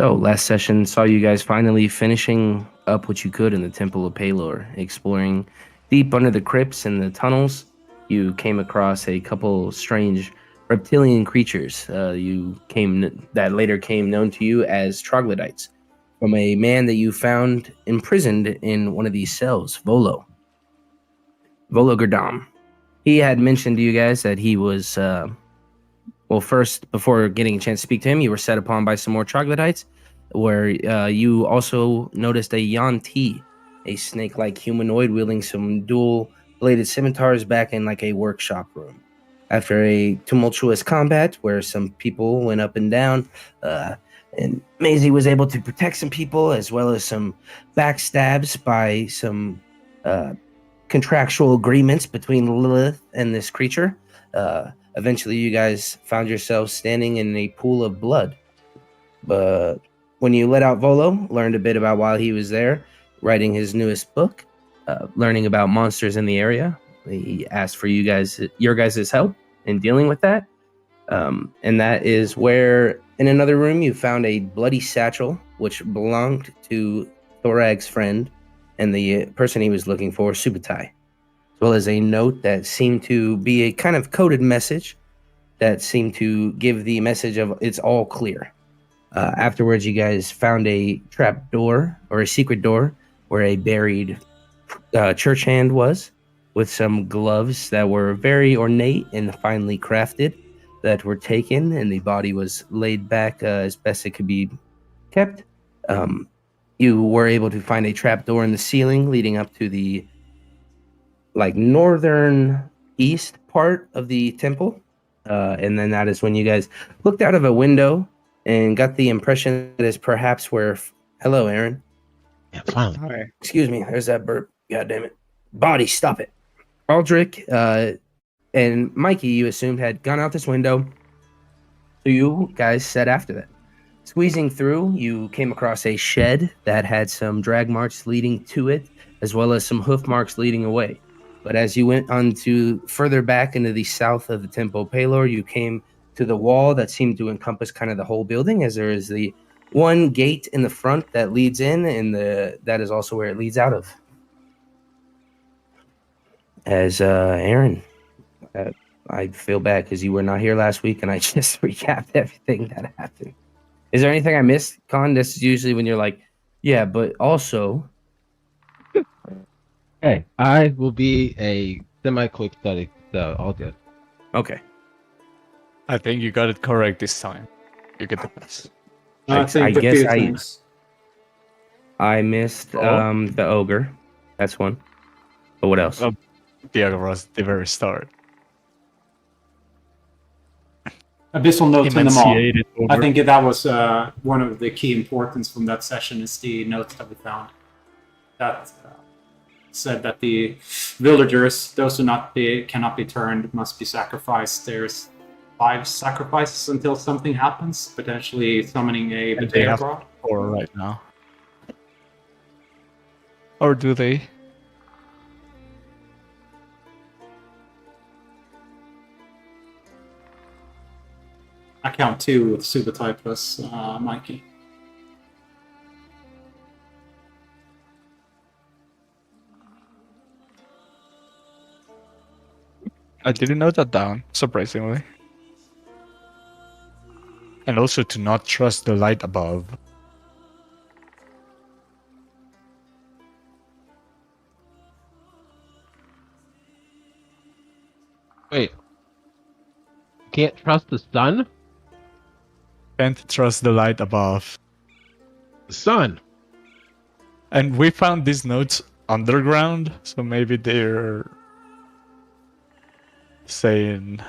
So, last session saw you guys finally finishing up what you could in the Temple of Palor, exploring deep under the crypts and the tunnels. You came across a couple strange reptilian creatures. That later came known to you as troglodytes, from a man that you found imprisoned in one of these cells, Volo Gerdam. He had mentioned to you guys that he was first, before getting a chance to speak to him, you were set upon by some more troglodytes, where you also noticed a Yuan-ti, a snake-like humanoid wielding some dual-bladed scimitars back in like a workshop room. After a tumultuous combat where some people went up and down, and Maizie was able to protect some people, as well as some backstabs by some contractual agreements between Lilith and this creature. Eventually, you guys found yourselves standing in a pool of blood. But when you let out Volo, learned a bit about while he was there, writing his newest book, learning about monsters in the area. He asked for your guys' help in dealing with that. And that is where, in another room, you found a bloody satchel, which belonged to Thorag's friend and the person he was looking for, Subutai, as well as a note that seemed to be a kind of coded message that seemed to give the message of it's all clear. Afterwards, you guys found a trap door or a secret door where a buried church hand was, with some gloves that were very ornate and finely crafted that were taken, and the body was laid back as best it could be kept. You were able to find a trap door in the ceiling leading up to the northern east part of the temple. And then that is when you guys looked out of a window and got the impression that is perhaps where... Hello, Aaron. Yeah, finally. Hi. Excuse me, there's that burp. God damn it. Body, stop it. Aldrich and Mikey, you assumed, had gone out this window. So you guys set after that. Squeezing through, you came across a shed that had some drag marks leading to it, as well as some hoof marks leading away. But as you went on to further back into the south of the Temple of Palor, you came to the wall that seemed to encompass kind of the whole building, as there is the one gate in the front that leads in, and that is also where it leads out of. As Aaron, I feel bad because you were not here last week, and I just recapped everything that happened. Is there anything I missed, Con? This is usually when you're like, yeah, but also... Hey, I will be a semi-quick study, so all good. Okay. I think you got it correct this time. You get the pass. I Things. I missed the ogre. That's one. But what else? The other was the very start. Abyssal notes in them all. Enunciated I over. think that was one of the key importance from that session is the notes that we found. That said that the villagers, those who cannot be turned, must be sacrificed. There's 5 sacrifices until something happens, potentially summoning a And they potato have rod. 4 right now. Or do they? I count 2 with Subutai plus Mikey. I didn't note that down, surprisingly. And also to not trust the light above. Wait. Can't trust the sun? Can't trust the light above. The sun. And we found these notes underground, so maybe they're saying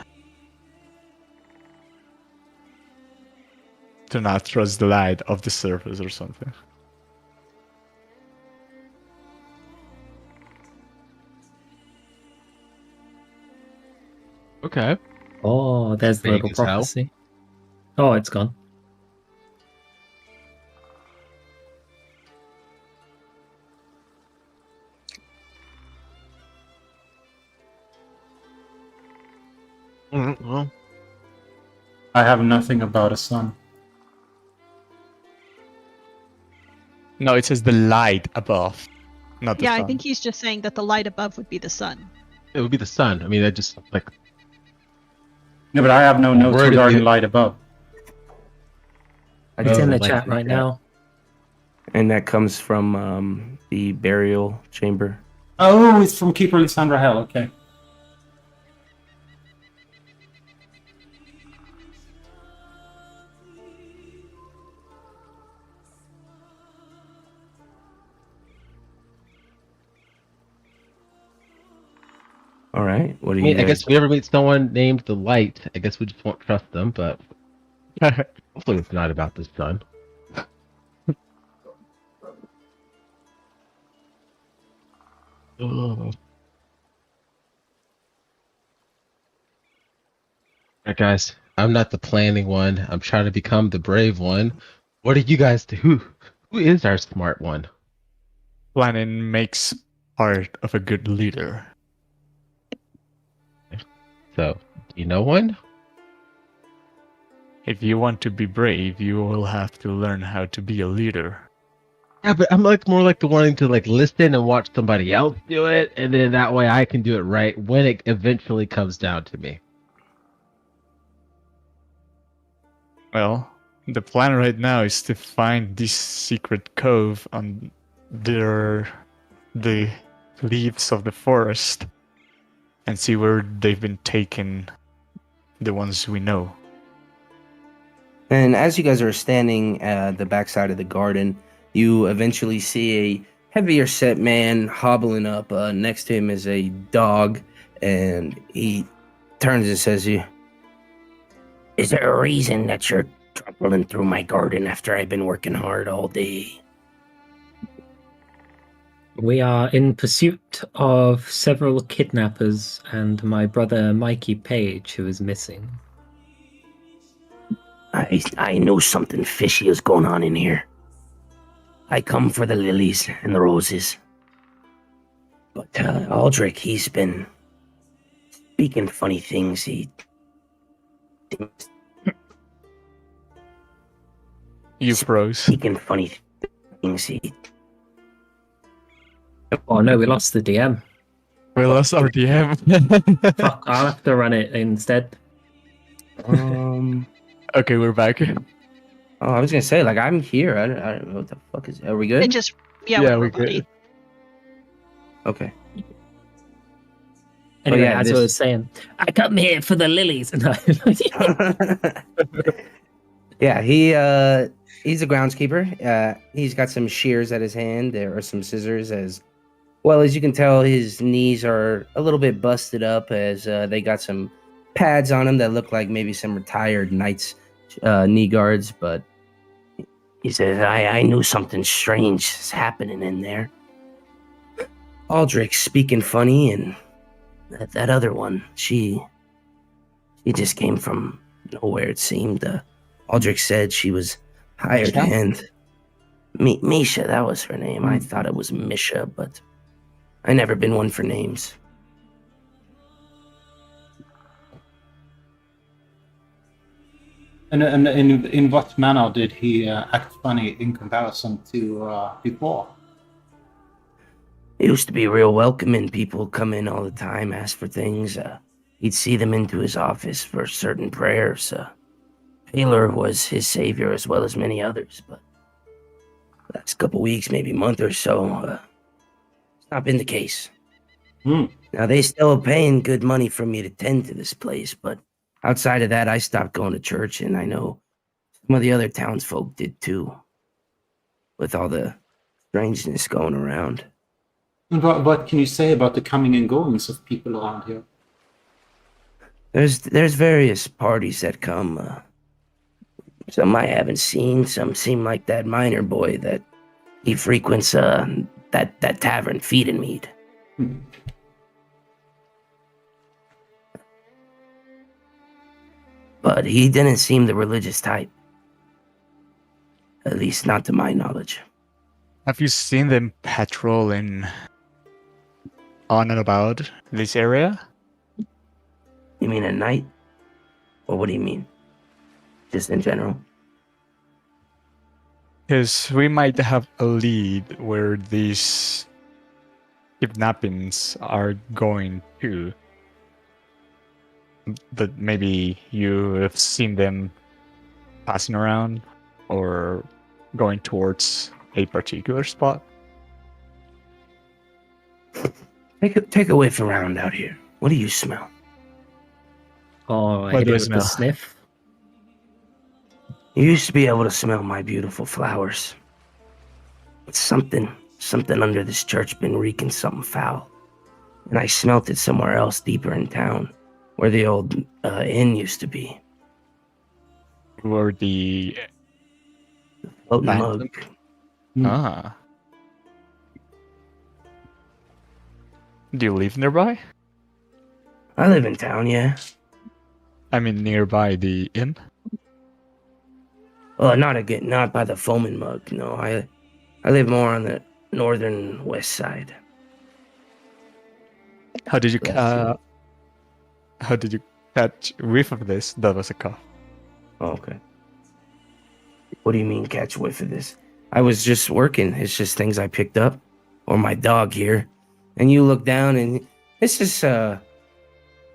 to not trust the light of the surface or something. Okay. Oh, there's the Vague little as hell. prophecy. Oh, it's gone. Well, I have nothing about a sun. No, it says the light above, not the Yeah, sun. I think he's just saying that the light above would be the sun. It would be the sun. I mean, that just like No, but I have no notes Where did regarding the- light above. I It's did, in the like chat that. right now. and that comes from the burial chamber. Oh, it's from Keeper Lysandra Hell. Okay. All right, what do I you mean, I guys? guess if we ever meet someone named the Light, I guess we just won't trust them. But hopefully, it's not about the sun. Ugh. Alright, guys. I'm not the planning one. I'm trying to become the brave one. What do you guys do? Who is our smart one? Planning makes part of a good leader. So, do you know one? If you want to be brave, you will have to learn how to be a leader. Yeah, but I'm like more like the wanting to like listen and watch somebody else do it, and then that way I can do it right when it eventually comes down to me. Well, the plan right now is to find this secret cove under the leaves of the forest and see where they've been taken, the ones we know. And as you guys are standing at the backside of the garden, you eventually see a heavier set man hobbling up. Next to him is a dog, and he turns and says to you, "Is there a reason that you're traveling through my garden after I've been working hard all day?" We are in pursuit of several kidnappers and my brother Mikey Page, who is missing. I knew something fishy was going on in here. I come for the lilies and the roses. But Aldrich, he's been speaking funny things. You froze. Speaking funny things. Oh no, we lost the DM. We lost our DM. Fuck, I'll have to run it instead. Okay, we're back. Oh, I was gonna say, like, I'm here. I don't know what the fuck is. Are we good? It just Yeah, we're we're good. ready. Okay. Anyway, yeah, as I this- was saying, I come here for the lilies. No. Yeah, he's a groundskeeper. He's got some shears at his hand. There are some scissors. As well as you can tell, his knees are a little bit busted up, as they got some pads on him that look like maybe some retired knights' knee guards. But he says, I knew something strange is happening in there. Aldrich speaking funny, and that other one, she just came from nowhere, it seemed. Aldrich said she was hired Misha? hand. Misha, that was her name. I thought it was Misha, but I never been one for names. And in what manner did he act funny in comparison to before? He used to be real welcoming. People come in all the time, ask for things. He'd see them into his office for certain prayers. Taylor was his savior as well as many others, but last couple weeks, maybe month or so, it's not been the case. Now, they still paying good money for me to tend to this place, but outside of that, I stopped going to church, and I know some of the other townsfolk did too, with all the strangeness going around. And what can you say about the coming and goings of people around here? There's various parties that come. Some I haven't seen. Some seem like that miner boy that he frequents that tavern, Feed and Mead. But he didn't seem the religious type. At least not to my knowledge. Have you seen them patrolling on and about this area? You mean at night? Or what do you mean? Just in general? Because we might have a lead where these kidnappings are going to. But maybe you have seen them passing around or going towards a particular spot. Take a whiff around out here. What do you smell? Oh, I What hit do it I with the smell? sniff. You used to be able to smell my beautiful flowers. But something under this church been reeking something foul. And I smelt it somewhere else deeper in town, where the old inn used to be. Or the Floating Phantom? mug. ah. Do you live nearby? I live in town, yeah. I mean, nearby the inn. Well, not by the foaming mug. No, I live more on the northern west side. How did you Bless how did you catch whiff of this? That was a cough. Oh, okay. What do you mean catch whiff of this? I was just working. It's just things I picked up, or my dog here. And you look down, and it's just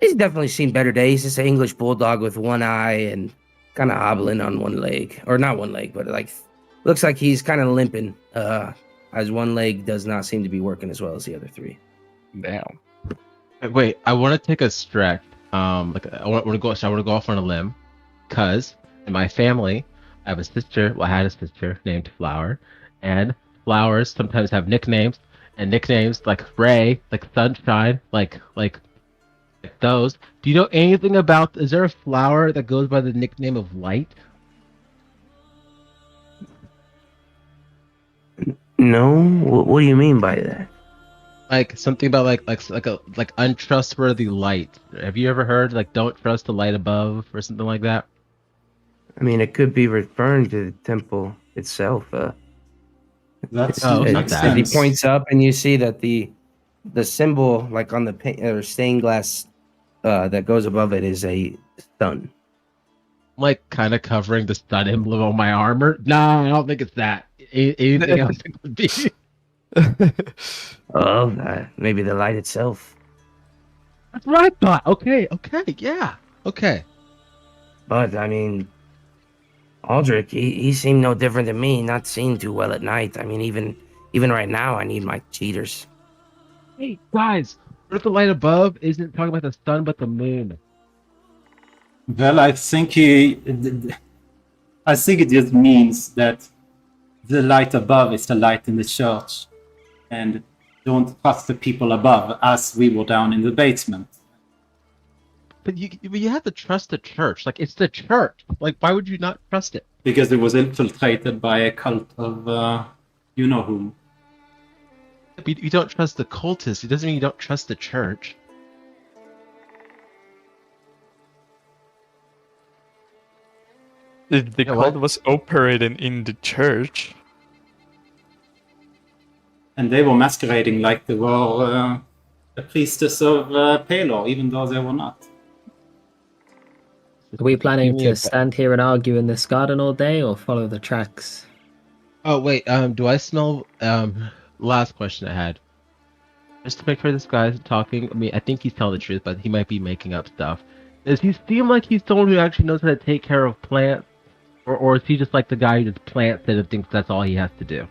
he's definitely seen better days. It's an English bulldog with one eye and kind of hobbling on one leg, or not one leg, but like looks like he's kind of limping. As one leg does not seem to be working as well as the other three. Damn. Wait, I want to take a stretch. Like I want to go off on a limb, cause in my family, I have a sister. Well, I had a sister named Flower, and flowers sometimes have nicknames, and nicknames like Ray, like Sunshine, like those. Do you know anything about? Is there a flower that goes by the nickname of Light? No, what do you mean by that? Like something about like untrustworthy light. Have you ever heard like don't trust the light above or something like that? I mean, it could be referring to the temple itself. That's Oh, It- not makes that. He sense. points up, and you see that the symbol, like on the or stained glass that goes above it, is a sun. I'm like kind of covering the sun emblem on my armor. No, I don't think it's that. Anything else it could be? Oh, maybe the light itself. That's what I thought. Okay, yeah. Okay. But I mean, Aldrich, he seemed no different than me. Not seeing too well at night. I mean, even right now, I need my cheaters. Hey guys, what if the light above isn't talking about the sun but the moon? Well, I think it just means that the light above is the light in the church, and don't trust the people above, as we were down in the basement. But you have to trust the church. Like it's the church. Like why would you not trust it? Because it was infiltrated by a cult of you know whom. You don't trust the cultists. It doesn't mean you don't trust the church. The Yeah, cult what? was operating in the church. And they were masquerading like they were a priestess of Palor, even though they were not. Are we planning Give me a to stand here and argue in this garden all day, or follow the tracks? Oh wait, do I smell? Last question I had. Just to make sure this guy's talking. I mean, I think he's telling the truth, but he might be making up stuff. Does he seem like he's someone who actually knows how to take care of plants, or is he just like the guy who just plants it and thinks that's all he has to do?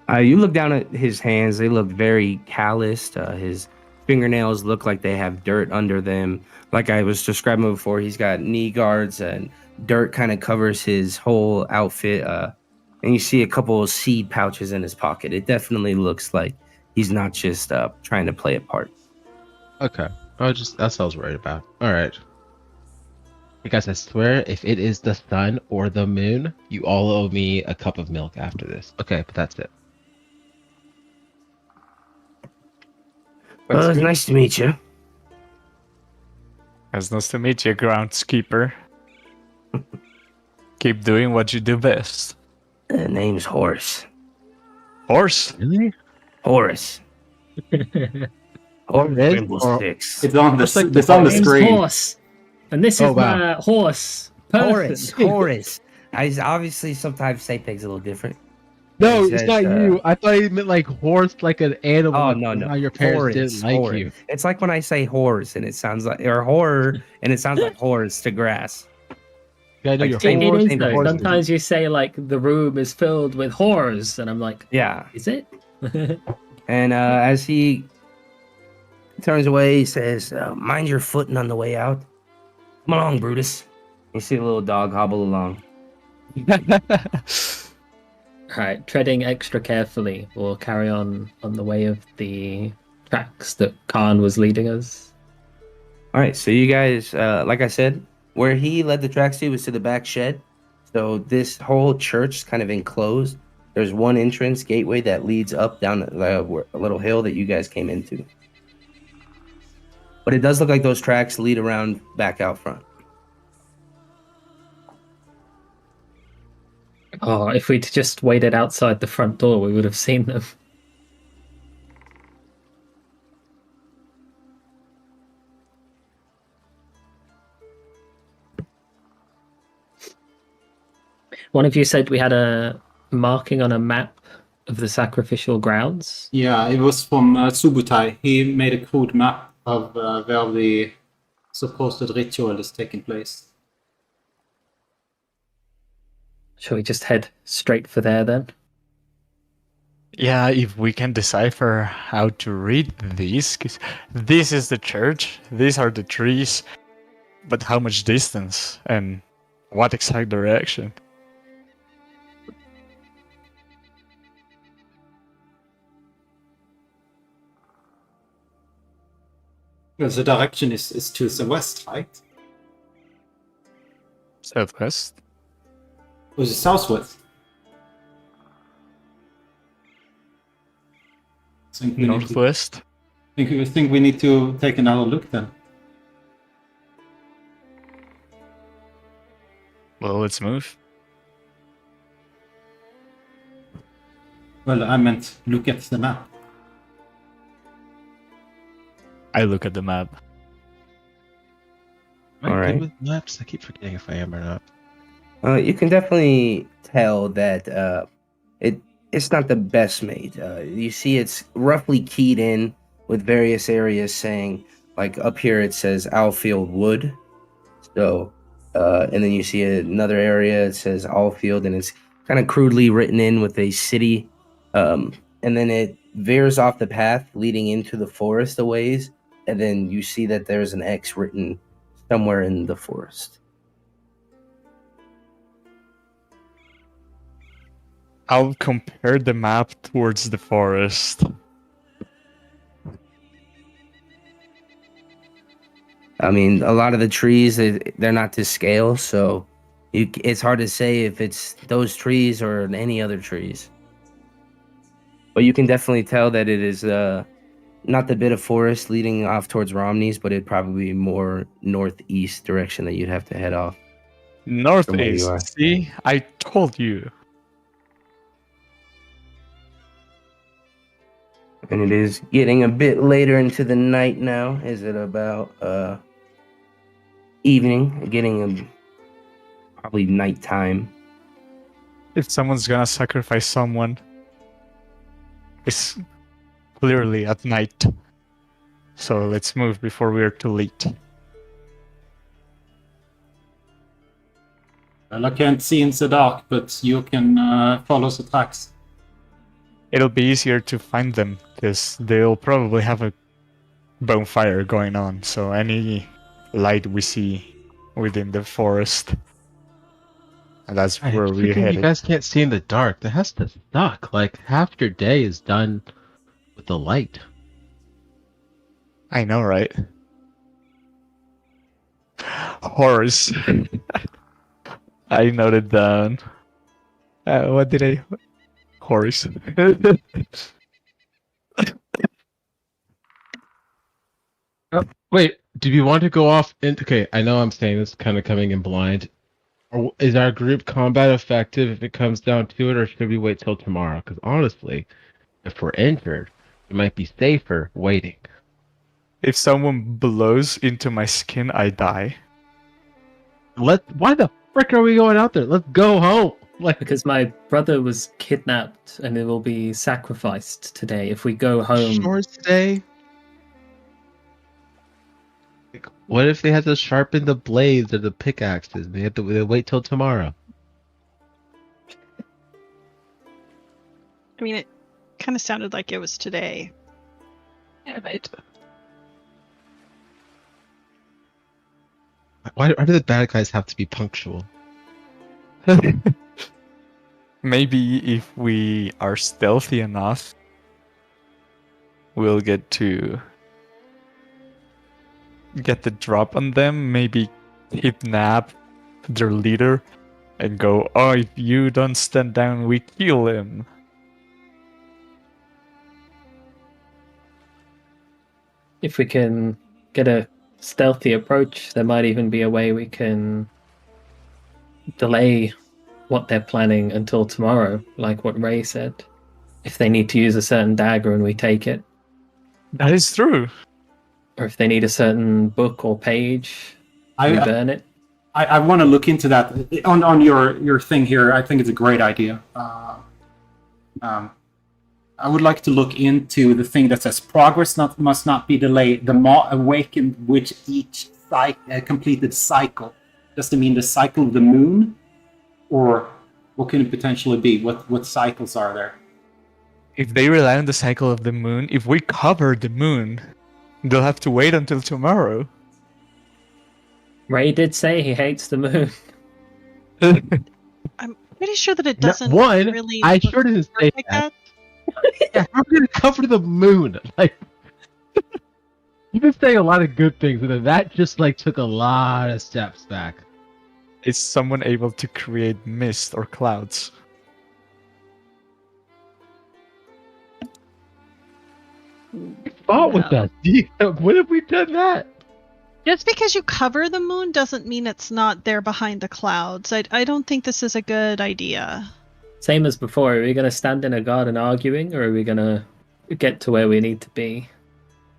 You look down at his hands. They look very calloused. His fingernails look like they have dirt under them. Like I was describing before, he's got knee guards, and dirt kind of covers his whole outfit. And you see a couple of seed pouches in his pocket. It definitely looks like he's not just trying to play a part. Okay, that's what I was worried about. All right, you guys, I swear, if it is the sun or the moon, you all owe me a cup of milk after this. Okay, but that's it. Well, it's nice to meet you. It's nice to meet you, groundskeeper. Keep doing what you do best. The name's Horace. Horse? Really? Horace. Horace Red Thimblesticks. It's on the Just like it's on the Name's screen. Horse, and this Oh, is wow. my horse. Person. Horace. I obviously sometimes say things a little different. No, It it's says, not you. I thought he meant like horse, like an animal. Oh like no, no. How your parents didn't like horse. you. It's like when I say horse and it sounds like or horror and it sounds like horse to grass. Yeah, I know Like, your same It horse is same though. horses. Sometimes you say like the room is filled with whores, and I'm like, Yeah. is it? And as he turns away, he says, "Mind your footing on the way out. Come along, Brutus." You see a little dog hobble along. Right, treading extra carefully, we'll carry on the way of the tracks that Khan was leading us. All right, so you guys, like I said, where he led the tracks to was to the back shed. So this whole church is kind of enclosed. There's one entrance gateway that leads up down a little hill that you guys came into. But it does look like those tracks lead around back out front. Oh, if we'd just waited outside the front door, we would have seen them. One of you said we had a marking on a map of the sacrificial grounds. Yeah, it was from Subutai. He made a crude map of where the supposed ritual is taking place. Shall we just head straight for there then? Yeah, if we can decipher how to read these, 'cause this is the church, these are the trees, but how much distance and what exact direction? Well, the direction is to the west, right? Southwest? Or the southwest? Think we need to- Northwest? think we need to take another look then. Well, let's move. Well, I meant look at the map. I look at the map. Am I All good right. with maps? I keep forgetting if I am or not. You can definitely tell that it's not the best made. You see, it's roughly keyed in with various areas saying, like up here it says Alfield Wood. So, and then you see another area it says Alfield, and it's kind of crudely written in with a city. And then it veers off the path leading into the forest a ways, and then you see that there's an X written somewhere in the forest. I'll compare the map towards the forest. I mean, a lot of the trees, they're not to scale, so it's hard to say if it's those trees or any other trees. But you can definitely tell that it is not the bit of forest leading off towards Romney's, but it'd probably be more northeast direction that you'd have to head off. where you are. Northeast. See? I told you. And it is getting a bit later into the night now. Is it about evening? Getting probably nighttime. If someone's gonna sacrifice someone, it's clearly at night. So let's move before we're too late. Well, I can't see in the dark, but you can follow the tracks. It'll be easier to find them because they'll probably have a bonfire going on. So any light we see within the forest, and that's I where keep we're thinking headed. you guys can't see in the dark. That has to suck. Like half your day is done with the light. I know, right? Horse. I noted down. What did I? Horse. Wait, do we want to go off? Okay, I know I'm saying this kind of coming in blind. Is our group combat effective if it comes down to it, or should we wait till tomorrow? Because honestly, if we're injured, we might be safer waiting. If someone blows into my skin, I die. Why the frick are we going out there? Let's go home. Like, Because my brother was kidnapped and it will be sacrificed today if we go home. short stay. Like, what if they had to sharpen the blades or the pickaxes? They had to wait till tomorrow. I mean, it kind of sounded like it was today. Yeah, mate. Why do the bad guys have to be punctual? Maybe if we are stealthy enough, we'll get to get the drop on them. Maybe kidnap their leader and go, oh, if you don't stand down, we kill him. If we can get a stealthy approach, there might even be a way we can delay what they're planning until tomorrow, like what Ray said. If they need to use a certain dagger and we take it, That is true. or if they need a certain book or page, we I burn it. I want to look into that on your thing here. I think it's a great idea. I would like to look into the thing that says progress must not be delayed. The more awakened which each completed cycle. Does it mean the cycle of the moon, or what can it potentially be? What cycles are there? If they rely on the cycle of the moon, if we cover the moon, they'll have to wait until tomorrow. Ray did say he hates the moon. I'm pretty sure that it doesn't really. I look sure didn't say like that. Yeah, how are we gonna cover the moon? Like, you've been saying a lot of good things, and then that just like took a lot of steps back. Is someone able to create mist or clouds? Fought with No. us. When have we done that? Just because you cover the moon doesn't mean it's not there behind the clouds. I don't think this is a good idea. Same as before, are we going to stand in a garden arguing, or are we going to get to where we need to be?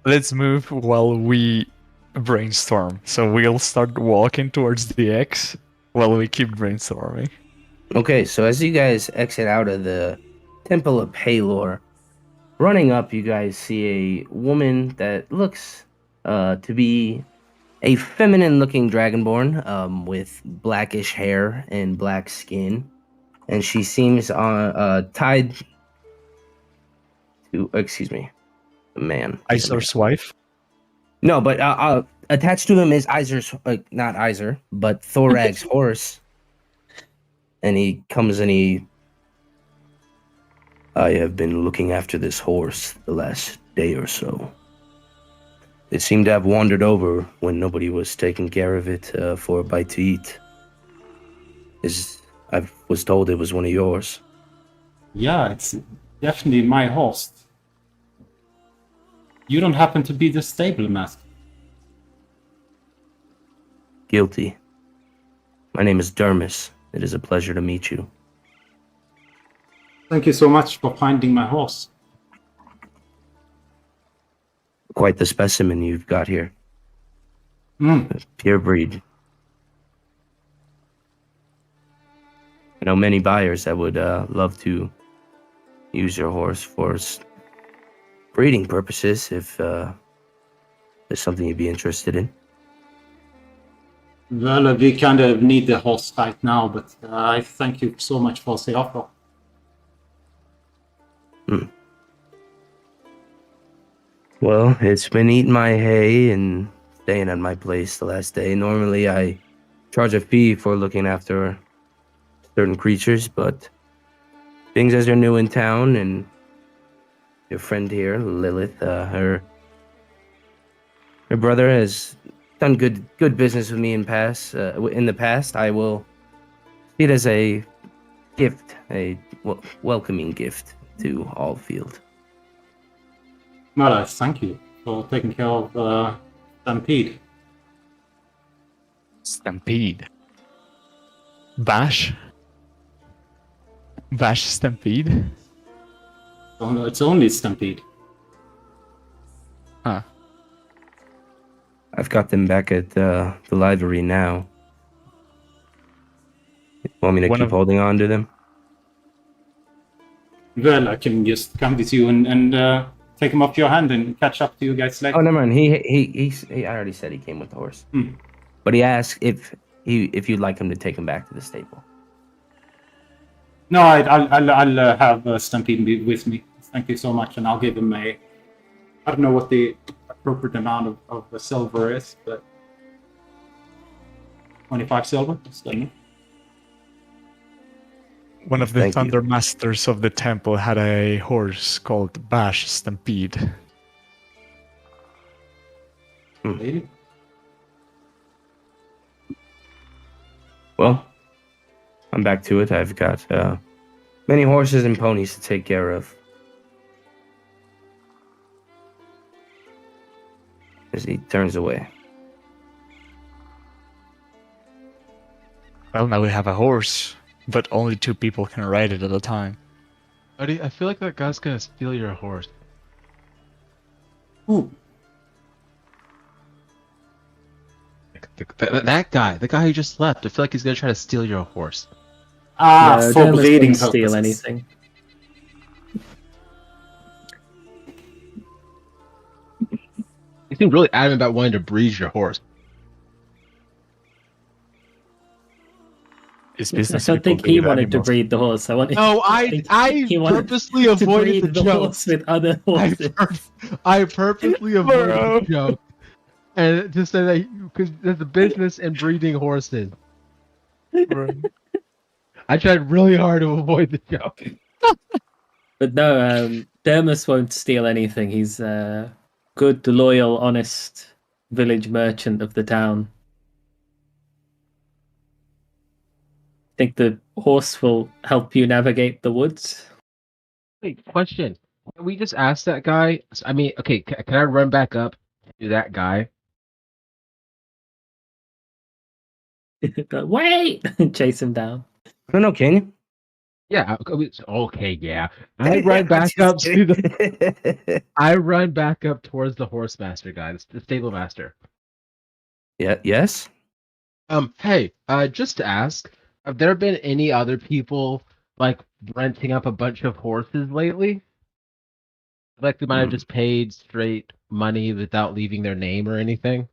Let's move while we brainstorm. So we'll start walking towards the X while we keep brainstorming. Okay, so as you guys exit out of the Temple of Palor, running up, you guys see a woman that looks to be a feminine-looking dragonborn with blackish hair and black skin, and she seems tied to. Excuse me, a man. Isor's wife? No, but attached to him is Iser's, not Iser, but Thorag's horse. And he comes and I have been looking after this horse the last day or so. It seemed to have wandered over when nobody was taking care of it for a bite to eat. I was told it was one of yours. Yeah, it's definitely my host. You don't happen to be the stablemaster. Guilty. My name is Dermis. It is a pleasure to meet you. Thank you so much for finding my horse. Quite the specimen you've got here. Pure breed. I know many buyers that would love to use your horse for breeding purposes if there's something you'd be interested in. Well, we kind of need the horse right now, but I thank you so much for the offer. Well, it's been eating my hay and staying at my place the last day. Normally, I charge a fee for looking after certain creatures, but being as you're new in town and your friend here, Lilith, her brother has done good business with me in the past. I will see it as a gift, a welcoming gift to Alfield. Well, thank you for taking care of Stampede. Stampede. Bash? Bash Stampede? Oh, no, it's only Stampede. Huh. I've got them back at the library now. Want me to One keep of- holding on to them? Well, I can just come with you and take him off your hand and catch up to you guys later. Oh, never mind. He I already said he came with the horse. Hmm. But he asked if you'd like him to take him back to the stable. No, I'll have Stampede be with me. Thank you so much, and I'll give him I don't know what the appropriate amount of the silver is, but 25 silver. Is that enough? One of the Thank you. Thunder Masters of the temple had a horse called Bash Stampede. Lady? Well, I'm back to it. I've got many horses and ponies to take care of. As he turns away. Well, now we have a horse, but only 2 people can ride it at a time. Buddy, I feel like that guy's gonna steal your horse. Ooh. That guy, the guy who just left, I feel like he's gonna try to steal your horse. No, For Dermis bleeding won't steal purposes. anything. He seemed really adamant about wanting to breed your horse. It's I business. don't people think do he with wanted animals. to breed the horse. I wanted No, think I he wanted purposely to avoided breed the the joke. horse with other horses. I purposely avoided Bro. the joke. And to say that because there's a business in breeding horses. I tried really hard to avoid the joke. But no, Dermis won't steal anything. He's a good, loyal, honest village merchant of the town. Think the horse will help you navigate the woods? Wait, question. Can we just ask that guy? I mean, okay, can I run back up to that guy? Wait! Chase him down. No, can you? Yeah. Okay. Yeah. I run back up to the. I run back up towards the horse master guy, the stable master. Yeah. Yes. Hey, just to ask, have there been any other people like renting up a bunch of horses lately? Like they might have just paid straight money without leaving their name or anything.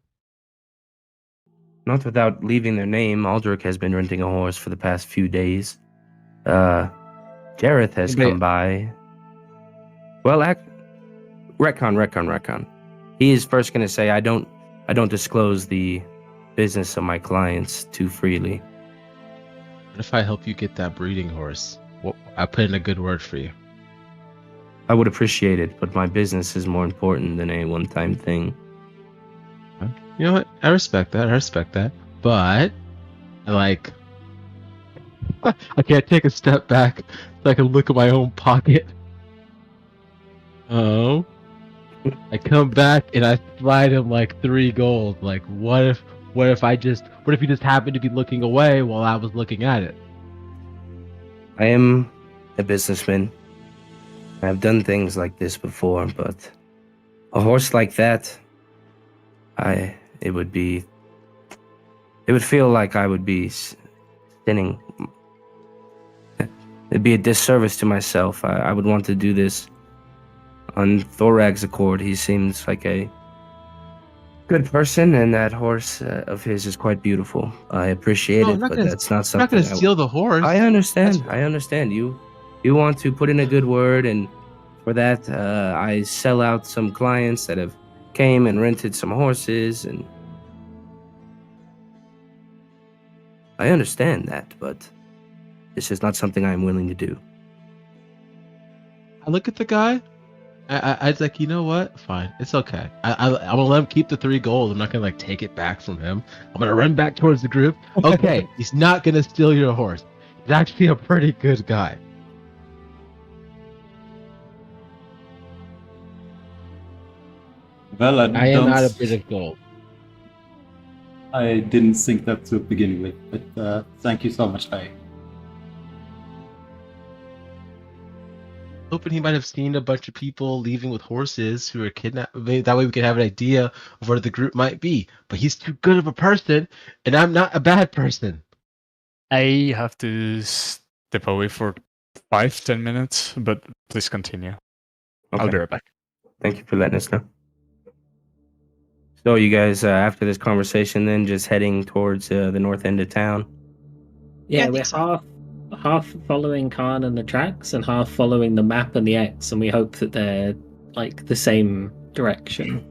Not without leaving their name. Aldrich has been renting a horse for the past few days. Jareth has Anybody- come by. Well, retcon. He is first going to say, I don't disclose the business of my clients too freely. What if I help you get that breeding horse? Well, I put in a good word for you. I would appreciate it, but my business is more important than a one-time thing. You know what? I respect that. But I can't take a step back so I can look at my own pocket. Oh. I come back and I slide him like 3 gold. Like what if he just happened to be looking away while I was looking at it? I am a businessman. I've done things like this before, but a horse like that, it would feel like I would be sinning. It'd be a disservice to myself. I would want to do this on Thorag's accord. He seems like a good person, and that horse of his is quite beautiful. I appreciate No, it, I'm not but gonna- that's not I'm something not gonna steal the horse. I understand. That's- I understand. You want to put in a good word, and for that, I sell out some clients that have came and rented some horses, and I understand that, but it's just not something I'm willing to do. I look at the guy. I was like, you know what? Fine, it's okay. I'm gonna let him keep the 3 gold. I'm not gonna like take it back from him. I'm gonna run back towards the group. Okay, he's not gonna steal your horse. He's actually a pretty good guy. Well, I am not a bit of gold. I didn't think that to begin with, but thank you so much, Faye. Hoping he might have seen a bunch of people leaving with horses who are kidnapped. Maybe that way we could have an idea of where the group might be. But he's too good of a person, and I'm not a bad person. I have to step away for 5-10 minutes, but please continue. I'll Okay. be right back. Thank you for letting us know. So you guys, after this conversation, then just heading towards the north end of town. Yeah, I Yeah, we're think so. half following Khan and the tracks, and half following the map and the X, and we hope that they're like the same direction.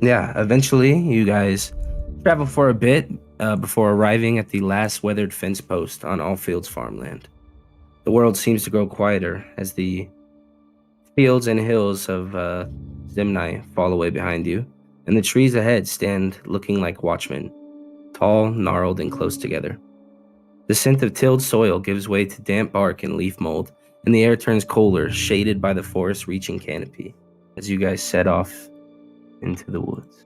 Yeah, eventually you guys travel for a bit before arriving at the last weathered fence post on Alfield's farmland. The world seems to grow quieter as the fields and hills of Zimni fall away behind you, and the trees ahead stand looking like watchmen, tall, gnarled, and close together. The scent of tilled soil gives way to damp bark and leaf mold, and the air turns colder, shaded by the forest-reaching canopy, as you guys set off into the woods.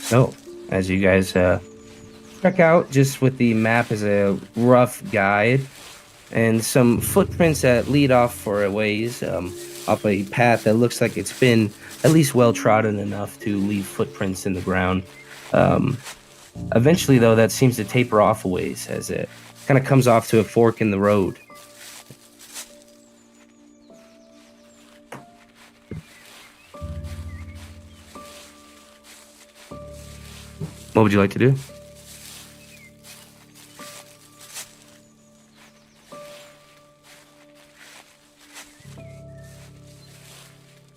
So, as you guys check out, just with the map as a rough guide, and some footprints that lead off for a ways, off a path that looks like it's been at least well trodden enough to leave footprints in the ground. Eventually, though, that seems to taper off a ways as it kind of comes off to a fork in the road. What would you like to do?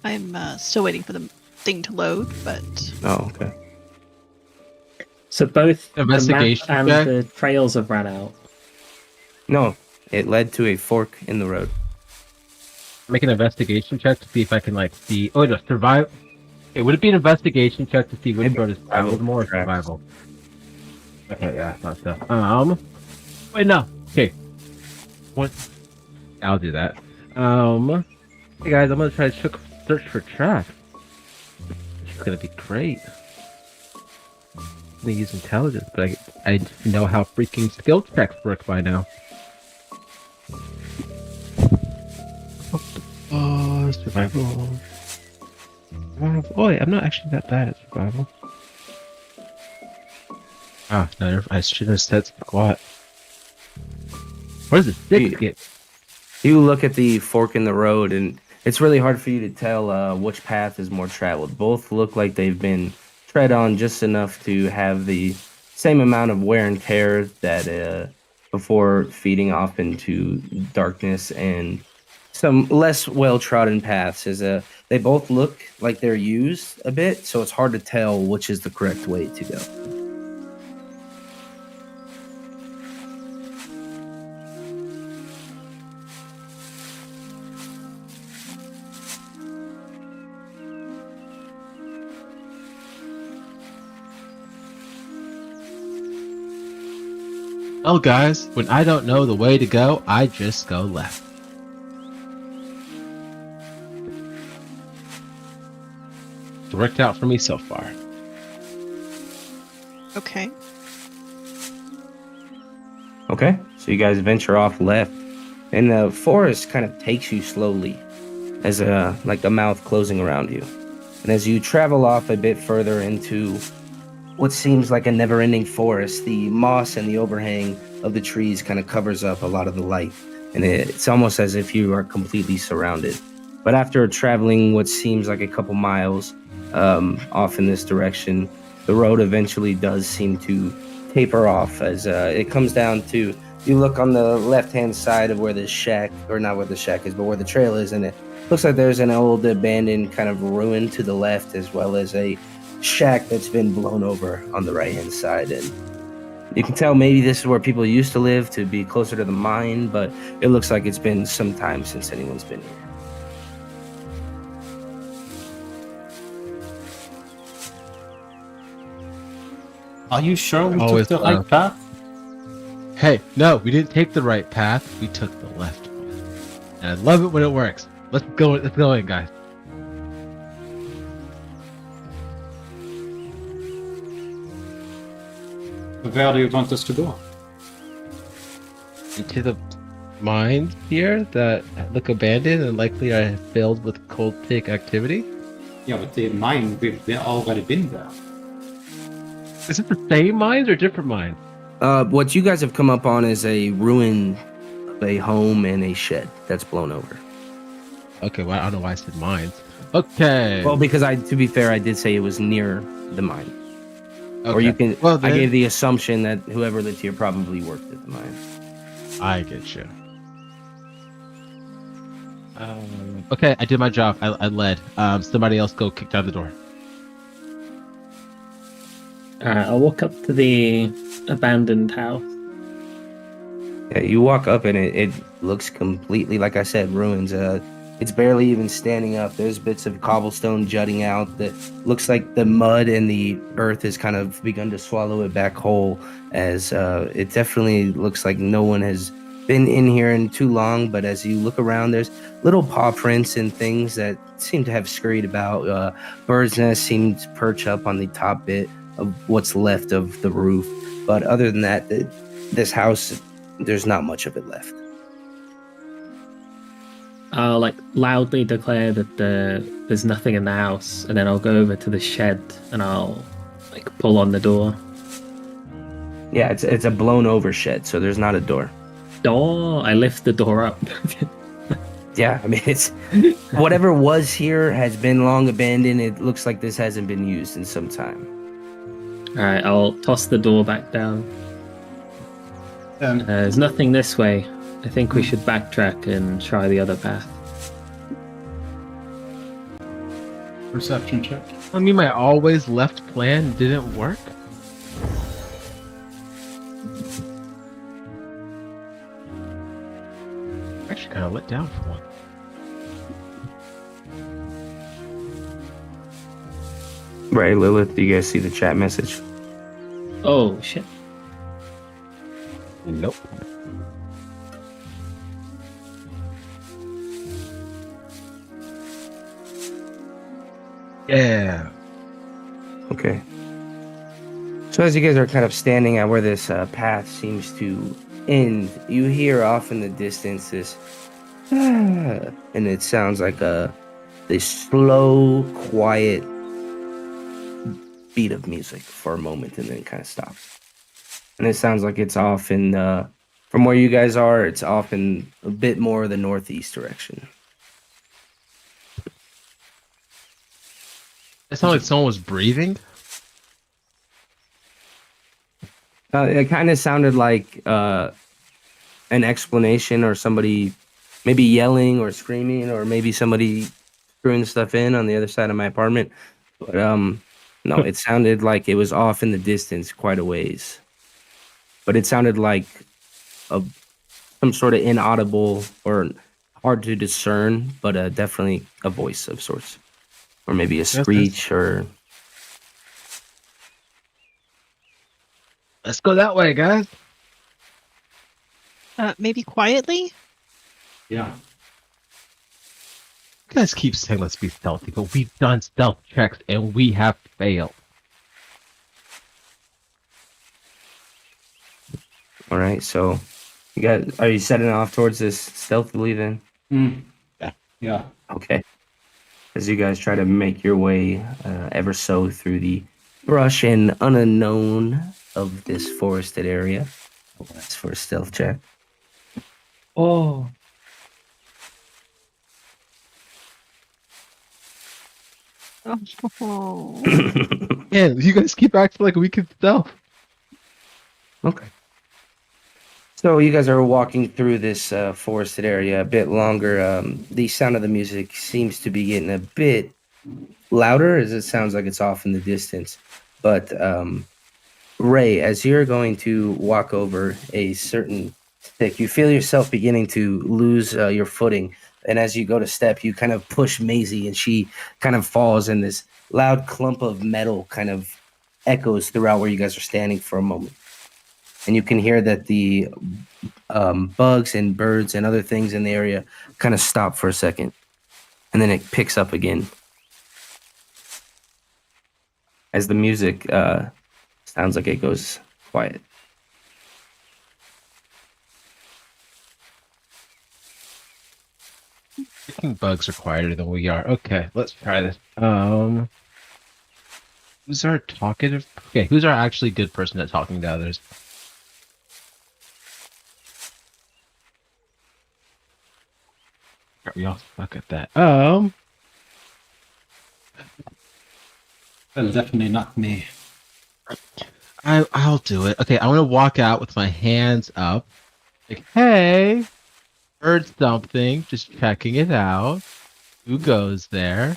I'm still waiting for the thing to load, but Oh, okay. So both the map Investigation and check? the trails have ran out. No, it led to a fork in the road. Make an investigation check to see if I can like see. Oh, no, survive. It would it be an investigation check to see which Maybe road is traveled more or survival? Okay, yeah, I thought so. Wait, no. Okay. What? I'll do that. Hey guys, I'm gonna try to search for tracks. It's gonna be great. I'm gonna use intelligence, but I know how freaking skill checks work by now. Oh, survival. Oh, I'm not actually that bad at survival. Ah, no, I should have said squat. What does the six get? You look at the fork in the road, and it's really hard for you to tell which path is more traveled. Both look like they've been tread on just enough to have the same amount of wear and tear that before feeding off into darkness and some less well-trodden paths. They both look like they're used a bit, so it's hard to tell which is the correct way to go. Well, guys, when I don't know the way to go, I just go left. It's worked out for me so far. okay. Okay, so you guys venture off left, and the forest kind of takes you slowly, as like a mouth closing around you. And as you travel off a bit further into what seems like a never-ending forest, the moss and the overhang of the trees kind of covers up a lot of the light, and it's almost as if you are completely surrounded. But after traveling what seems like a couple miles off in this direction, the road eventually does seem to taper off as it comes down to, you look on the left-hand side of where the shack, or not where the shack is, but where the trail is, and it looks like there's an old abandoned kind of ruin to the left, as well as a shack that's been blown over on the right-hand side. And you can tell maybe this is where people used to live to be closer to the mine, but it looks like it's been some time since anyone's been here. Are you sure we Always took the right path? Hey, no, we didn't take the right path. We took the left one. And I love it when it works. Let's go in, guys. Where do you want us to go? Into the mines here that look abandoned and likely are filled with cold pick activity? Yeah, but the mine, we've already been there. Is it the same mines or different mines? What you guys have come up on is a ruin of a home and a shed that's blown over. Okay, well, I don't know why I said mines. Okay. Well, because to be fair, I did say it was near the mine. okay. Or you can. Well, I then, gave the assumption that whoever lived here probably worked at the mine. I get you. Okay, I did my job. I led. Somebody else go kick down the door. Alright, I'll walk up to the abandoned house. Yeah, you walk up and it looks completely, like I said, ruins. It's barely even standing up. There's bits of cobblestone jutting out that looks like the mud and the earth has kind of begun to swallow it back whole, as it definitely looks like no one has been in here in too long. But as you look around, there's little paw prints and things that seem to have scurried about. Birds' nests seem to perch up on the top bit of what's left of the roof. But other than that, this house, there's not much of it left. I'll like loudly declare that there's nothing in the house, and then I'll go over to the shed and I'll like pull on the door. Yeah, it's a blown over shed, so there's not a door. Door! I lift the door up. Yeah, I mean, it's whatever was here has been long abandoned. It looks like this hasn't been used in some time. Alright, I'll toss the door back down. There's nothing this way. I think we should backtrack and try the other path. Perception check. I mean, my always left plan didn't work. I'm actually kind of let down for one. Right, Lilith, do you guys see the chat message? Oh shit. Nope. Yeah. Okay. So as you guys are kind of standing at where this path seems to end, you hear off in the distance this, and it sounds like this slow, quiet beat of music for a moment, and then it kind of stops. And it sounds like it's off in, from where you guys are, it's off in a bit more the northeast direction. It sounded like someone was breathing. It kind of sounded like an explanation, or somebody maybe yelling or screaming, or maybe somebody screwing stuff in on the other side of my apartment. But no, it sounded like it was off in the distance quite a ways. But it sounded like some sort of inaudible or hard to discern, but definitely a voice of sorts. Or maybe a screech, or... Let's go that way, guys. Maybe quietly? Yeah. You guys keep saying let's be stealthy, but we've done stealth checks and we have failed. All right, so are you setting off towards this stealthily then? Yeah. Okay. As you guys try to make your way ever so through the brush and unknown of this forested area. That's for a stealth check. Oh. Oh. Man, you guys keep acting like we can stealth. Okay. So you guys are walking through this forested area a bit longer. The sound of the music seems to be getting a bit louder, as it sounds like it's off in the distance. But Ray, as you're going to walk over a certain stick, you feel yourself beginning to lose your footing. And as you go to step, you kind of push Maizie, and she kind of falls, and this loud clump of metal kind of echoes throughout where you guys are standing for a moment. And you can hear that the bugs and birds and other things in the area kind of stop for a second. And then it picks up again. As the music sounds like it goes quiet. ticking bugs are quieter than we are. Okay, let's try this. Who's our talkative? Okay, who's our actually good person at talking to others? We all suck at that. Well, definitely not me. I'll do it. Okay, I want to walk out with my hands up. Like, hey, heard something. Just checking it out. Who goes there?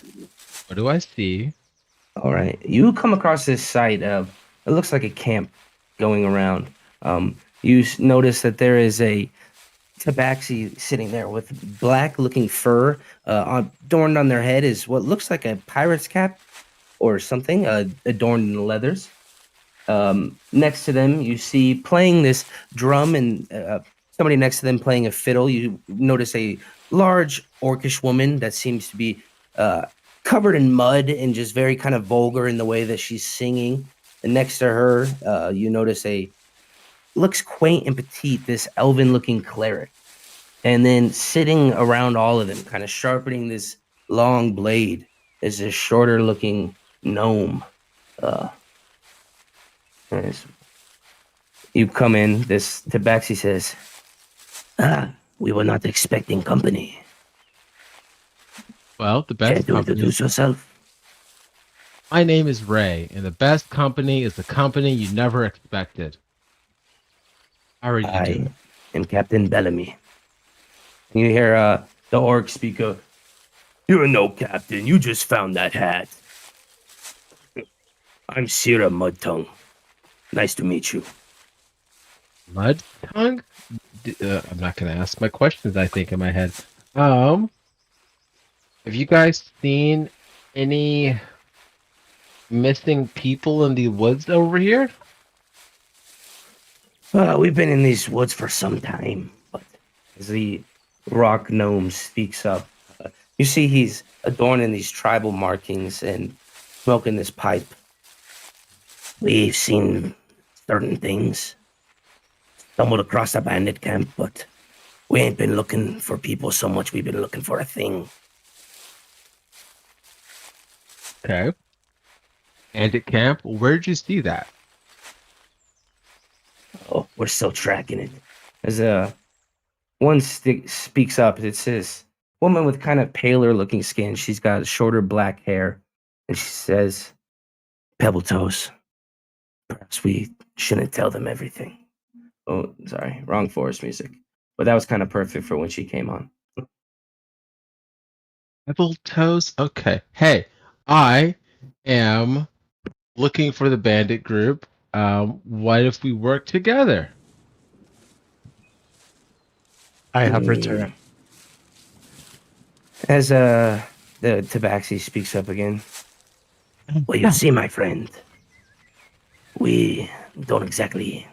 What do I see? All right. You come across this site. It looks like a camp going around. Notice that there is a tabaxi sitting there with black-looking fur. Adorned on their head is what looks like a pirate's cap or something, adorned in leathers. Next to them, you see playing this drum and somebody next to them playing a fiddle. You notice a large orcish woman that seems to be covered in mud and just very kind of vulgar in the way that she's singing. And next to her, you notice looks quaint and petite, this elven-looking cleric. And then sitting around all of them, kind of sharpening this long blade, is this shorter-looking gnome. You come in, this tabaxi says, we were not expecting company. Well, the Care best to company. introduce yourself? My name is Ray, and the best company is the company you never expected. How are you doing? I am Captain Bellamy. You hear the orc speak up. You're no captain. You just found that hat. I'm Serob Mudtongue. Nice to meet you. Mud tongue? I'm not gonna ask my questions. I think in my head. Have you guys seen any missing people in the woods over here? We've been in these woods for some time, but as the rock gnome speaks up, you see he's adorned in these tribal markings and smoking this pipe. We've seen certain things. Stumbled across a bandit camp, but we ain't been looking for people so much. We've been looking for a thing. Okay. And at camp, where'd you see that? Oh, we're still tracking it. As speaks up, it says, woman with kind of paler looking skin. She's got shorter black hair. And she says, Pebble Toes. Perhaps we shouldn't tell them everything. Oh, sorry, wrong forest music. But that was kind of perfect for when she came on. Pebble Toes? Okay. Hey, I am looking for the bandit group. What if we work together? I have returned. As the tabaxi speaks up again. Well, you see, my friend, we don't exactly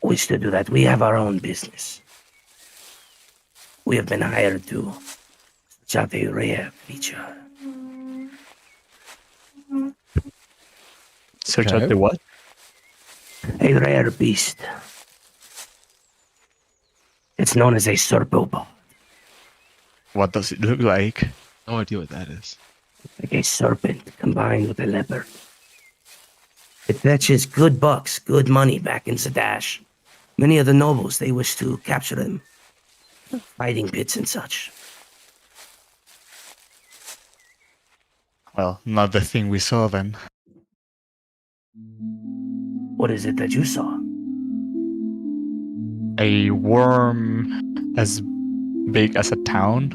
wish to do that. We have our own business. We have been hired to search out a rare creature. Search Okay. out the what? A rare beast. It's known as a serpopod, What does it look like? No idea what that is. like a serpent combined with a leopard. It fetches good bucks, good money back in Zadash. Many of the nobles, they wish to capture them. Fighting pits and such. Well, not the thing we saw then. What is it that you saw? A worm as big as a town,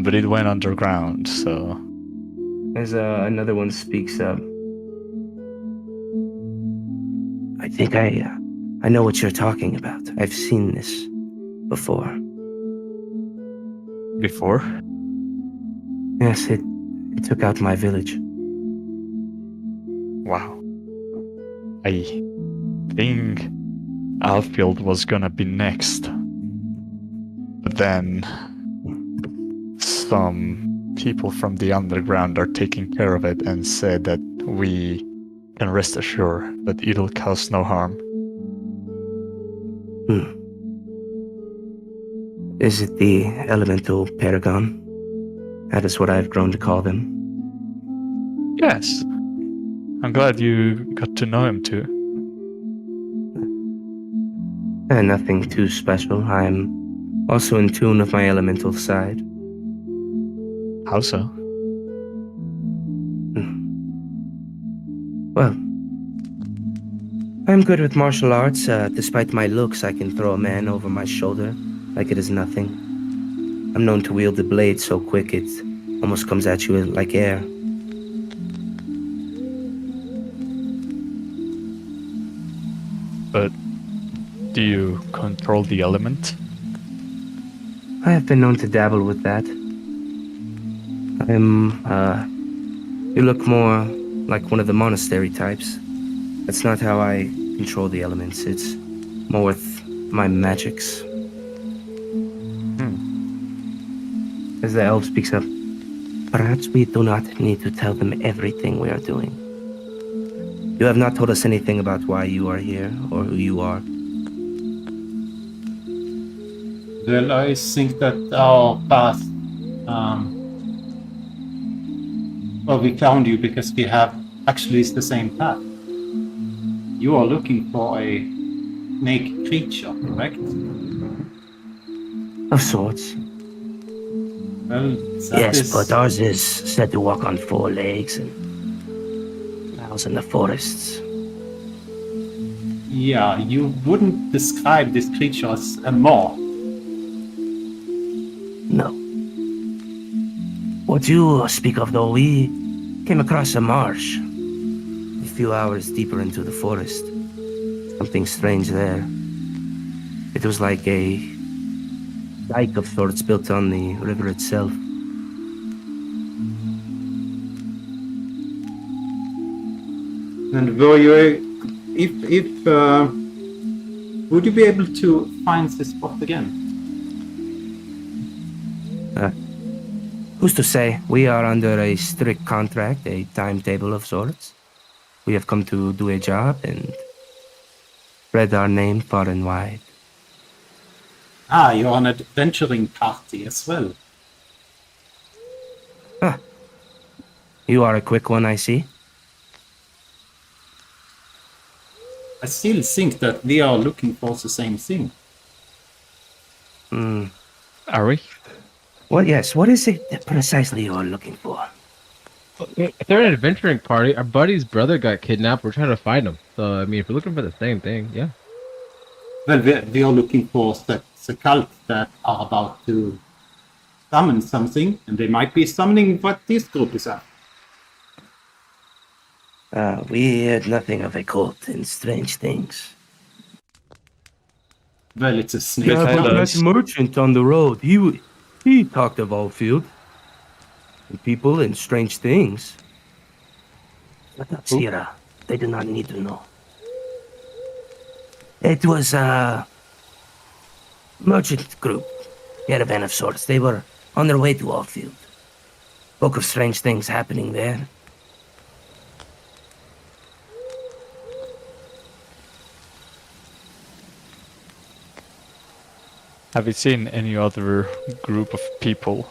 but it went underground, so... As another one speaks up. I think I know what you're talking about. I've seen this before. Before? Yes, it took out my village. Wow. I think Alfield was gonna be next. But then some people from the underground are taking care of it and said that we can rest assured that it'll cause no harm. Is it the elemental paragon? That is what I've grown to call them. Yes. I'm glad you got to know him too. Nothing too special. I'm also in tune with my elemental side. How so? Well, I'm good with martial arts. Despite my looks, I can throw a man over my shoulder like it is nothing. I'm known to wield the blade so quick it almost comes at you like air. But do you control the element? I have been known to dabble with that. You look more like one of the monastery types. That's not how I control the elements. It's more with my magics. As the elf speaks up, perhaps we do not need to tell them everything we are doing. You have not told us anything about why you are here or who you are. Well, I think that our path, well, we found you because we have actually it's the same path. You are looking for a snake creature, correct? Of sorts. Well, Yes, but ours is said to walk on 4 legs and house in the forests. Yeah, you wouldn't describe this creature as a moth. No. What you speak of, though, we came across a marsh a few hours deeper into the forest. Something strange there. It was like a dike of sorts built on the river itself. And were you, would you be able to find this spot again? Who's to say? We are under a strict contract, a timetable of sorts. We have come to do a job and spread our name far and wide. Ah, you're an adventuring party as well. You are a quick one, I see. I still think that we are looking for the same thing. Are we? Well, yes, what is it precisely you are looking for? If they're an adventuring party, our buddy's brother got kidnapped. We're trying to find him. So, I mean, if we're looking for the same thing, yeah. Well, we are looking for the cult that are about to summon something, and they might be summoning what this group is at. We heard nothing of a cult and strange things. Well, it's a snake. Yeah, but but that merchant on the road, he talked of Alfield. And people and strange things. But that's here. They do not need to know. It was a merchant group, caravan of sorts. They were on their way to Alfield. Spoke of strange things happening there. Have you seen any other group of people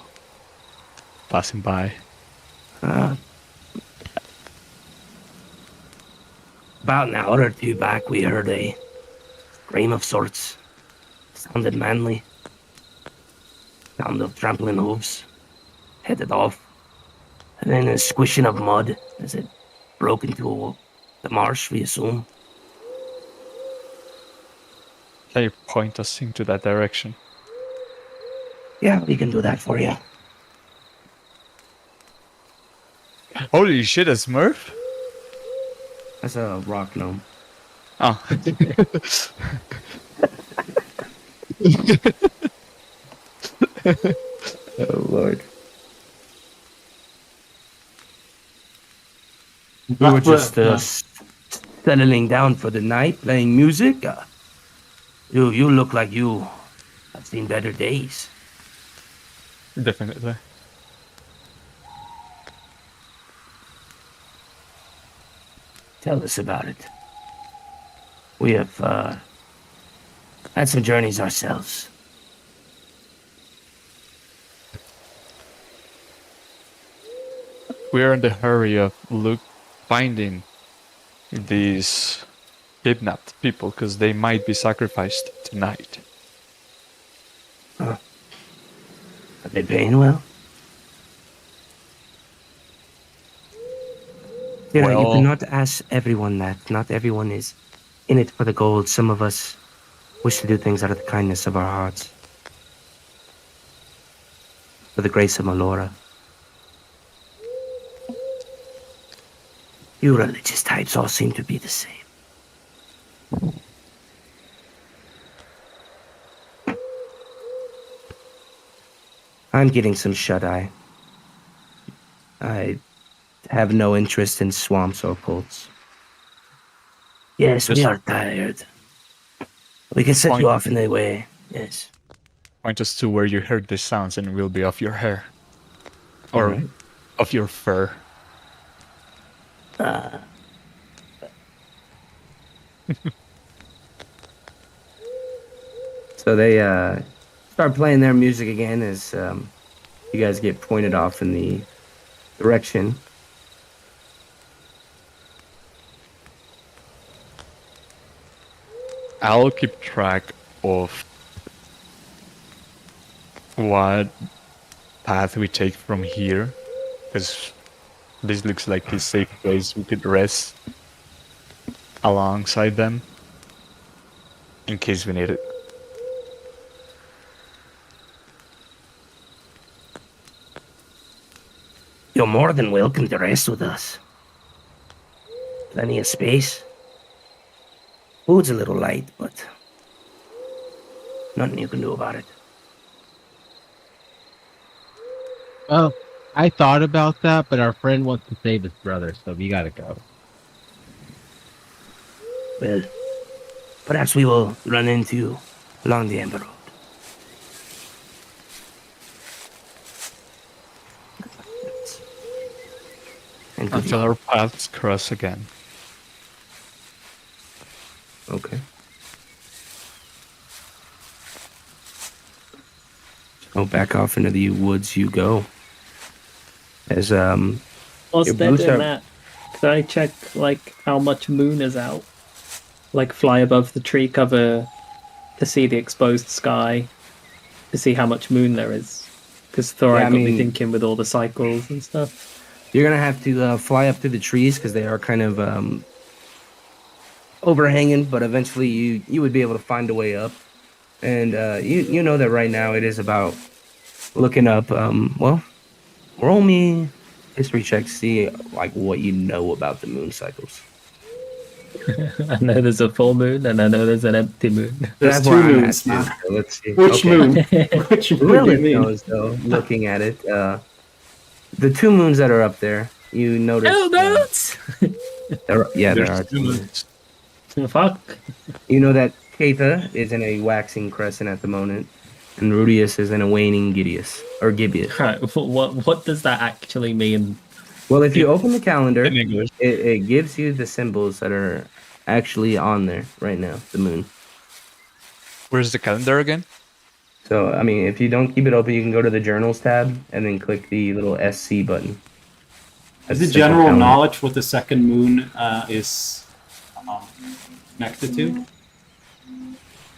passing by? About an hour or two back, we heard a scream of sorts. Sounded manly. Sound of trampling hooves. Headed off. And then a squishing of mud as it broke into the marsh, we assume. Can you point us into that direction? Yeah, we can do that for you. Holy shit, a Smurf? That's a rock gnome. Oh. Oh, Lord. We were just settling down for the night, playing music. You look like you have seen better days. Definitely. Tell us about it. We have had some journeys ourselves. we're in the hurry of finding these kidnapped people because they might be sacrificed tonight. Are they paying well? You know, you Well- cannot ask everyone that. Not everyone is in it for the gold. Some of us wish to do things out of the kindness of our hearts. For the grace of Malora. You religious types all seem to be the same. I'm getting some shut-eye. I have no interest in swamps or cults. Yes, we Just- are tired. We can set you off in a way. Yes. Point us to where you heard the sounds and we'll be off your hair. Or Alright. of your fur. So they start playing their music again as you guys get pointed off in the direction. I'll keep track of what path we take from here, because this looks like a safe place we could rest alongside them in case we need it. You're more than welcome to rest with us. Plenty of space. Food's a little light, but nothing you can do about it. Well, I thought about that, but our friend wants to save his brother, so we gotta go. Well, perhaps we will run into you along the Ember Road. And good Until luck. our paths cross again. Okay. Oh, back off into the woods you go. As Whilst Your they're boots doing are- that, could I check like how much moon is out? Like fly above the tree cover to see the exposed sky, to see how much moon there is. Because Thorag Yeah, I got me mean- thinking with all the cycles and stuff. you're gonna have to fly up through the trees because they are kind of overhanging, but eventually you would be able to find a way up. And you know that right now it is about looking up. Well, roll me history check, see like what you know about the moon cycles. I know there's a full moon and I know there's an empty moon. There's That's two where I'm moons, at, man. too, so let's see. Which Okay. moon? Which moon do you Lilith mean? knows though, looking at it. The two moons that are up there, you notice. Oh, moons! There are There's two moons. Fuck. You know that Keitha is in a waxing crescent at the moment, and Rudius is in a waning Gideus or Gibeus. Right, what does that actually mean? Well, if you open the calendar, In English. it gives you the symbols that are actually on there right now. The moon. Where's the calendar again? So I mean, if you don't keep it open, you can go to the journals tab and then click the little SC button. That's The a simple general calendar. knowledge what the second moon is connected to?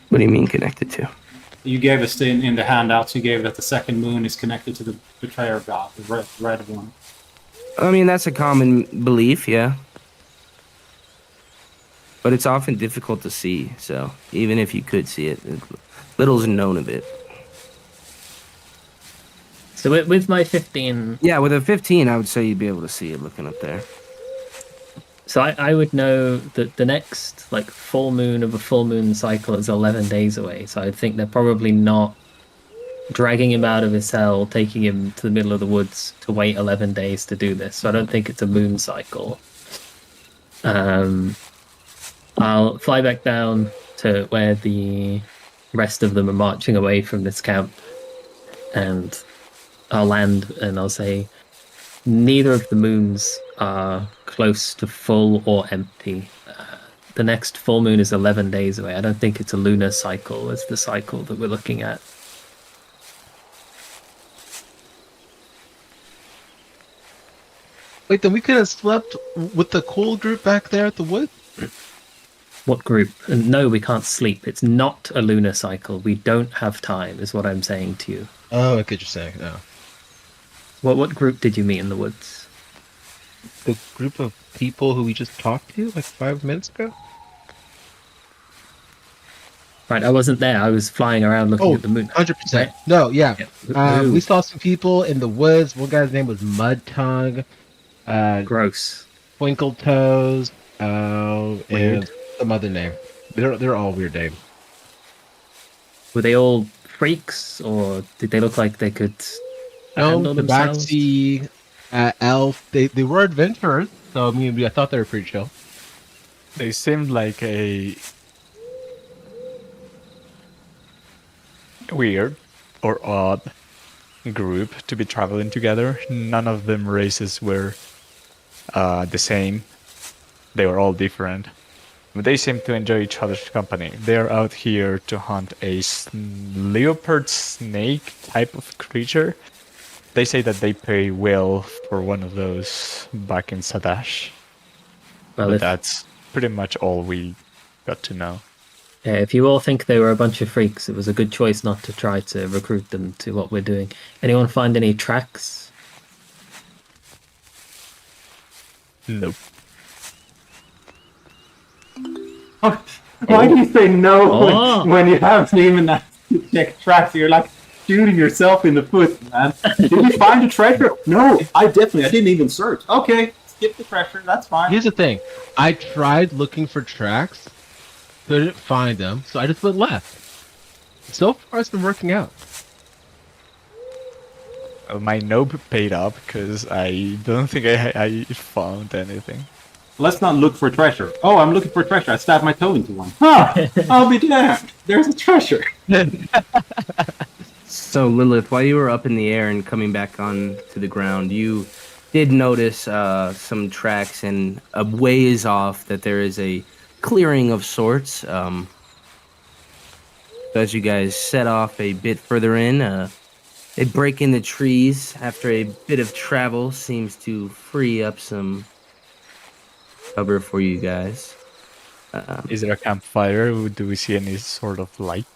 What do you mean connected to? You gave us in the handouts, you gave that the second moon is connected to the betrayer god, the red one. I mean, that's a common belief, yeah. But it's often difficult to see, so even if you could see it, little's known of it. So with my 15, Yeah, with a 15, I would say you'd be able to see it looking up there. so I would know that the next like full moon of a full moon cycle is 11 days away. So I think they're probably not dragging him out of his cell, taking him to the middle of the woods to wait 11 days to do this. So I don't think it's a moon cycle. I'll fly back down to where the rest of them are marching away from this camp, and I'll land and I'll say, neither of the moons are close to full or empty. The next full moon is 11 days away. I don't think it's a lunar cycle as the cycle that we're looking at. Wait, then we could have slept with the cool group back there at the wood? What group? And no, we can't sleep. It's not a lunar cycle. We don't have time, is what I'm saying to you. Oh, I get what you're saying. No. What group did you meet in the woods? The group of people who we just talked to like 5 minutes ago? Right, I wasn't there. I was flying around looking at the moon. 100%. No, yeah. Ooh, We saw some people in the woods. One guy's name was Mud Tongue, gross. Twinkle Toes, Weird. and some other name. They're all weird names. Were they all freaks, or did they look like they could handle the themselves? Baxi, Elf, they were adventurers, so I mean, I thought they were pretty chill. They seemed like a weird or odd group to be traveling together. None of them races were the same. They were all different. But they seem to enjoy each other's company. They're out here to hunt a leopard snake type of creature. They say that they pay well for one of those back in Sadash. Well, But that's pretty much all we got to know. if you all think they were a bunch of freaks, it was a good choice not to try to recruit them to what we're doing. Anyone find any tracks? Nope. Why do you say no Oh. when you haven't even checked tracks? You're like shooting yourself in the foot, man. Did you find a treasure? No, I didn't even search. Okay, skip the treasure. That's fine. Here's the thing. I tried looking for tracks, couldn't find them, so I just went left. So far, it's been working out. My nope paid up because I don't think I found anything. Let's not look for treasure. Oh, I'm looking for treasure. I stabbed my toe into one. Huh, I'll be damned. There's a treasure. So Lilith, while you were up in the air and coming back on to the ground, you did notice some tracks, and a ways off that there is a clearing of sorts. As you guys set off a bit further in, a break in the trees after a bit of travel seems to free up some cover for you guys. Is there a campfire? Do we see any sort of light?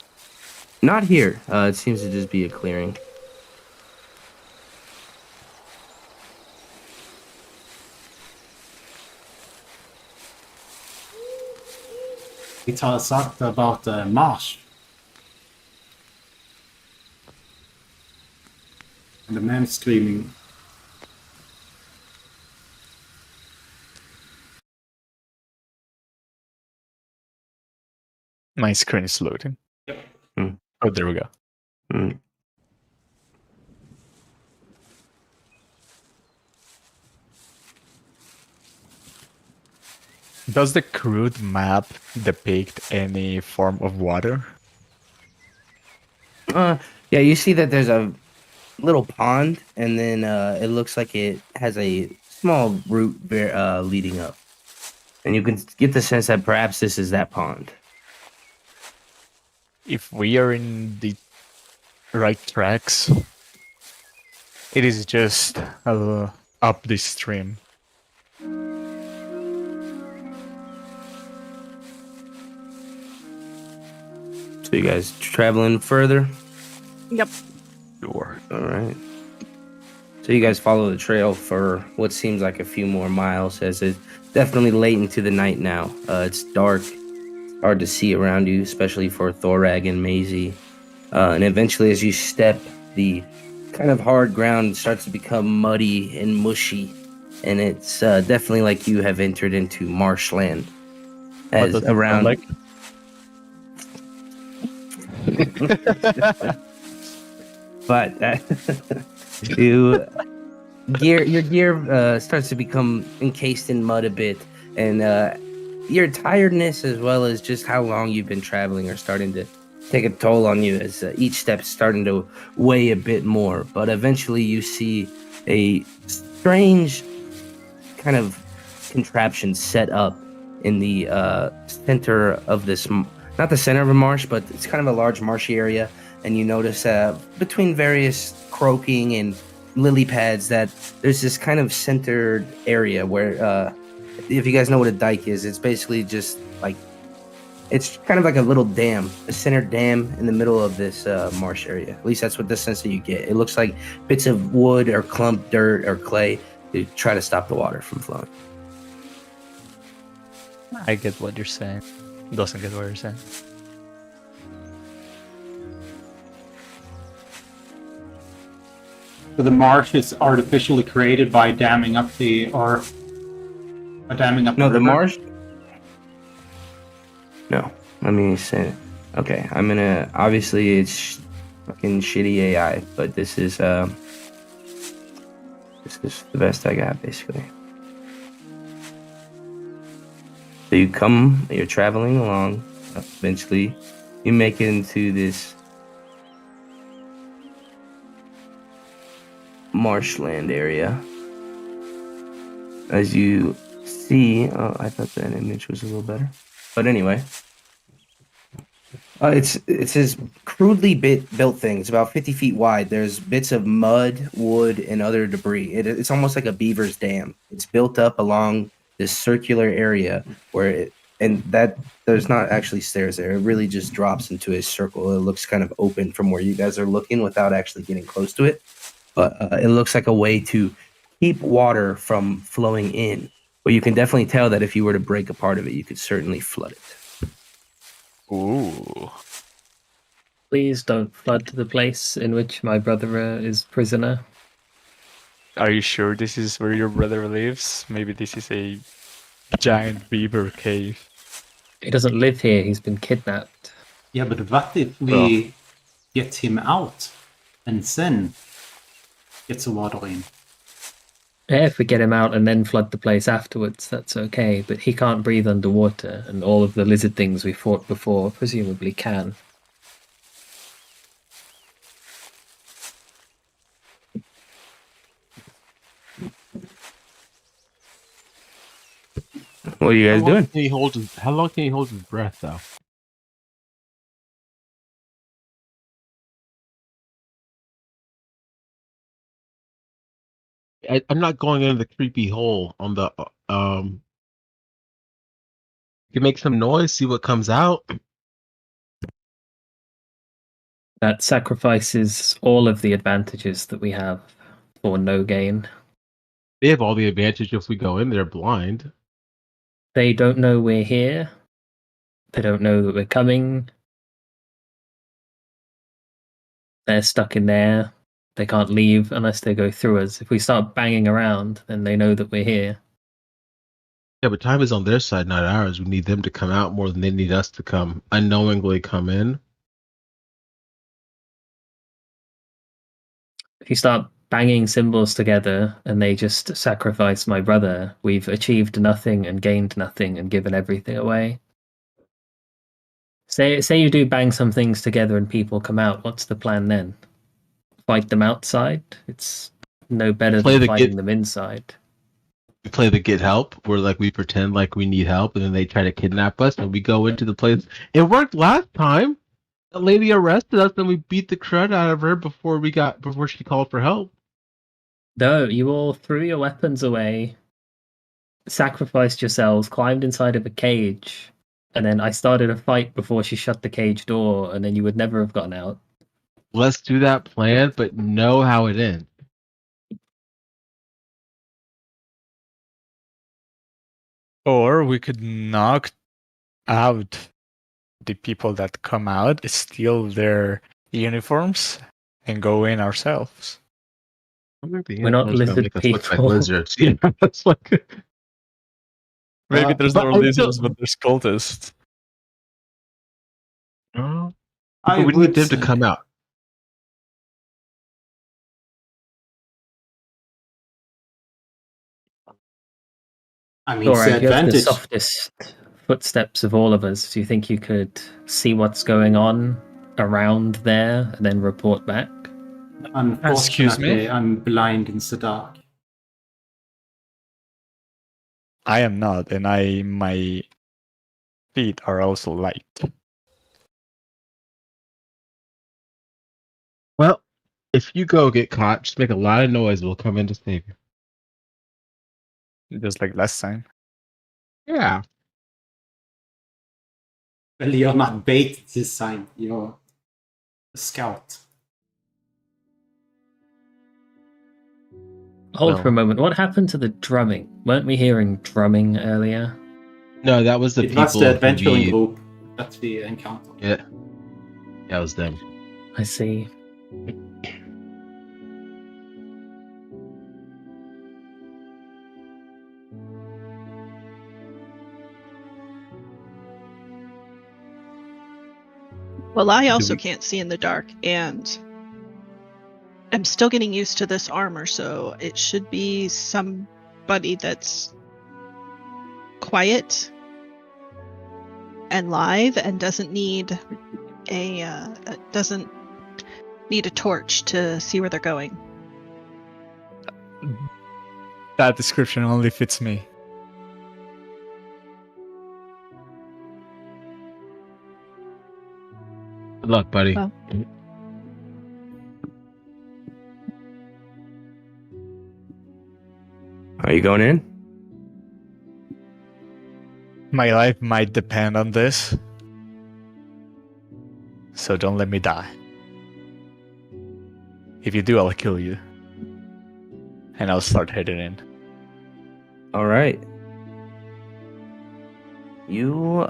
Not here. It seems to just be a clearing. We talked about Marsh. And the man screaming. My screen is loading. Yep. Oh, there we go. Mm. Does the crude map depict any form of water? Yeah, you see that there's a little pond, and then it looks like it has a small route leading up. And you can get the sense that perhaps this is that pond. If we are in the right tracks, it is just up this stream. So you guys traveling further? Yep. Sure. All right. So you guys follow the trail for what seems like a few more miles, as it's definitely late into the night now. It's dark, hard to see around you, especially for Thorag and Maizie. And eventually, as you step, the kind of hard ground starts to become muddy and mushy, and it's definitely like you have entered into marshland. As What does it around, sound like? but your gear starts to become encased in mud a bit, and your tiredness as well as just how long you've been traveling are starting to take a toll on you, as each step's starting to weigh a bit more. But eventually you see a strange kind of contraption set up in the center of this, not the center of a marsh, but it's kind of a large marshy area. And you notice between various croaking and lily pads that there's this kind of centered area where, if you guys know what a dike is, it's basically just like, it's kind of like a little dam, a center dam in the middle of this marsh area. At least that's what the sense that you get. It looks like bits of wood or clumped dirt or clay to try to stop the water from flowing. I get what you're saying. Doesn't get what you're saying. So the marsh is artificially created by damming up damming up. No, the river? marsh. No, let me say. Okay, I'm gonna. Obviously, it's fucking shitty AI, but this is the best I got, basically. So you're traveling along. Eventually, you make it into this marshland area. As you see, I thought that image was a little better. But anyway, it's this crudely built thing. It's about 50 feet wide. There's bits of mud, wood, and other debris. It's almost like a beaver's dam. It's built up along this circular area that there's not actually stairs there. It really just drops into a circle. It looks kind of open from where you guys are looking without actually getting close to it. But it looks like a way to keep water from flowing in. But you can definitely tell that if you were to break a part of it, you could certainly flood it. Ooh. Please don't flood the place in which my brother is prisoner. Are you sure this is where your brother lives? Maybe this is a giant beaver cave. He doesn't live here. He's been kidnapped. Yeah, but what if we get him out and then get the water in? Yeah, if we get him out and then flood the place afterwards, that's okay. But he can't breathe underwater, and all of the lizard things we fought before presumably can. What are you guys doing? How long can he hold his breath, though? I'm not going into the creepy hole on the. You can make some noise, see what comes out. That sacrifices all of the advantages that we have for no gain. They have all the advantage if we go in there blind. They don't know we're here. They don't know that we're coming. They're stuck in there. They can't leave unless they go through us. If we start banging around, then they know that we're here. Yeah, but time is on their side, not ours. We need them to come out more than they need us to come unknowingly come in. If you start banging symbols together and they just sacrifice my brother, we've achieved nothing and gained nothing and given everything away. Say you do bang some things together and people come out. What's the plan then? Fight them outside? It's no better than fighting them inside. We play the get help, where like we pretend like we need help, and then they try to kidnap us, and we go into the place. It worked last time. That lady arrested us, and we beat the crud out of her before she called for help. No, you all threw your weapons away, sacrificed yourselves, climbed inside of a cage, and then I started a fight before she shut the cage door, and then you would never have gotten out. Let's do that plan, but know how it ends. Or we could knock out the people that come out, steal their uniforms, and go in ourselves. We're not lizard people. Lizards. Yeah, that's like. Maybe there's no lizards, but there's cultists. We need them to come out. I mean, it's the Thorag, you have the advantage. softest footsteps of all of us. Do you think you could see what's going on around there and then report back? Excuse me? Unfortunately, I'm blind in the dark. I am not, and my feet are also light. Well, If you go get caught, just make a lot of noise. We'll come in to save you. Just like last time. Yeah. Well, you're not bait this time. You're a scout. Hold Well- for a moment. What happened to the drumming? Weren't we hearing drumming earlier? No, that was the It people. was the who adventuring we- group that we encountered. Yeah. That was them. I see. Well, I also we- can't see in the dark, and I'm still getting used to this armor, so it should be somebody that's quiet and live and doesn't need a torch to see where they're going. That description only fits me. Good luck, buddy. Well. Are you going in? My life might depend on this. So don't let me die. If you do, I'll kill you. And I'll start heading in. All right. You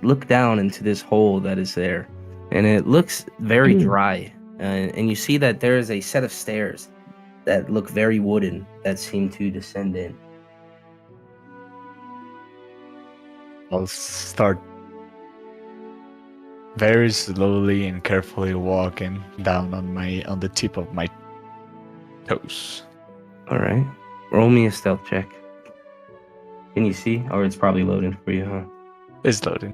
look down into this hole that is there, and it looks very dry. And you see that there is a set of stairs that look very wooden that seem to descend in. I'll start very slowly and carefully walking down on the tip of my toes. All right. Roll me a stealth check. Can you see? Or it's probably loading for you, huh? It's loading.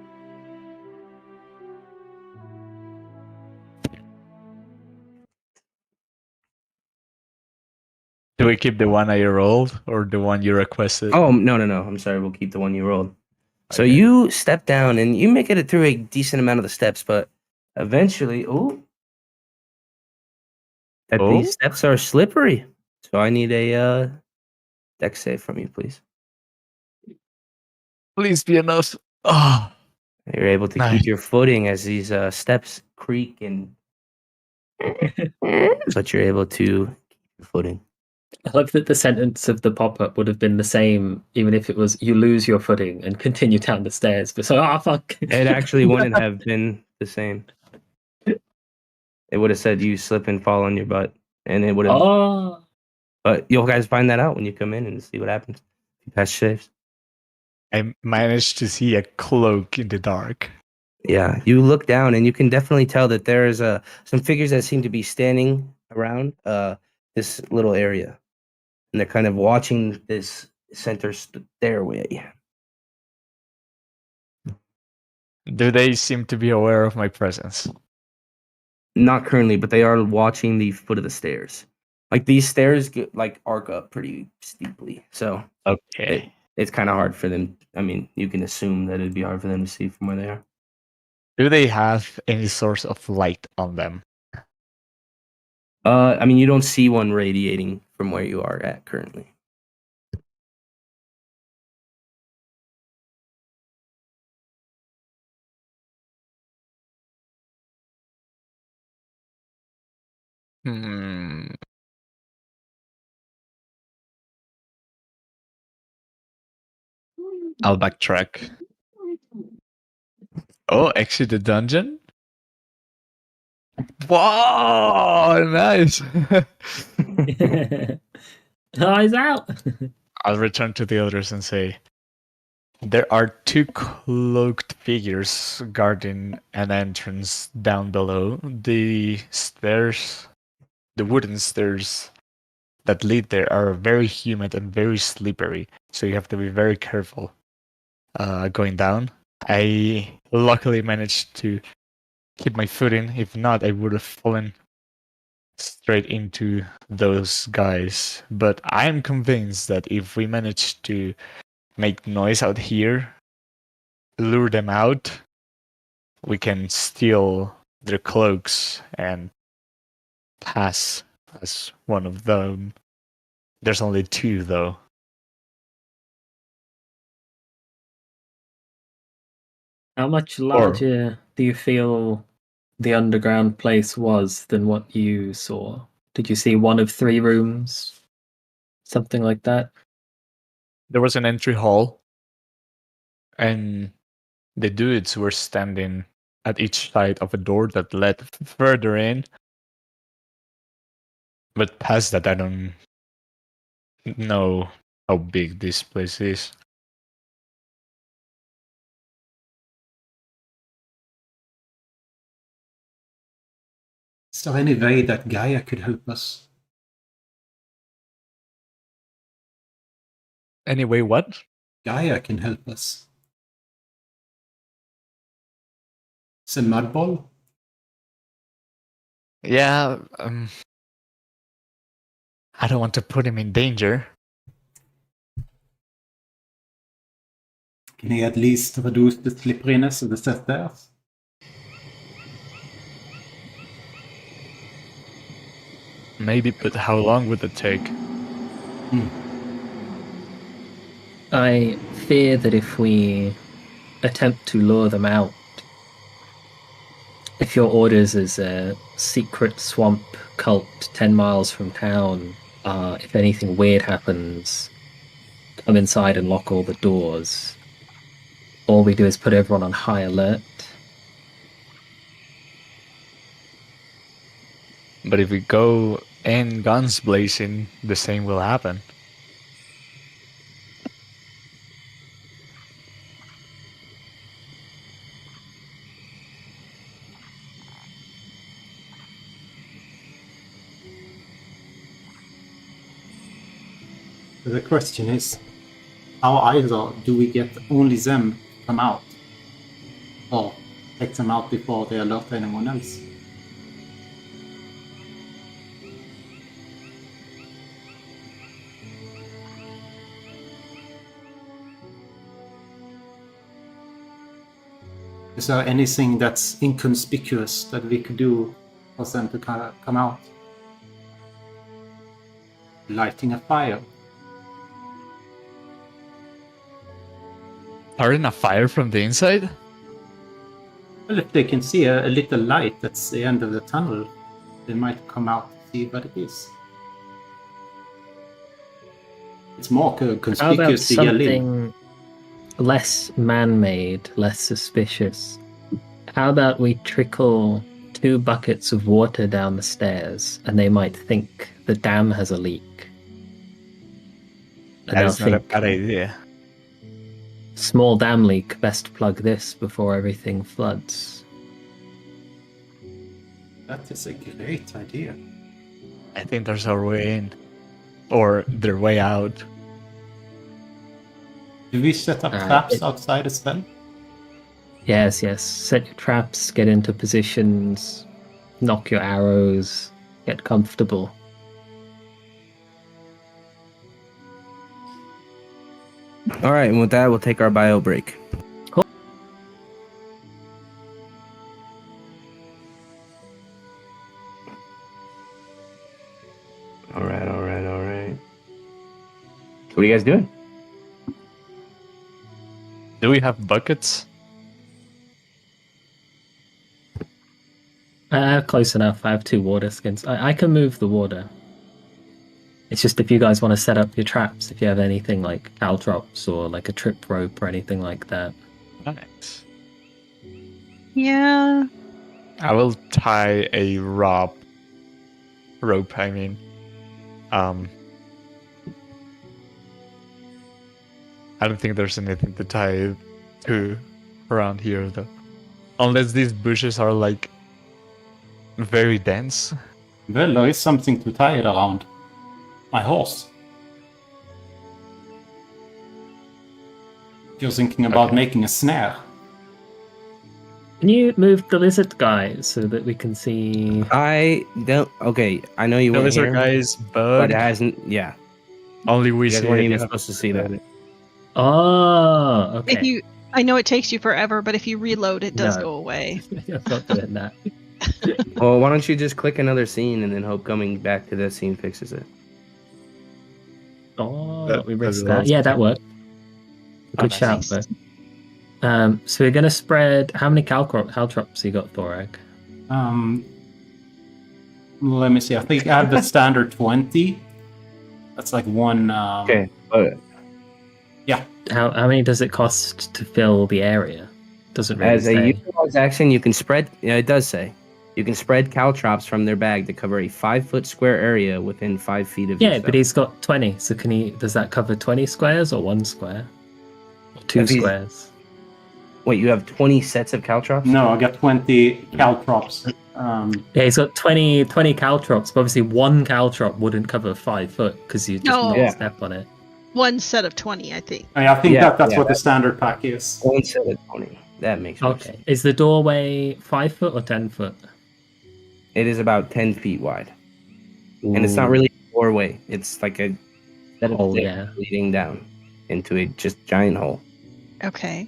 Do we keep the one I rolled or the one you requested? Oh, no. I'm sorry. We'll keep the one you rolled. So Okay. you step down and you make it through a decent amount of the steps, but eventually, these steps are slippery. So I need a dex save from you, please. Please be enough. Oh, You're able to Nice. keep your footing as these steps creak and but you're able to keep your footing. I love that the sentence of the pop-up would have been the same, even if it was "you lose your footing and continue down the stairs." But so, fuck. It actually wouldn't have been the same. It would have said you slip and fall on your butt, and it would have. Oh, But you'll guys find that out when you come in and see what happens. If you pass saves. I managed to see a cloak in the dark. Yeah, you look down and you can definitely tell that there's some figures that seem to be standing around this little area, and they're kind of watching this center stairway. Do they seem to be aware of my presence? Not currently, but they are watching the foot of the stairs. Like these stairs arc up pretty steeply, so Okay. it's kind of hard for them. I mean, you can assume that it'd be hard for them to see from where they are. Do they have any source of light on them? I mean, you don't see one radiating from where you are at currently. Hmm. I'll backtrack. Oh, exit the dungeon? Wow, nice. eyes out. I'll return to the others and say, there are two cloaked figures guarding an entrance down below. The stairs, the wooden stairs that lead there are very humid and very slippery, so you have to be very careful going down. I luckily managed to keep my footing. If not, I would have fallen straight into those guys. But I am convinced that if we manage to make noise out here, lure them out, we can steal their cloaks and pass as one of them. There's only 2 though. How much larger do you feel the underground place was than what you saw? Did you see one of 3 rooms? Something like that? There was an entry hall, and the dudes were standing at each side of a door that led further in. But past that, I don't know how big this place is. Is there any way that Gaia could help us? Anyway, what? Gaia can help us. It's a mud ball. Yeah, I don't want to put him in danger. Can he at least reduce the slipperiness of the stairs? Maybe, but how long would it take? I fear that if we attempt to lure them out, if your orders is a secret swamp cult 10 miles from town, if anything weird happens, come inside and lock all the doors. All we do is put everyone on high alert. But if we go in guns blazing, the same will happen. The question is, how either do we get only them to come out? Or take them out before they alert anyone else? Is there anything that's inconspicuous that we could do for them to come out? Lighting a fire? Starting a fire from the inside? Well, if they can see a little light that's the end of the tunnel, they might come out to see what it is. It's more How about conspicuous to yell in. something less man-made, less suspicious? How about we trickle 2 buckets of water down the stairs, and they might think the dam has a leak. And That is they'll not a think, bad idea. small dam leak, best plug this before everything floods. That is a great idea. I think there's our way in. Or their way out. Do we set up traps outside as well? Yes. Set your traps, get into positions, knock your arrows, get comfortable. All right, and with that, we'll take our bio break. All right. What are you guys doing? Do we have buckets? Close enough. I have 2 water skins. I can move the water. It's just if you guys want to set up your traps, if you have anything like caltrops or like a trip rope or anything like that. Nice. Yeah. I will tie a rope, I mean. I don't think there's anything to tie it to around here, though. Unless these bushes are, like, very dense. Well, there is something to tie it around. My horse. If you're thinking about making a snare. Can you move the lizard guy so that we can see? I don't. Okay, I know you The weren't lizard here, guy's but bug. it hasn't. Yeah, Only we you guys see weren't it. even supposed to see that. Oh, okay. If you, I know it takes you forever, but if you reload, it does No. go away. I'm not doing that. Well, why don't you just click another scene and then hope coming back to that scene fixes it? Oh, we risked that's that. Yeah, that worked. Good nice. shout, though. So we're gonna spread. How many caltrops you got, Thorag? Let me see. I think I have the standard 20. That's like one. Okay, but How many does it cost to fill the area? Doesn't really as a say. utilized action, you can spread. Yeah, it does say you can spread caltrops from their bag to cover a 5-foot square area within 5 feet of. Yeah, yourself. but he's got 20. So can he? Does that cover 20 squares or 1 square? Or 2 If he's- squares? Wait, you have 20 sets of caltrops? No, I got 20 caltrops. Yeah, he's got 20 caltrops, but obviously 1 caltrop wouldn't cover 5 foot because you just No. not Yeah. step on it. One set of 20, I think. I think Yeah, that's yeah, what the standard pack is. One set of 20. That makes more Okay. sense. Is the doorway 5 foot or 10 foot? It is about 10 feet wide. And it's not really a doorway. It's like a set of Oh, stairs yeah. leading down into a just giant hole. Okay.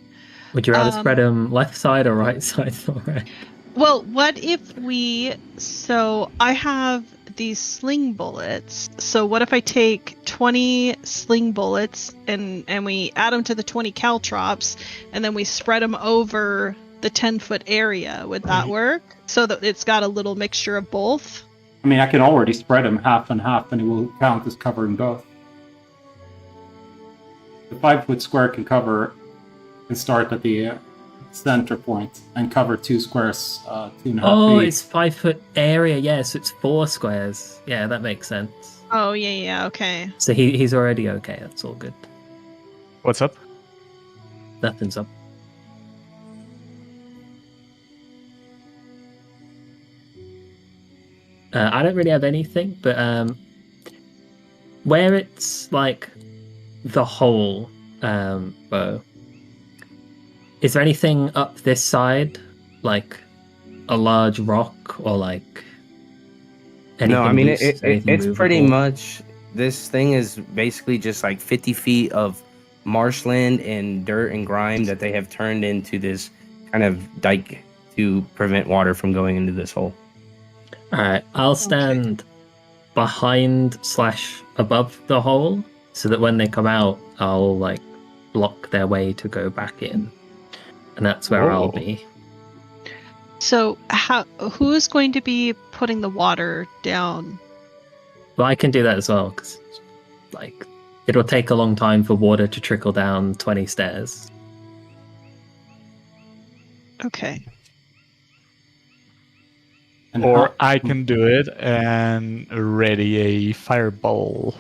Would you rather Um, spread them left side or right side? Thorag? Well, what if we... So I have these sling bullets. So what if I take 20 sling bullets and we add them to the 20 caltrops and then we spread them over the 10-foot area? Would that work? So that it's got a little mixture of both? I mean, I can already spread them half and half, and it will count as covering both. The 5-foot square can start at the center point and cover 2 squares, 2.5 Oh, feet. it's 5 foot area. Yeah, so it's 4 squares. Yeah, that makes sense. Oh, yeah, okay. So he's already okay. That's all good. What's up? Nothing's up. I don't really have anything, but where it's like the whole bow, is there anything up this side, like a large rock or like anything? No, I mean, loose, anything it's pretty movable? much, this thing is basically just like 50 feet of marshland and dirt and grime that they have turned into this kind of dike to prevent water from going into this hole. All right, I'll stand behind / above the hole so that when they come out, I'll like block their way to go back in, and that's where I'll Oh. be. So who's going to be putting the water down? Well, I can do that as well because like it'll take a long time for water to trickle down 20 stairs. Okay. And Or how- I can do it and ready a fireball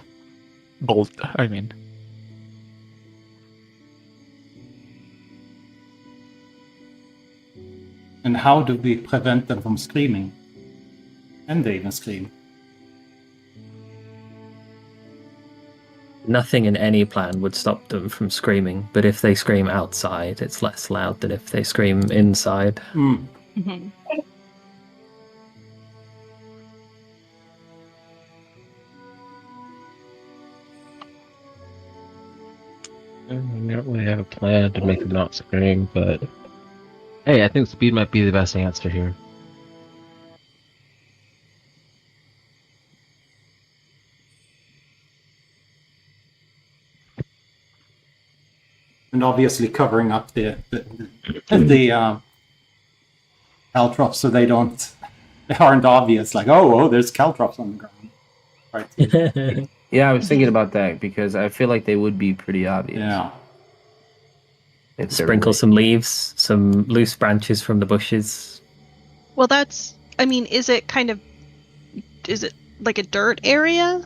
bolt. I mean, And how do we prevent them from screaming? And they even scream. Nothing in any plan would stop them from screaming, but if they scream outside, it's less loud than if they scream inside. Mm. Mhm. I don't really have a plan to make them not scream, but hey, I think speed might be the best answer here. And obviously covering up the caltrops so they aren't obvious. Like, oh, there's caltrops on the ground. Right. Yeah, I was thinking about that because I feel like they would be pretty obvious. Yeah. if they're Sprinkle lit. some leaves, some loose branches from the bushes. Well, I mean, is it like a dirt area?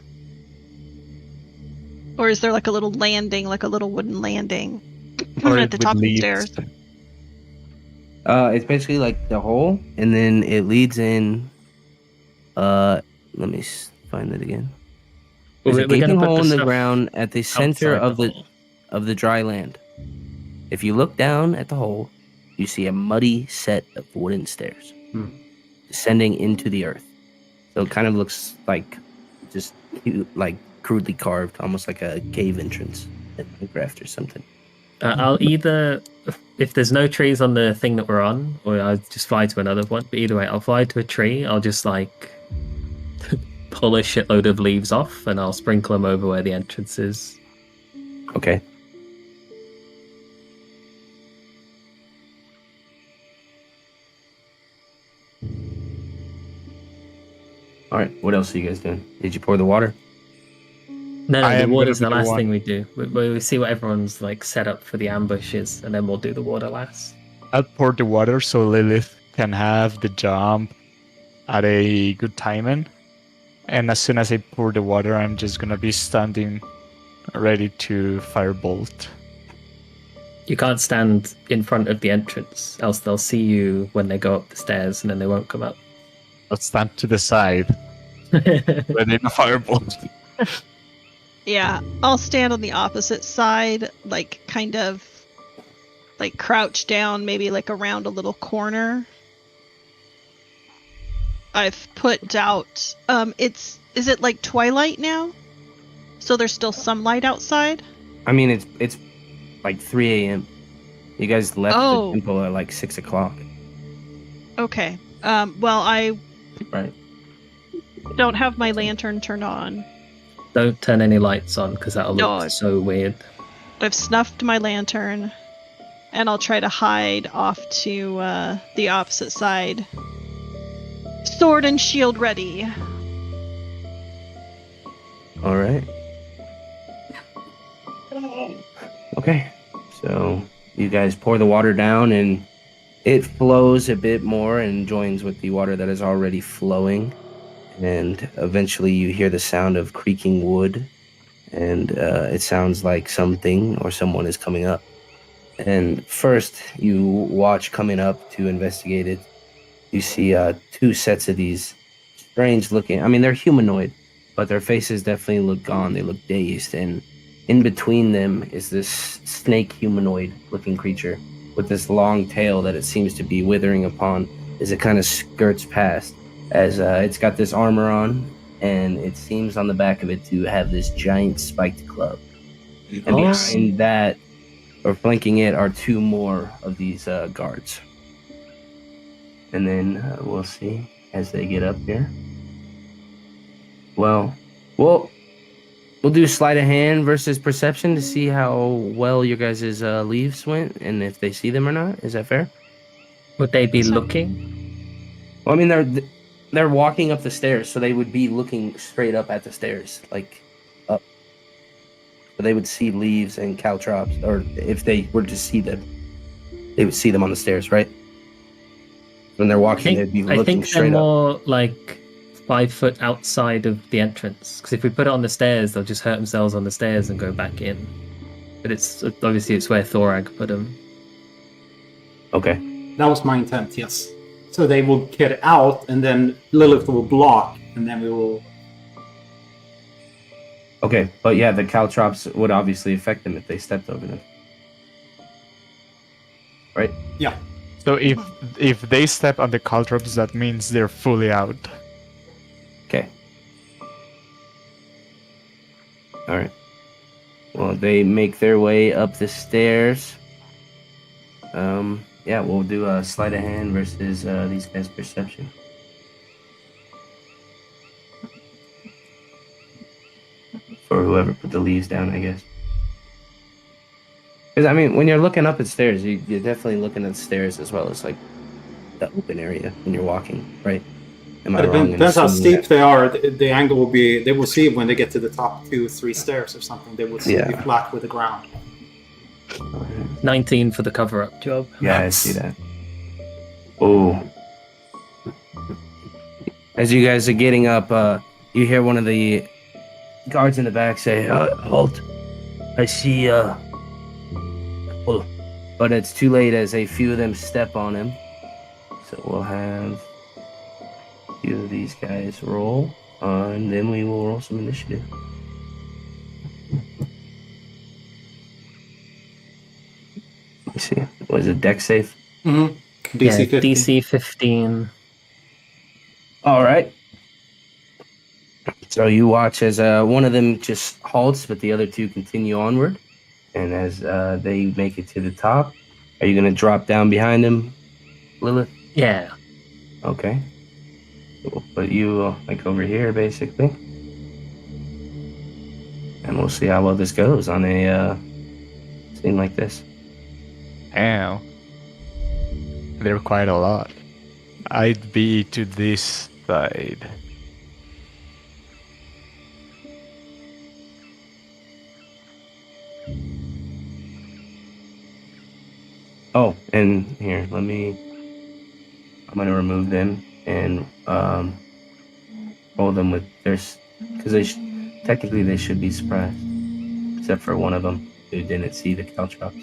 Or is there like a little landing, like a little wooden landing or at the with top of the leaves. stairs? It's basically like the hole, and then it leads in. Let me find it again. There's a We're gonna gaping put hole the in the stuff ground at the center outside of the hole. dry land. If you look down at the hole, you see a muddy set of wooden stairs descending into the earth. So it kind of looks like just like crudely carved, almost like a cave entrance at Minecraft or something. I'll either if there's no trees on the thing that we're on, or I'll just fly to another one. But either way, I'll fly to a tree. I'll just like pull a shitload of leaves off, and I'll sprinkle them over where the entrance is. Okay. All right. What else are you guys doing? Did you pour the water? No, I the am water's gonna the be the last one- thing we do. We see what everyone's like set up for the ambushes, and then we'll do the water last. I'll pour the water so Lilith can have the jump at a good timing. And as soon as I pour the water, I'm just gonna be standing ready to firebolt. You can't stand in front of the entrance, else they'll see you when they go up the stairs, and then they won't come up. I'll stand to the side, ready to firebolt. Yeah, I'll stand on the opposite side, like kind of like crouch down, maybe like around a little corner. I've put out is it like twilight now? So there's still some light outside? I mean, it's like 3 a.m. You guys left Oh. the temple at like 6 o'clock, Okay. Well, I right? don't have my lantern turned on. Don't turn any lights on, because that'll No, look so weird. I've snuffed my lantern, and I'll try to hide off to the opposite side. Sword and shield ready. All right. Okay. So you guys pour the water down, and it flows a bit more and joins with the water that is already flowing. And eventually you hear the sound of creaking wood, and it sounds like something or someone is coming up. And first you watch coming up to investigate it. You see 2 sets of these strange looking, I mean, they're humanoid, but their faces definitely look gone. They look dazed. And in between them is this snake humanoid looking creature with this long tail that it seems to be withering upon as it kind of skirts past. As it's got this armor on, and it seems on the back of it to have this giant spiked club. And behind that, or flanking it, are 2 more of these guards. And then we'll see as they get up here. Well, we'll do sleight of hand versus perception to see how well your guys' leaves went, and if they see them or not. Is that fair? Would they be looking? Well, I mean, they're walking up the stairs, so they would be looking straight up at the stairs, like up. So they would see leaves and caltrops, or if they were to see them, they would see them on the stairs, right? When they're walking, they'd be I looking think they're straight up. more like 5 foot outside of the entrance. Because if we put it on the stairs, they'll just hurt themselves on the stairs and go back in. But it's obviously it's where Thorag put them. Okay. That was my intent, yes. So they will get out, and then Lilith will block, and then we will... Okay, but yeah, the caltrops would obviously affect them if they stepped over them. Right? Yeah. So if they step on the caltrops, that means they're fully out. Okay. Alright. Well, they make their way up the stairs. Yeah, we'll do a sleight of hand versus these guys' perception. For whoever put the leaves down, I guess. Because, I mean, when you're looking up at stairs, you're definitely looking at the stairs as well as, like, the open area when you're walking, right? Am I But wrong? it depends how assuming steep they are. The angle will be... They will see when they get to the top 2-3 stairs or something. They will see be Yeah. flat with the ground. that? 19 for the cover-up job. Yeah, I see that. Oh. As you guys are getting up, you hear one of the guards in the back say, halt. I see, oh. But it's too late as a few of them step on him. So we'll have a few of these guys roll, and then we will roll some initiative. Let me see. Was it deck safe? Mm-hmm. Yeah, DC 15. DC 15. All right. So you watch as one of them just halts, but the other 2 continue onward. And as they make it to the top, Are you gonna drop down behind him, Lilith? Yeah. Okay. We'll put you like over here, basically, and we'll see how well this goes on a scene like this. Damn. They're quite a lot. I'd be to this side. Oh, and here, I'm gonna remove them and roll them with because technically they should be surprised, except for one of them who didn't see the caltrops.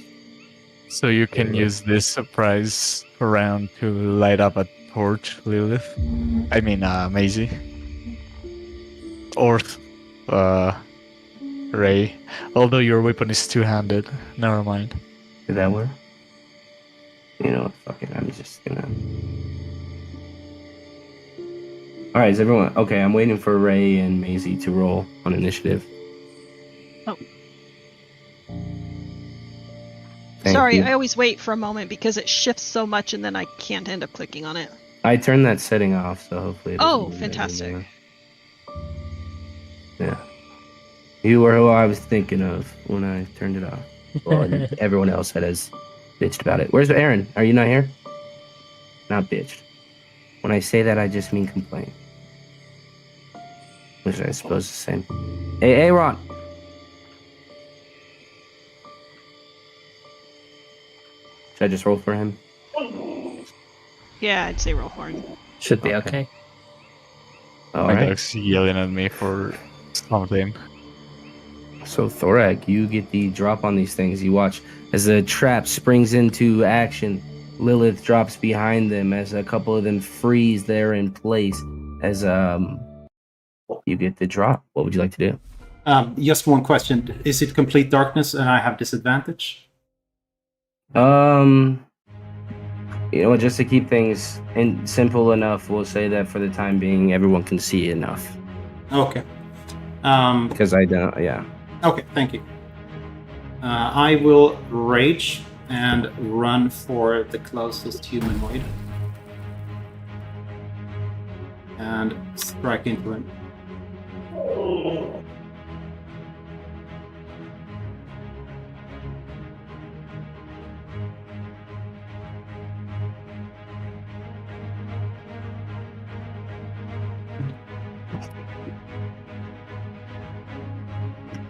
So you can use this surprise round to light up a torch, Lilith. I mean, Maizie. Or, Ray. Although your weapon is two-handed. Never mind. Did that work? You know what? Fuck it. I'm just gonna. All right, is everyone okay? I'm waiting for Ray and Maizie to roll on initiative. Oh. Thank Sorry, you. I always wait for a moment because it shifts so much and then I can't end up clicking on it. I turned that setting off, so hopefully. It doesn't Oh, move fantastic. anymore. Yeah. You were who I was thinking of when I turned it off. Well, and everyone else that has bitched about it. Where's Aaron? Are you not here? Not bitched. When I say that, I just mean complain. Which I suppose is the same. Hey, Aaron! Should I just roll for him? Yeah, I'd say roll horn. Should be Okay. okay. All My right. dog's yelling at me for something. So Thorag, you get the drop on these things. You watch as the trap springs into action. Lilith drops behind them as a couple of them freeze there in place. As you get the drop. What would you like to do? Just one question. Is it complete darkness and I have disadvantage? You know what? Just to keep things simple enough, we'll say that for the time being, everyone can see enough. Okay. Because I don't. Yeah. Okay, thank you. I will rage and run for the closest humanoid. And strike into him.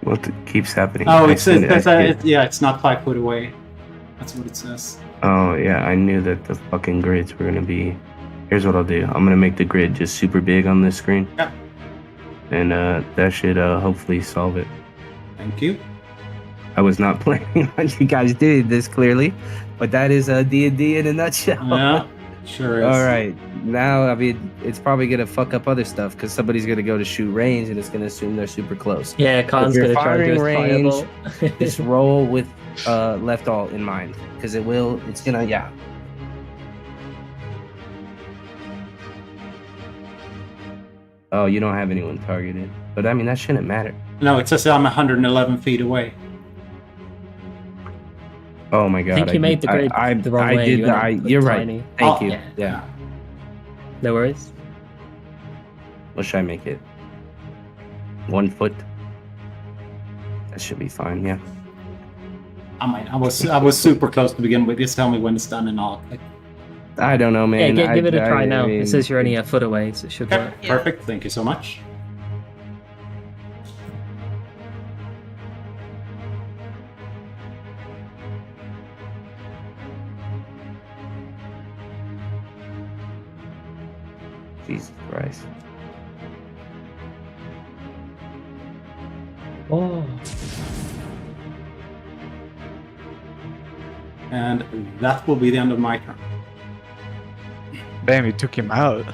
What keeps happening? Oh, I it says send it- I see it. yeah, it's not 5 foot away. That's what it says. Oh yeah, I knew that the fucking grids were gonna be. Here's what I'll do. I'm gonna make the grid just super big on this screen. Yeah. And that should hopefully solve it. Thank you. I was not planning on you guys doing this clearly, but that is D&D in a nutshell. Yeah, sure is. All right. Now, I mean, it's probably gonna fuck up other stuff because somebody's gonna go to shoot range and it's gonna assume they're super close. Yeah, Khan's you're gonna try to do firing a range, fireball. Just roll with left alt in mind because it's gonna, yeah. Oh, you don't have anyone targeted, but I mean that shouldn't matter. No, it says I'm 111 feet away. Oh my god! I think you made the grade the wrong way. Did. You're right. Tiny. Thank Oh, you. yeah. Yeah. No worries. What should I make it? 1 foot. That should be fine. Yeah. I was super close to begin with. Just tell me when it's done and I'll click. I don't know, man. Yeah, give it a try now. I mean, It says you're only a foot away, so it should Okay, work. Yeah. perfect. Thank you so much. Jesus Christ. Oh. And that will be the end of my turn. Damn, you took him out.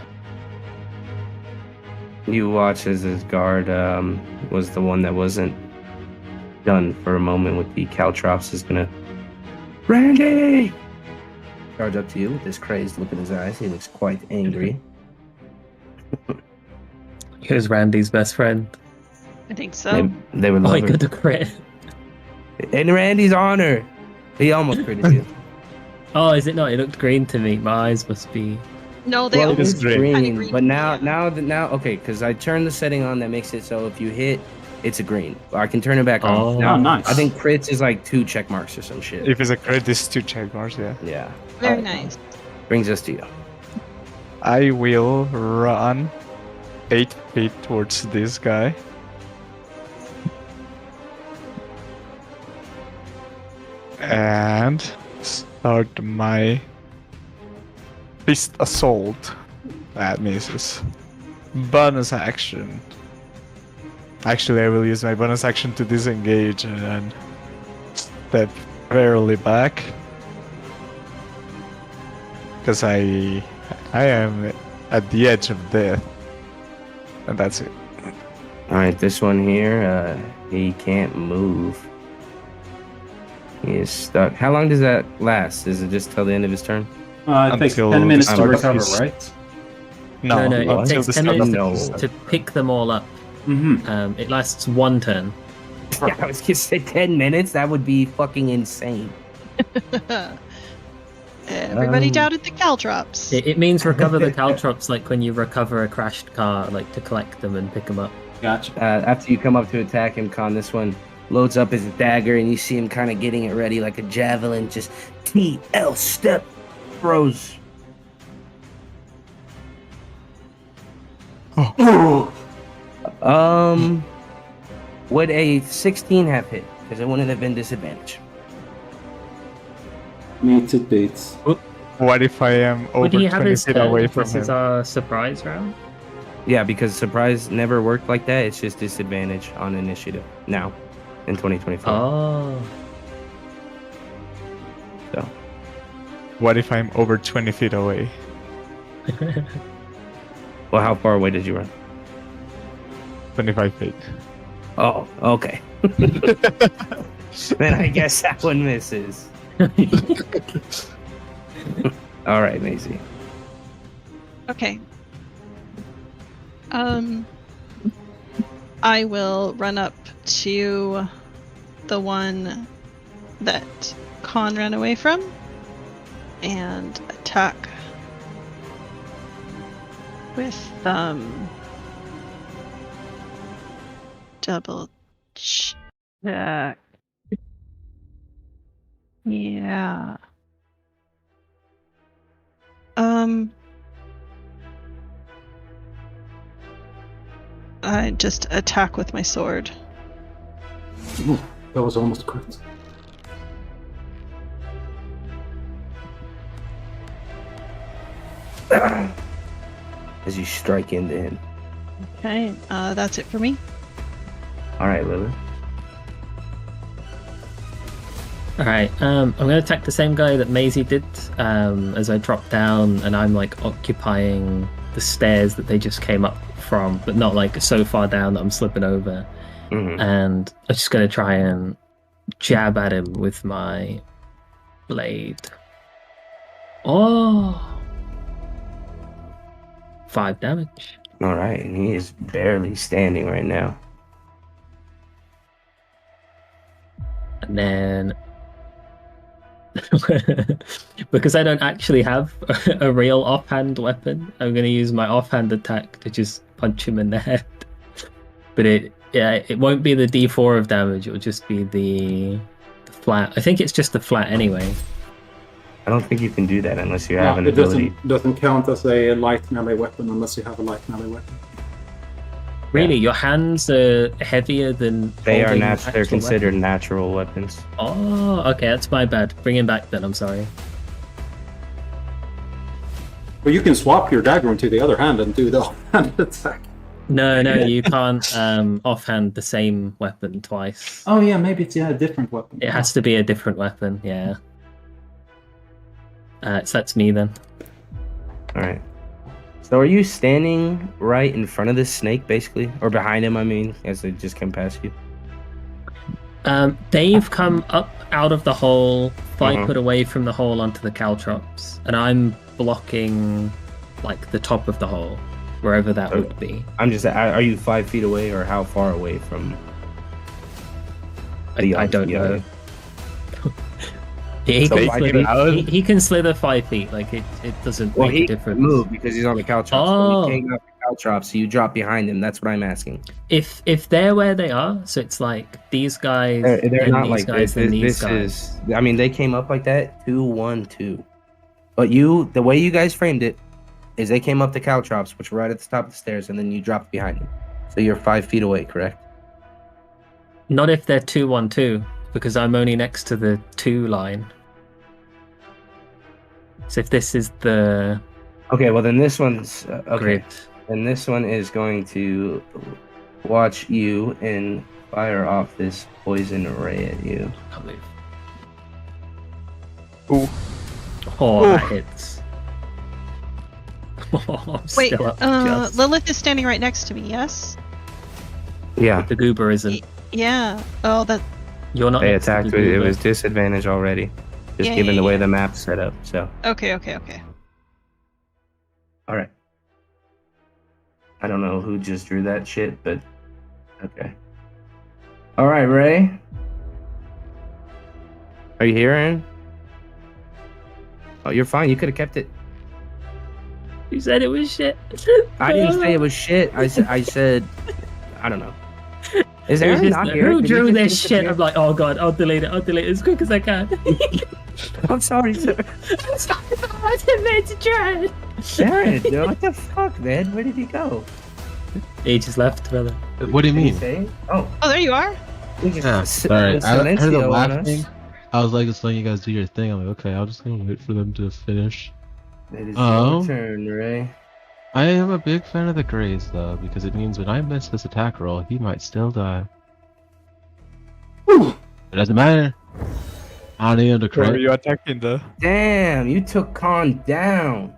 You watch as his guard was the one that wasn't done for a moment with the caltrops is gonna Randy charge up to you with this crazed look in his eyes. He looks quite angry. Here's Randy's best friend. I think so. They would Oh, love he her. got the crit. In Randy's honor, he almost critted you. Oh, is it not? It looked green to me. My eyes must be. No, they Well, it always is it's green. kinda green, green, but now, yeah. okay, because I turned the setting on that makes it so if you hit, it's a green. I can turn it back on. Oh, Now, nice. I think crits is like 2 check marks or some shit. If it's a crit, it's 2 check marks, yeah. Yeah. Very Alright, nice. Brings us to you. I will run 8 feet towards this guy. And start my fist assault. That misses. Bonus action. Actually, I will use my bonus action to disengage and step barely back. Because I am at the edge of death. And that's it. Alright, this one here, he can't move. He is stuck. How long does that last? Is it just till the end of his turn? It takes Until 10 minutes the to start of recover, his- right? No, no, it until takes the 10 start of minutes his- to pick them all up. Mm-hmm. It lasts 1 turn. Yeah, I was gonna say 10 minutes? That would be fucking insane. Everybody doubted the caltrops. It means recover the caltrops like when you recover a crashed car, like to collect them and pick them up. Gotcha. After you come up to attack him, Con, this one loads up his dagger and you see him kind of getting it ready like a javelin, just TL step throws. Would a 16 have hit? Because it wouldn't have been disadvantage. Meets it beats. What if I am over Would he have 20 his feet turn? away from This is him? our surprise round. Yeah, because surprise never worked like that. It's just disadvantage on initiative now in 2024. Oh. So What if I'm over 20 feet away? well, how far away did you run? 25 feet. Oh, okay. Then I guess that one misses. All right, Maizie. Okay. I will run up to the one that Khan ran away from and attack with double check. Yeah. I just attack with my sword. Ooh, that was almost crit. As you strike into him. Okay, that's it for me. All right, Lilith. Alright, I'm gonna attack the same guy that Maisie did as I drop down and I'm like occupying the stairs that they just came up from, but not like so far down that I'm slipping over. Mhm. And I'm just gonna try and jab at him with my blade. Oh! 5 damage. All right, and he is barely standing right now. And then because I don't actually have a real offhand weapon, I'm going to use my offhand attack to just punch him in the head. But it won't be the D4 of damage, it'll just be the flat. I think it's just the flat anyway. I don't think you can do that unless you have an it ability. doesn't count as a light melee weapon unless you have a light melee weapon. Really, your hands are heavier than They are holding They're actual considered weapons? natural weapons. Oh, okay, that's my bad. Bring him back then, I'm sorry. But you can swap your dagger into the other hand and do the offhand attack. No, you can't offhand the same weapon twice. Oh yeah, maybe it's a different weapon. It has to be a different weapon, yeah. So that's me then. All right. So are you standing right in front of this snake, basically? Or behind him, I mean, as they just came past you? They've come up out of the hole, 5 Uh-huh. foot away from the hole onto the caltrops, and I'm blocking like the top of the hole, wherever that would be. I'm just, are you 5 feet away or how far away from I don't the know. other? He So can, I slither, get out? he can slither 5 feet. Like it doesn't Well, make he a difference. move because he's on the caltrops. So Oh. he came off the caltrops, so you drop behind him. That's what I'm asking. If they're where they are, so it's like these guys, They're then not these like guys, this. then these This guys. is. I mean, they came up like that. 2, 1, 2. But the way you guys framed it, is they came up the caltrops, which were right at the top of the stairs, and then you dropped behind them. So you're 5 feet away, correct? Not if they're 2, 1, 2, because I'm only next to the 2 line. So if this is the Okay. Well, then this one's okay. grid, And this one is going to watch you and fire off this poison ray at you. can't move. Ooh. Oh, Ooh. that hits. Oh, I'm Wait, still up just. Lilith is standing right next to me. Yes. Yeah. The goober isn't. Yeah. Oh, that. You're not. They next to attacked the with it goober. was disadvantage already. Just Yeah, given yeah, the way yeah. the map's set up. So Okay. all right. I don't know who just drew that shit, but okay. All right, Ray. Are you here, Aaron? Oh, you're fine. You could have kept it. You said it was shit. I didn't say it was shit. I said I don't know. Is It was Aaron just not like, here? who Did he drew just this shit? disappear? I'm like, oh god, I'll delete it as quick as I can. I'm sorry, sir. I'm sorry, I didn't mean to try it. Aaron, dude, what the fuck, man? Where did he go? He just left, brother. What do you Did he mean? say? Oh, Oh, there you are. he just Yeah, sorry. I heard the silencio on laughing. us. I was like, just letting you guys do your thing. I'm like, okay, I'll just gonna wait for them to finish. It is Oh. your turn, Ray. I am a big fan of the Greys, though, because it means when I miss this attack roll, he might still die. It doesn't matter. I don't need him to Where are crit. you attacking though? Damn, you took Khan down.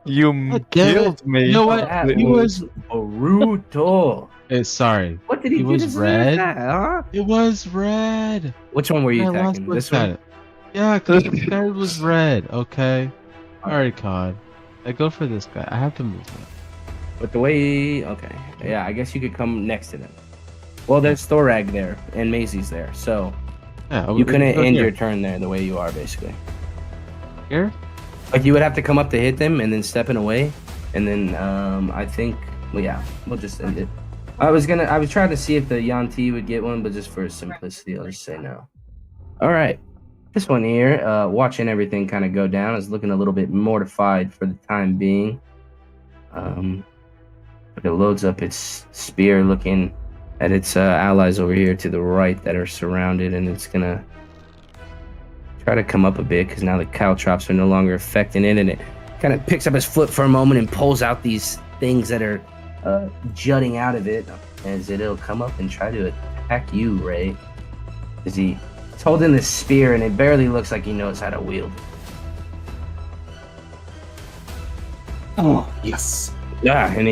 You God damn killed me. You know what? That He was. brutal. Sorry. What did he He do was to deserve red? that, huh? It was red. Which one were you I lost attacking? look This at one? it. Yeah, because this guy was red. Okay. Alright, Con. I go for this guy. I have to move him. But the way, okay, yeah, I guess you could come next to them. Well, there's Thorag there, and Maisie's there, so Yeah, you couldn't go end here. your turn there the way you are, basically. Here? Like, you would have to come up to hit them, and then stepping away, and then, I think, well, yeah, we'll just end it. I was trying to see if the Yuan-ti would get one, but just for simplicity, I'll just say no. Alright, this one here, watching everything kind of go down, is looking a little bit mortified for the time being. But it loads up its spear, looking at its allies over here to the right that are surrounded, and it's gonna try to come up a bit because now the caltrops are no longer affecting it, and it kind of picks up his foot for a moment and pulls out these things that are jutting out of it, as it'll come up and try to attack you, Ray. As he's holding this spear, and it barely looks like he knows how to wield it. Oh, yes. Yeah, and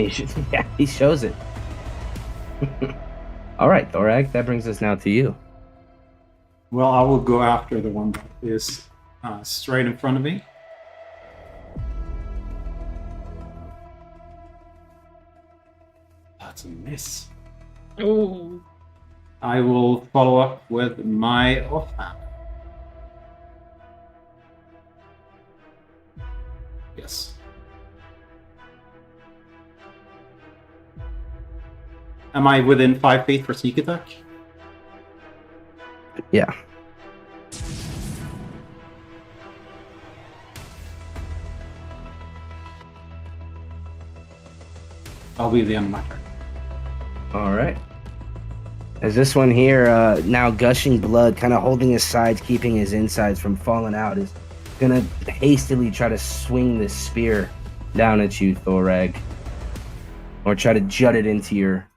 he shows it. All right, Thorag, that brings us now to you. Well, I will go after the one that is straight in front of me. That's a miss. Oh. I will follow up with my offhand. Yes. Am I within 5 feet for sneak attack? Yeah. I'll be the end of my turn. All right. As this one here, now gushing blood, kind of holding his sides, keeping his insides from falling out, is gonna hastily try to swing this spear down at you, Thorag, or try to jut it into your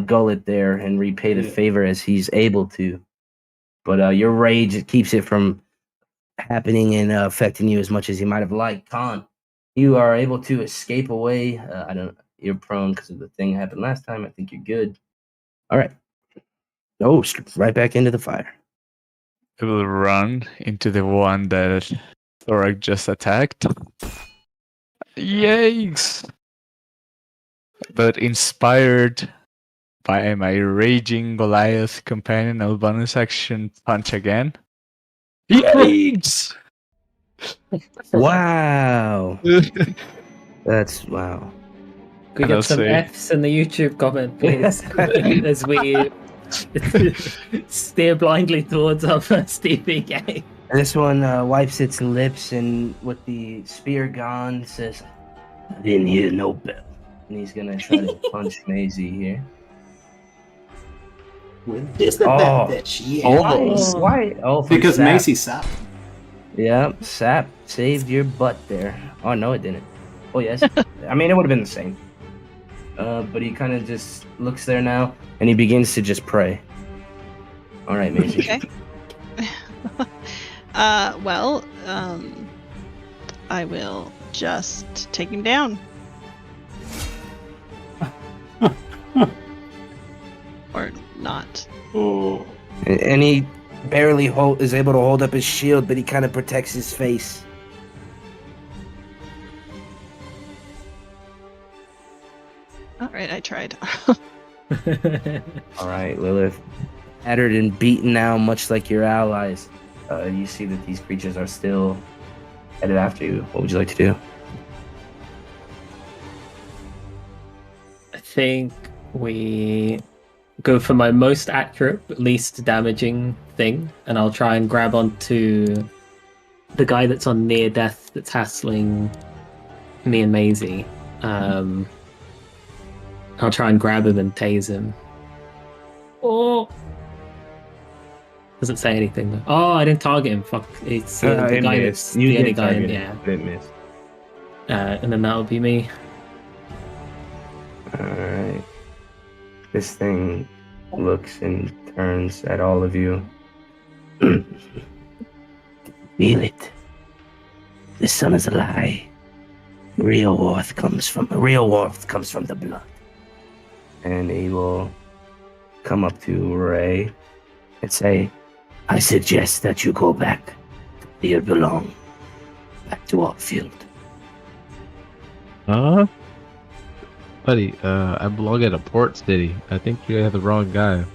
gullet there and repay the favor as he's able to. But your rage, it keeps it from happening and affecting you as much as you might have liked. Khan, you are able to escape away. You're prone because of the thing that happened last time. I think you're good. All right. Oh, right back into the fire. I will run into the one that Thorag just attacked. Yikes! But inspired by my raging Goliath companion, I'll bonus action punch again. Yikes! Wow. That's wow. Could we And get I'll some say- F's in the YouTube comment, please, as we steer blindly towards our first DPK. This one wipes its lips and with the spear gone says, "I didn't hear no bell." And he's gonna try to punch Maisie here. With this the Oh. bitch. Yeah. Almost. Why? Oh, from Because Sap. Maisie sap. Yeah, Sap saved your butt there. Oh no, it didn't. Oh yes. I mean, it would have been the same. But he kind of just looks there now, and he begins to just pray. All right, Maisie. Okay. Well, I will just take him down. Or not. Oh. And he barely is able to hold up his shield, but he kind of protects his face. Alright, I tried. All right, Lilith. Battered and beaten now, much like your allies. You see that these creatures are still headed after you. What would you like to do? I think we go for my most accurate, but least damaging thing, and I'll try and grab onto the guy that's on near death that's hassling me and Maisie. I'll try and grab him and tase him. Oh! Doesn't say anything though. Oh, I didn't target him. Fuck. It's the it guy missed. that's You the did only guy. target it, Yeah. but it missed. And then that'll be me. Alright. This thing looks and turns at all of you. Feel it. The sun is a lie. Real warmth comes from the blood. And he will come up to Ray and say, "I suggest that you go back to where you belong. Back to Alfield." Huh? Buddy, I belong at a port city. I think you have the wrong guy.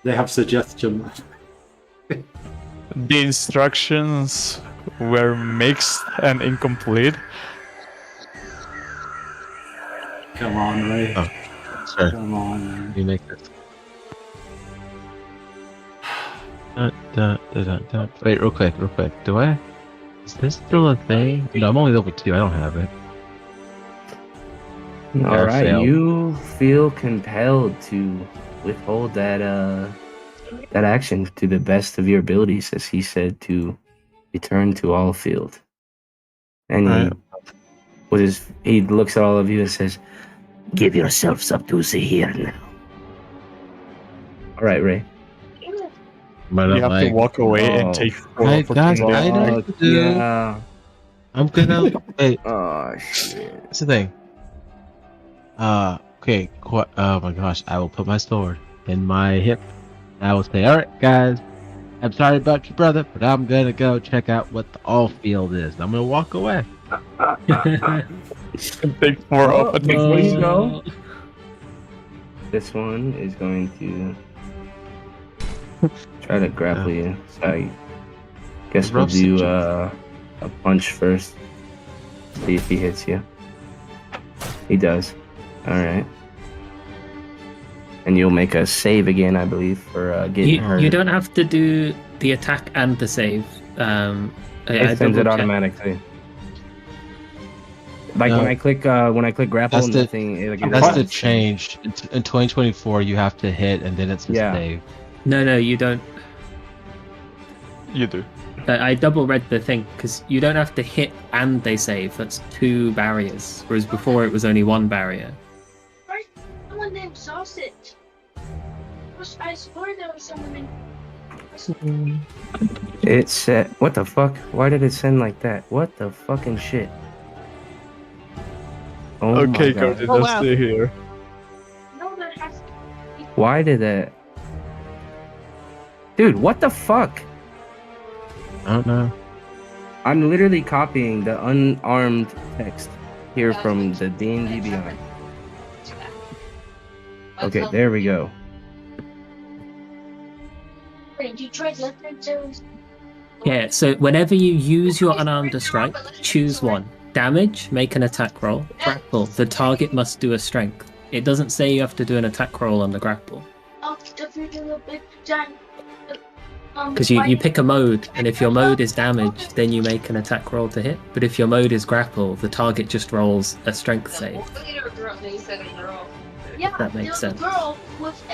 They have suggestion. The instructions were mixed and incomplete. Come on, Ray. Oh. Sorry, Come on. you make this. Wait, real quick. Do I? Is this still a thing? No, I'm only level 2. I don't have it. All right, failed. you feel compelled to withhold that action to the best of your abilities, as he said, to return to Alfield. And Alright. he looks at all of you and says, "Give yourselves up to here now." All right, Ray. But You have to walk away Oh. and take I four got- fucking I know. damage. Yeah. I'm gonna wait. Oh shit. That's the thing. Okay. Oh my gosh! I will put my sword in my hip. I will say, "All right, guys. I'm sorry about your brother, but I'm gonna go check out what the Alfield is. I'm gonna walk away." Take 4 Oh, up and before you take go, this one is going to try to grapple you. So I guess we'll Rough do situation. a punch first. See if he hits you. He does. All right. And you'll make a save again, I believe, for getting hurt. You don't have to do the attack and the save. I It sends it double-checked. automatically. Like No. when I click grapple, That's the- nothing. It That's the doesn't- change. In 2024, you have to hit, and then it's a Yeah. save. No, you don't. You do. I double read the thing because you don't have to hit and they save. That's 2 barriers, whereas before it was only 1 barrier. Someone named Sausage. I swore there was someone named. It said, what the fuck? Why did it send like that? What the fucking shit? Oh my Okay, God. Guardian, Oh, let's wow. stay here. No, there has to be. Why did that? Dude, what the fuck? I don't know. I'm literally copying the unarmed text here from the D&D Beyond. Okay, there we go. Wait, you tried listening to Yeah, so whenever you use your unarmed strike, choose one. Damage, make an attack roll. Grapple, the target must do a strength. It doesn't say you have to do an attack roll on the grapple. Because you pick a mode, and if your mode is damage, then you make an attack roll to hit. But if your mode is grapple, the target just rolls a strength save. If that makes sense.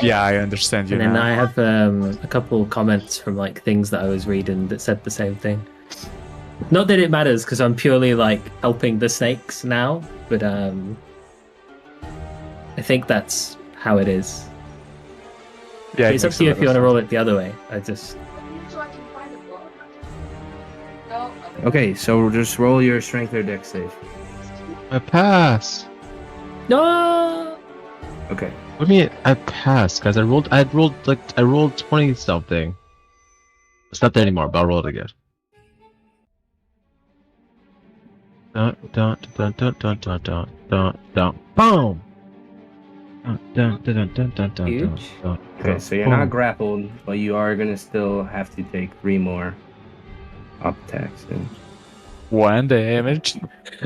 Yeah, I understand you And then now. I have a couple comments from like things that I was reading that said the same thing. Not that it matters because I'm purely like helping the snakes now, but I think that's how it is. Yeah, It's up to you if you want to roll it the other way. I just Okay, so just roll your strength or dex save. I passed. no. Okay. What do you mean I passed, guys? I rolled 20 something. It's not there anymore, but I'll roll it again. Dun dun dun dun dun dun dun dun dun boom! Dun dun dun dun dun dun Huge. dun. Okay, so you're not grappled, but you are gonna still have to take 3 more up attacks. And 1 damage.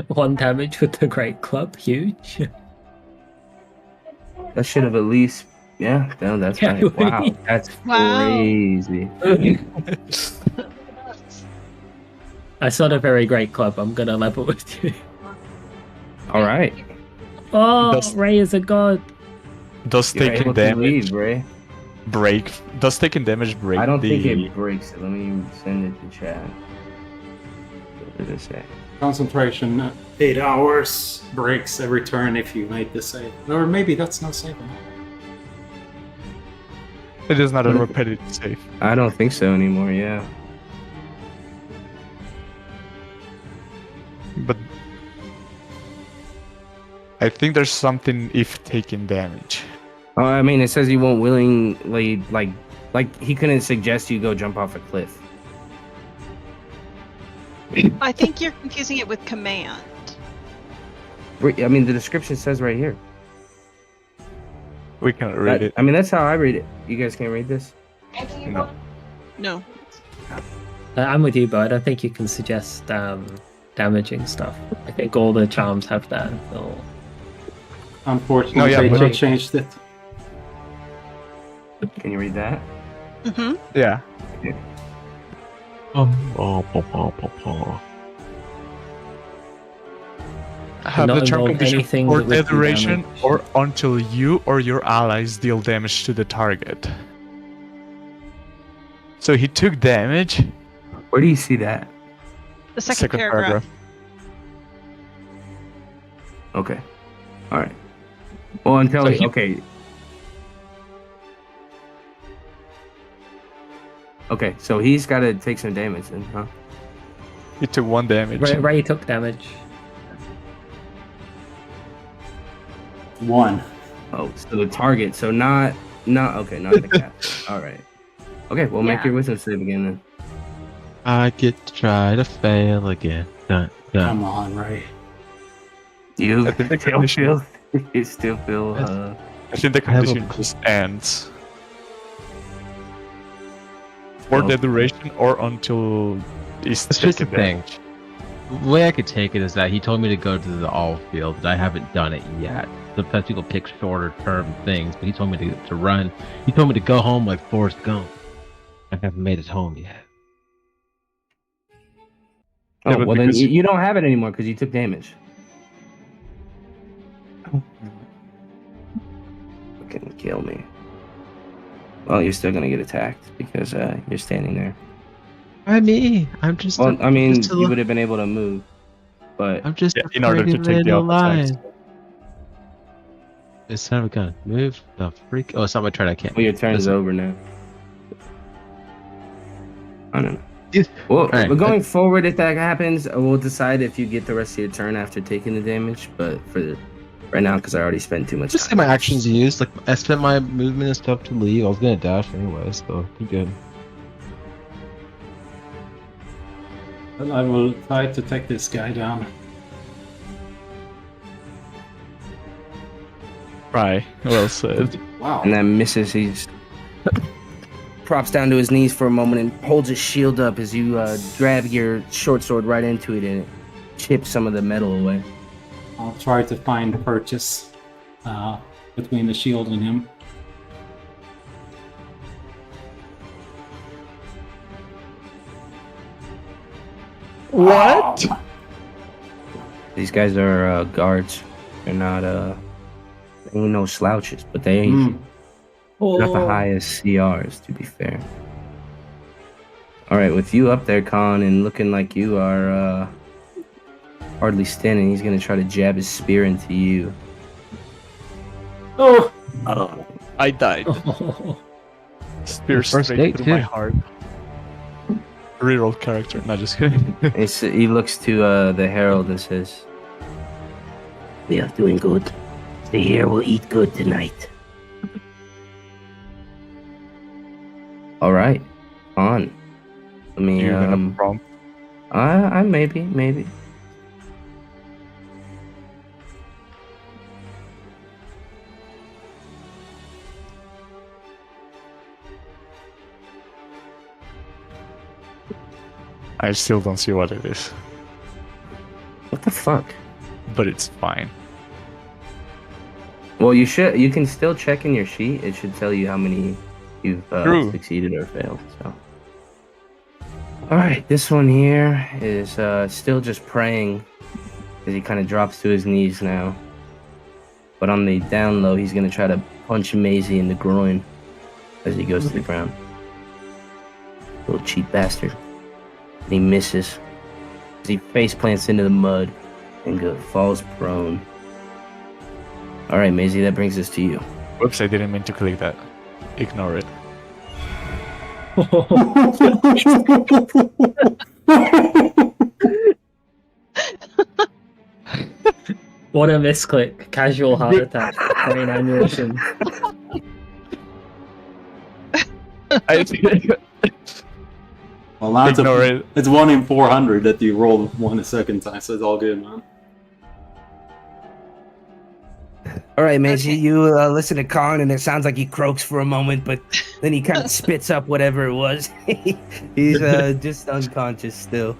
1 damage with the great club, huge. that should have at least, yeah, no, that's Yeah, right. Wow, we- that's Wow. crazy. I saw a very great club. I'm gonna level with you. All right, Oh, Does- Ray is a god. Does you're taking able to damage leave, Ray. break? Does taking damage break? I don't think the... it breaks it. Let me send it to chat. What did it say? Concentration, 8 hours, breaks every turn if you make the save. Or maybe that's no save. It is not a repetitive save. I don't think so anymore. Yeah. But I think there's something if taking damage. Oh, I mean, it says you won't willingly like he couldn't suggest you go jump off a cliff. I think you're confusing it with command. I mean, the description says right here. We can read it. I mean, that's how I read it. You guys can't read this? No. No. I'm with you, but I don't think you can suggest damaging stuff. I think all the charms have that. So. Unfortunately, No, yeah, they but- changed it. Can you read that? Mm-hmm. Yeah. Have Not the charm involve condition anything for that would the do duration damage. or until you or your allies deal damage to the target. So he took damage. Where do you see that? The second paragraph. Okay. All right. Well, until So he- okay. Okay, so he's got to take some damage then, huh? He took 1 damage. Ray took damage. 1. Oh, so the target. So not okay, not the cap. All right. Okay, well, make Yeah. your wisdom save again then. I get to try to fail again. Dun, dun. Come on, Ray. You I think the still condition- feel? You still feel? I think the I have a- condition just ends. For Oh. the duration or until he's That's just the taken thing. damage. The way I could take it is that he told me to go to the Alfield, but I haven't done it yet. Sometimes people pick shorter term things, but he told me to run. He told me to go home like Forrest Gump. I haven't made it home yet. Oh, Yeah, but well then because- you don't have it anymore because you took damage. Fucking kill me. Well, you're still gonna get attacked because you're standing there. Why me? I'm just. Well, I mean, just a you li- would have been able to move, but I'm just Yeah, a in order to pretty take the little up attacks. lion. This son of a gun. Move the freak. Oh, it's not my turn. I can't. well, your turn's Listen. over now. I don't know. Yes. Well, Alright, but going forward, if that happens, we'll decide if you get the rest of your turn after taking the damage. But for right now, because I already spent too much Just time. get my actions used. Like I spent my movement and stuff to leave. I was gonna dash anyway, so you're good. Well, I will try to take this guy down. Right. Well said. Wow. And then misses. He's props down to his knees for a moment and holds his shield up as you grab your short sword right into it and it chips some of the metal away. I'll try to find a purchase between the shield and him. What? These guys are guards. They're not they ain't no slouches, but they ain't not the highest CRs, to be fair. All right, with you up there, Khan, and looking like you are hardly standing, he's gonna try to jab his spear into you. Oh, I died. Oh. Spear First straight date, through too. my heart. Reroll character. Not just kidding. He looks to the herald and says, "We are doing good. Stay here. We'll eat good tonight." All right, on. Let me. You're gonna prompt. I maybe. I still don't see what it is, What the fuck? but it's fine. Well, you can still check in your sheet. It should tell you how many you've True. succeeded or failed. So, all right, this one here is still just praying as he kind of drops to his knees now. But on the down low, he's gonna try to punch Maizie in the groin as he goes to the ground. Little cheap bastard. And he misses as he face plants into the mud and falls prone. All right, Maizie, that brings us to you. Whoops, I didn't mean to click that. Ignore it. What a misclick. Casual heart attack. Brain aneurysm. I think Well, that's ignore it. it's 1 in 400 that you roll one a second time, so it's all good, man. All right, Maizie, Okay. you listen to Khan, and it sounds like he croaks for a moment, but then he kind of spits up whatever it was. He's just unconscious still.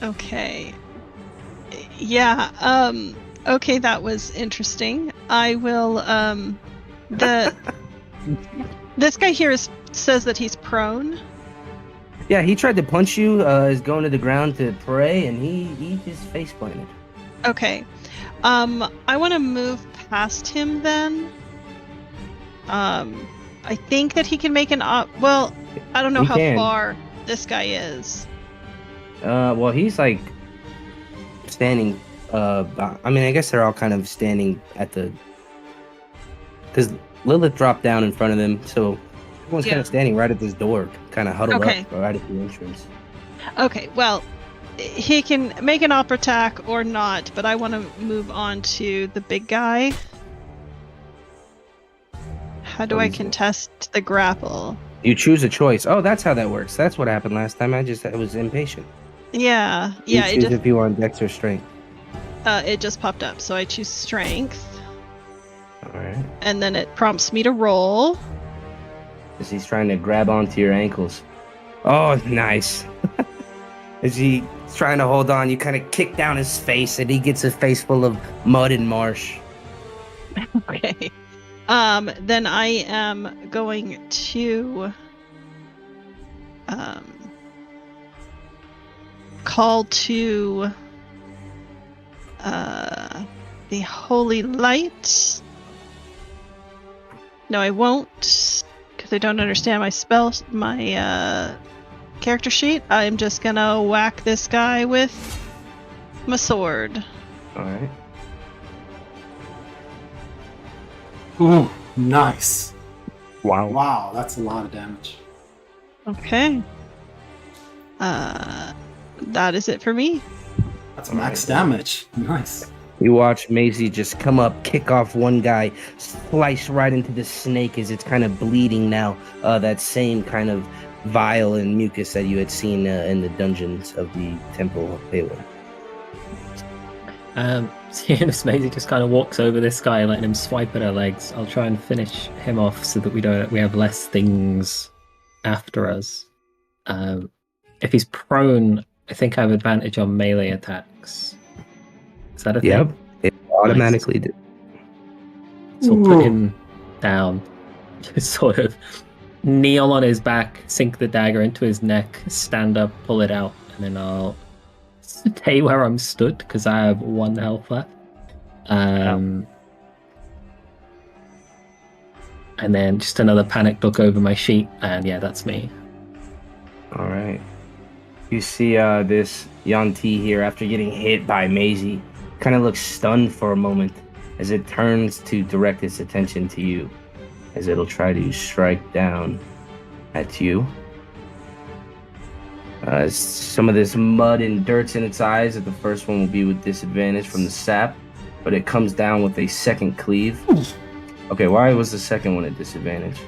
Okay. Yeah, okay, that was interesting. I will, this guy here says that he's prone. Yeah, he tried to punch you, is going to the ground to pray, and he just face planted. Okay. I want to move past him then. I think that he can make an well, I don't know He how can. far this guy is. Well, he's like standing. I mean, I guess they're all kind of standing at the. Because Lilith dropped down in front of them, so everyone's kind Yeah. of standing right at this door, kind of huddled Okay. up right at the entrance. Okay, well, he can make an op attack or not, but I want to move on to the big guy. How do What I is it? contest the grapple? You choose a choice. Oh, that's how that works. That's what happened last time. I was impatient. Yeah, You it choose just if you want Dex or Strength. it just popped up, so I choose strength, All right. and then it prompts me to roll. As he's trying to grab onto your ankles. Oh, nice. As he's trying to hold on, you kind of kick down his face, and he gets a face full of mud and marsh. Okay. Then I am going to call to the holy light. No, I won't, because I don't understand my character sheet. I'm just gonna whack this guy with my sword. All right. Ooh, nice. Wow. Wow, that's a lot of damage. Okay. That is it for me. That's max damage. Nice. You watch Maizie just come up, kick off one guy, slice right into the snake as it's kind of bleeding now. That same kind of vial and mucus that you had seen in the dungeons of the Temple of Baylor. Seeing as Maisie just kind of walks over this guy, letting him swipe at her legs, I'll try and finish him off so that we have less things after us. If he's prone, I think I have advantage on melee attacks. Is that a thing? Yep. It automatically did. So we'll put him down. Just sort of kneel on his back, sink the dagger into his neck, stand up, pull it out, and then I'll stay where I'm stood because I have 1 health left. And then just another panicked look over my sheet, and yeah, that's me. All right. You see this Yuan-ti here, after getting hit by Maizie, kind of looks stunned for a moment as it turns to direct its attention to you, as it'll try to strike down at you. Some of this mud and dirt's in its eyes, that the first one will be with disadvantage from the sap, but it comes down with a second cleave. Okay, why was the second one at disadvantage?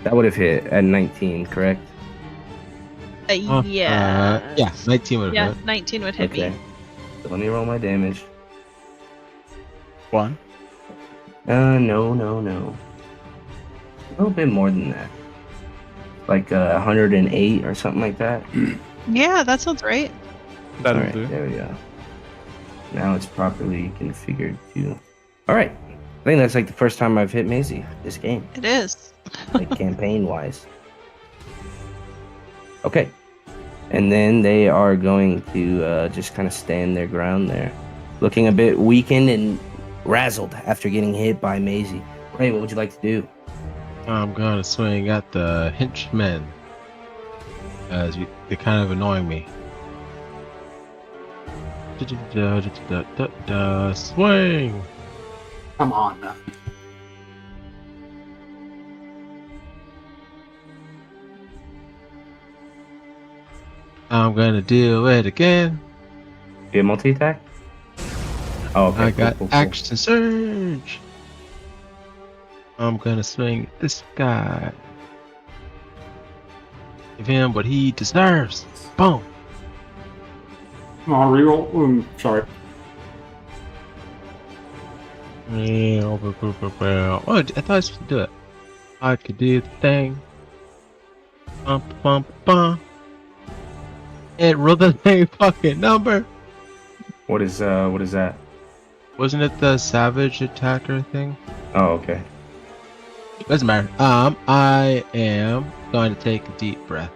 That would have hit at 19, correct? Yeah. Yeah, 19 would Yeah, have hit. 19 would hit Okay. me. So let me roll my damage. 1. No. A little bit more than that. Like 108 or something like that. Yeah, that sounds right. That'll Alright, do. there we go. Now it's properly configured too. Alright. I think that's like the first time I've hit Maizie this game. It is. Like campaign wise. Okay. And then they are going to just kind of stand their ground there. Looking a bit weakened and razzled after getting hit by Maizie. Ray, what would you like to do? I'm gonna swing at the henchmen, as they're kind of annoying me. Swing! Come on now. I'm gonna do it again. You have multi-attack? Oh, okay. I got cool. action surge. I'm gonna swing at this guy. Give him what he deserves. Boom. Come on, reroll. Sorry. Oh, I thought I was supposed to do it. I could do the thing. Bump, bump, bump. And roll the same fucking number. What is that? Wasn't it the savage attacker thing? Oh, okay. Doesn't matter. I am going to take a deep breath.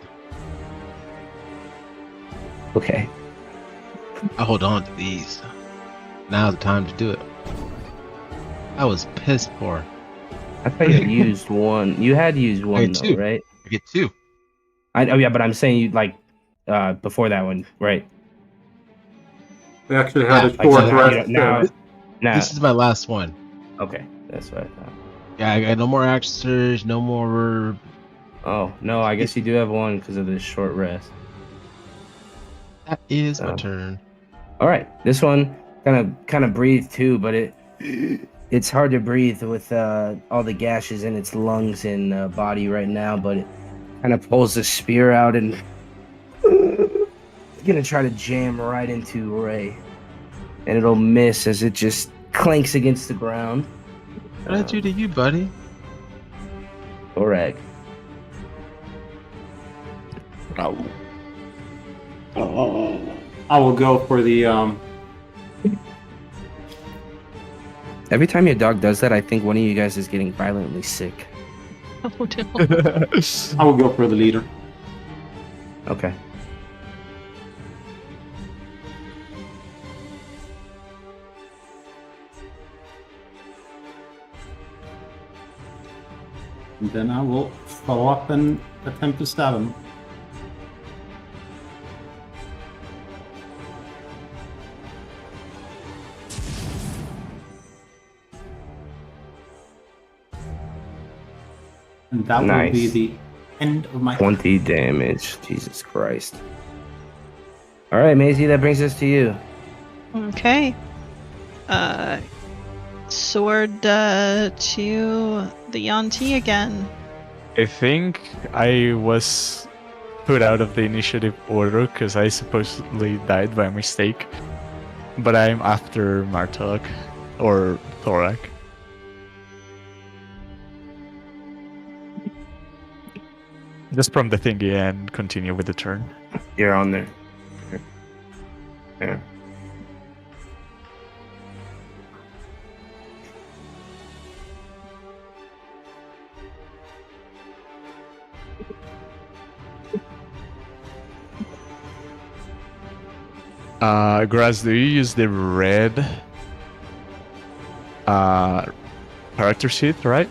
Okay. I hold on to these. Now's the time to do it. I was pissed poor. I thought you had used one. You had used one get though, two. right? I get 2. Oh yeah, but I'm saying you like before that one, right? We actually had a Like, short so rest. now, This is my last one. okay, that's what I thought. Yeah, I got no more action surge, no more. Oh no, I guess you do have one because of this short rest. That is my Oh. turn. All right, this one kind of breathe too, but it's hard to breathe with all the gashes in its lungs and body right now. But it kind of pulls the spear out and it's gonna try to jam right into Ray, and it'll miss as it just clanks against the ground. What did I do to you, buddy? Thorag. I will go for the Every time your dog does that, I think one of you guys is getting violently sick. Oh no. I will go for the leader. Okay. And then I will follow up and attempt to stab him. And that will be Nice. the end of my 20 damage. Jesus Christ. All right, Maizie, that brings us to you. Okay. Sword to the Yuan-ti again. I think I was put out of the initiative order because I supposedly died by mistake. but I'm after Martok or Thorag. Just from the thingy and continue with the turn. You're on there. Yeah. Graz, do you use the red character sheet, right?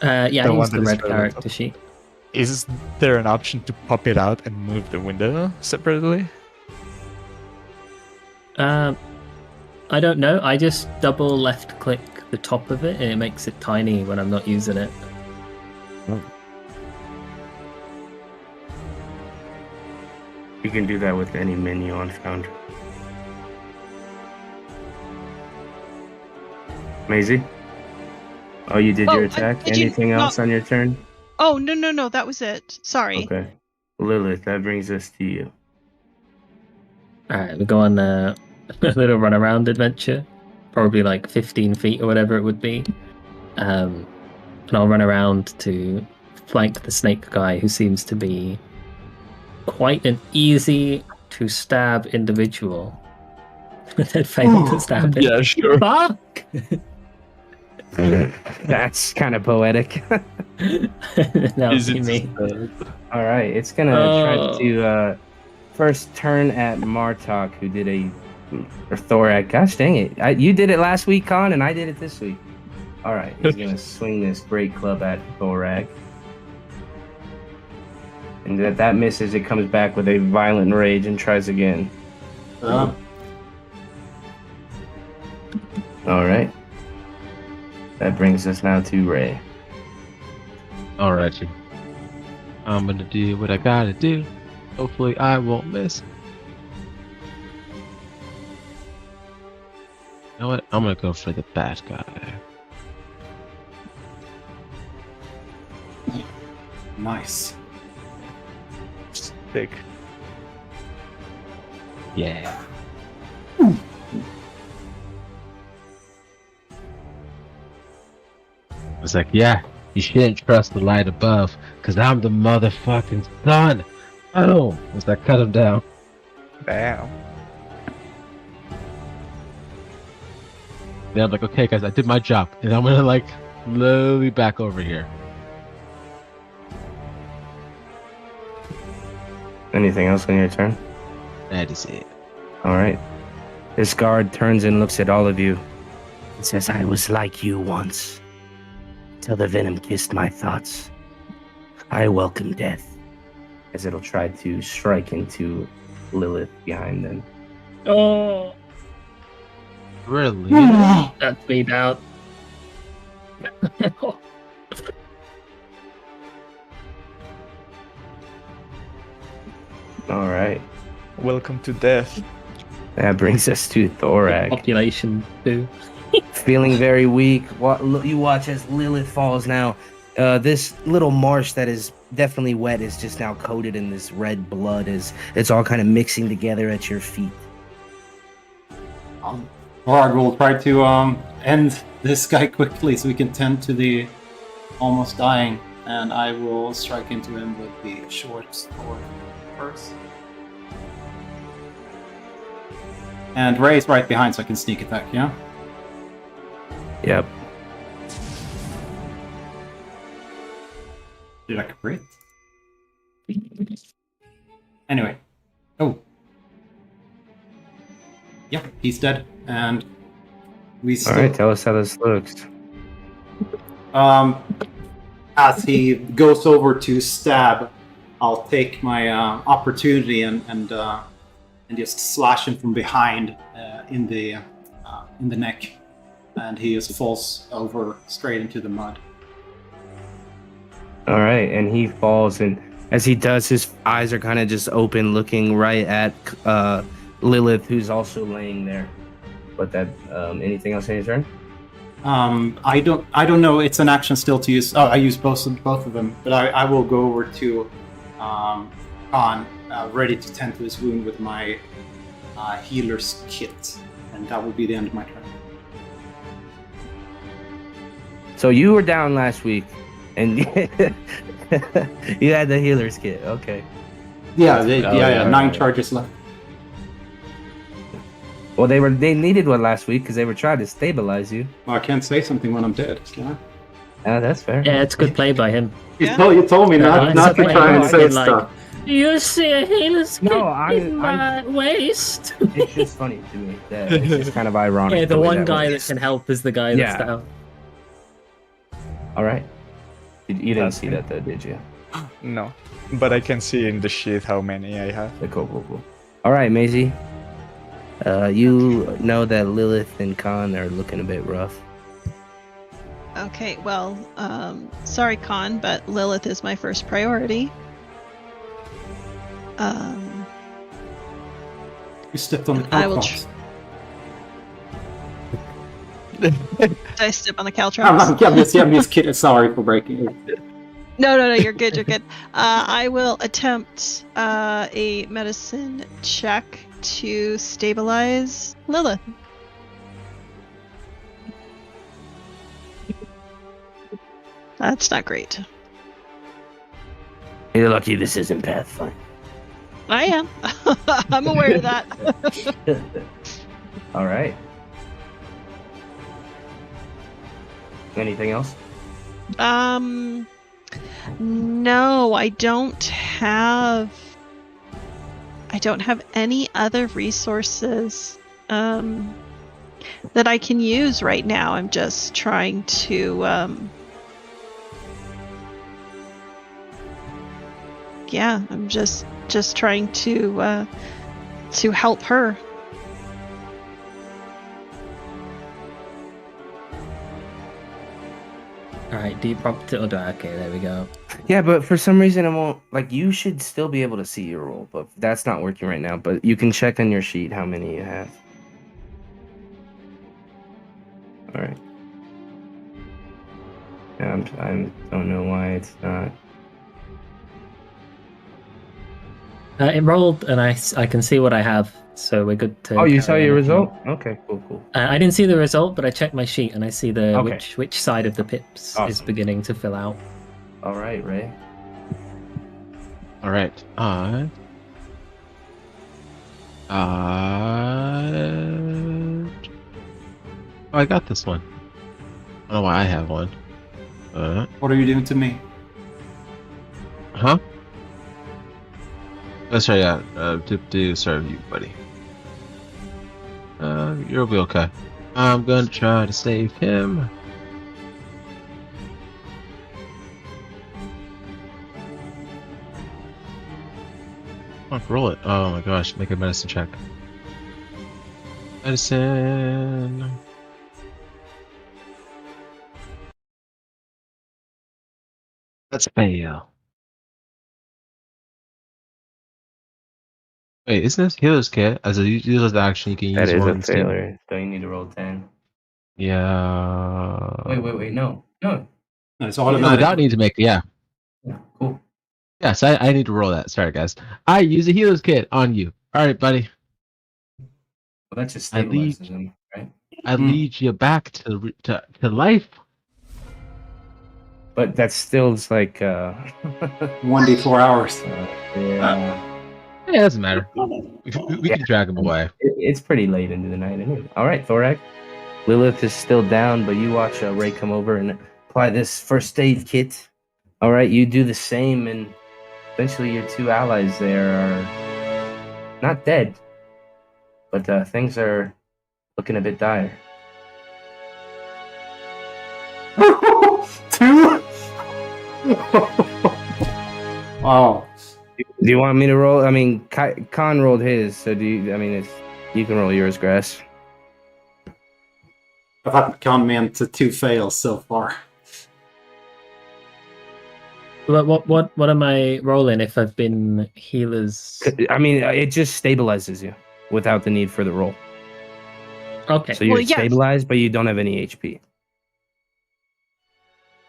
Yeah, The I one use that the is red right on character top. sheet. Is there an option to pop it out and move the window separately? I don't know. I just double left click the top of it and it makes it tiny when I'm not using it. You can do that with any menu on Foundry. Maisie? Oh, you did your attack? did you Anything else on your turn? Oh, no, that was it. Sorry. Okay. Lilith, that brings us to you. Alright, we go on a little run around adventure. Probably like 15 feet or whatever it would be. And I'll run around to flank the snake guy who seems to be quite an easy to stab individual. Then failed to stab him. Yeah, sure. Fuck! That's kind of poetic. Now Is see it me. All right, it's gonna try to first turn at Martok, who did or Thorag. Gosh dang it! You did it last week, Con, and I did it this week. All right, he's gonna swing this great club at Thorag, and that misses. It comes back with a violent rage and tries again. All right. That brings us now to Ray. Alrighty. I'm gonna do what I gotta do. Hopefully I won't miss. You know what? I'm gonna go for the bad guy. Nice. Big. Yeah. It's like, yeah, you shouldn't trust the light above, cause I'm the motherfucking sun. Oh, as I cut him down. Damn. Then I'm like, okay, guys, I did my job, and I'm gonna like slowly back over here. Anything else on your turn? That is it. All right. This guard turns and looks at all of you and says, I was like you once, till the venom kissed my thoughts. I welcome death. As it'll try to strike into Lilith behind them. Oh, Really? that's me down. All right. Welcome to death. That brings us to Thorag. Population 2. Feeling very weak. You watch as Lilith falls now. This little marsh that is definitely wet is just now coated in this red blood. It's all kind of mixing together at your feet. Thorag will try to end this guy quickly so we can tend to the almost dying, and I will strike into him with the short sword first. And Ray's right behind, so I can sneak attack, yeah? Yep. Did I crit? Anyway. Oh. Yeah, he's dead. And we still... All right, tell us how this looks. As he goes over to stab, I'll take my opportunity and just slash him from behind in the neck, and he just falls over straight into the mud. All right, and he falls, and as he does, his eyes are kind of just open, looking right at Lilith, who's also laying there. But that anything else in your turn? I don't know. It's an action still to use. Oh, I use both of them, but I will go over to Khan, ready to tend to his wound with my healer's kit, and that will be the end of my turn. So you were down last week, and you had the healer's kit. Okay. Yeah, Oh, 9 right. charges left. Well, they needed one last week because they were trying to stabilize you. Well, I can't say something when I'm dead. Yeah. That's fair. Yeah, it's good play by him. Yeah. You told me not to try and say stuff. You see a healer's kit No, in my waist. It's just funny to me. That it's just kind of ironic. Yeah, the way one that guy works. that can help is the guy Yeah. that's down. All right. You didn't That's see good. that though, did you? No, but I can see in the sheet how many I have. Cool. All right, Maizie. You know that Lilith and Khan are looking a bit rough. Okay, well, sorry, Khan, but Lilith is my first priority. You stepped on the I will Caltrops. Did I step on the I'm Caltrops? just kidding. Sorry for breaking it. No, you're good, you're good. I will attempt a medicine check to stabilize Lilith. That's not great. You're lucky this isn't Pathfinder. I am. I'm aware of that. All right. Anything else? No, I don't have any other resources that I can use right now. I'm just trying to I'm just trying to help her. Alright, deep prompt it. Okay, there we go. Yeah, but for some reason it won't. Like, you should still be able to see your roll, but that's not working right now. But you can check on your sheet how many you have. All right. Yeah, I don't know why it's not. It rolled, and I can see what I have, so we're good to. Oh, you saw carry your on. result? Okay, cool. I didn't see the result, but I checked my sheet, and I see the Okay. which side of the pips is Awesome. beginning to fill out. All right, Ray. All right. Oh, I got this one. I don't know why I have one. What are you doing to me? Huh? Oh, sorry, yeah. To serve you, buddy. You'll be okay. I'm gonna try to save him. Come on, roll it. Oh my gosh, make a medicine check. Medicine. Let's fail. Wait, isn't this healer's kit? As a useless action, you can That use is one a of the same- failure. So you need to roll 10. Yeah. Wait. No. No, it's Oh, automatic. without need to make Yeah, cool. Yes, I need to roll that. Sorry, guys. I use a healer's kit on you. All right, buddy. Well, that just I leave- stabilizes him, right? I lead you back to life. But that still is like, 1d4 hours. yeah. Yeah, it doesn't matter. We can drag him away. It's pretty late into the night anyway. All right, Thorag. Lilith is still down, but you watch Ray come over and apply this first aid kit. All right, you do the same, and eventually your two allies there are not dead, but things are looking a bit dire. 2? Wow. Do you want me to roll? I mean, Khan rolled his, so do you? I mean, you can roll yours, Grass. I've had Con Man to 2 fails so far. What am I rolling if I've been healers? I mean, it just stabilizes you without the need for the roll. Okay. So you're Well, yeah. stabilized, but you don't have any HP.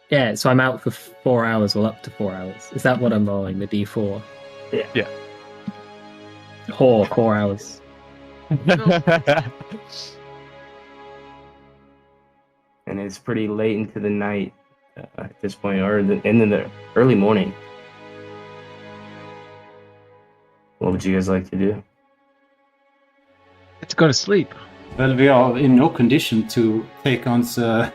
Yeah, so I'm out for 4 hours, well, up to 4 hours. Is that what I'm rolling, the D4? Yeah. Yeah. 4 hours. And it's pretty late into the night at this point, or in the early morning. What would you guys like to do? Let's go to sleep. Well, we are in no condition to take on the...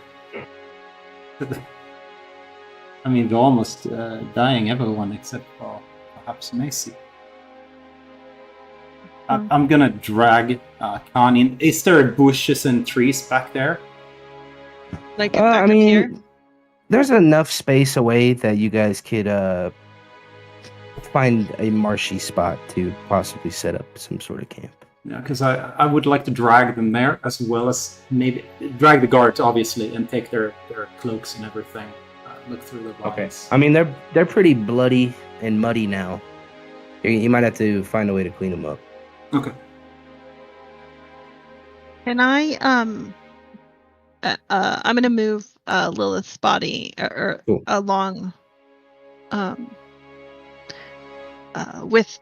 I mean, we're almost dying, everyone except for perhaps Maizie. I'm gonna drag Khan in. Is there bushes and trees back there? Like back I up mean, here? there's enough space away that you guys could find a marshy spot to possibly set up some sort of camp. Yeah, because I would like to drag them there, as well as maybe drag the guards, obviously, and take their cloaks and everything. Look through the bodies. I mean, they're pretty bloody and muddy now. You might have to find a way to clean them up. Okay. Can I I'm gonna move Lilith's body Cool. along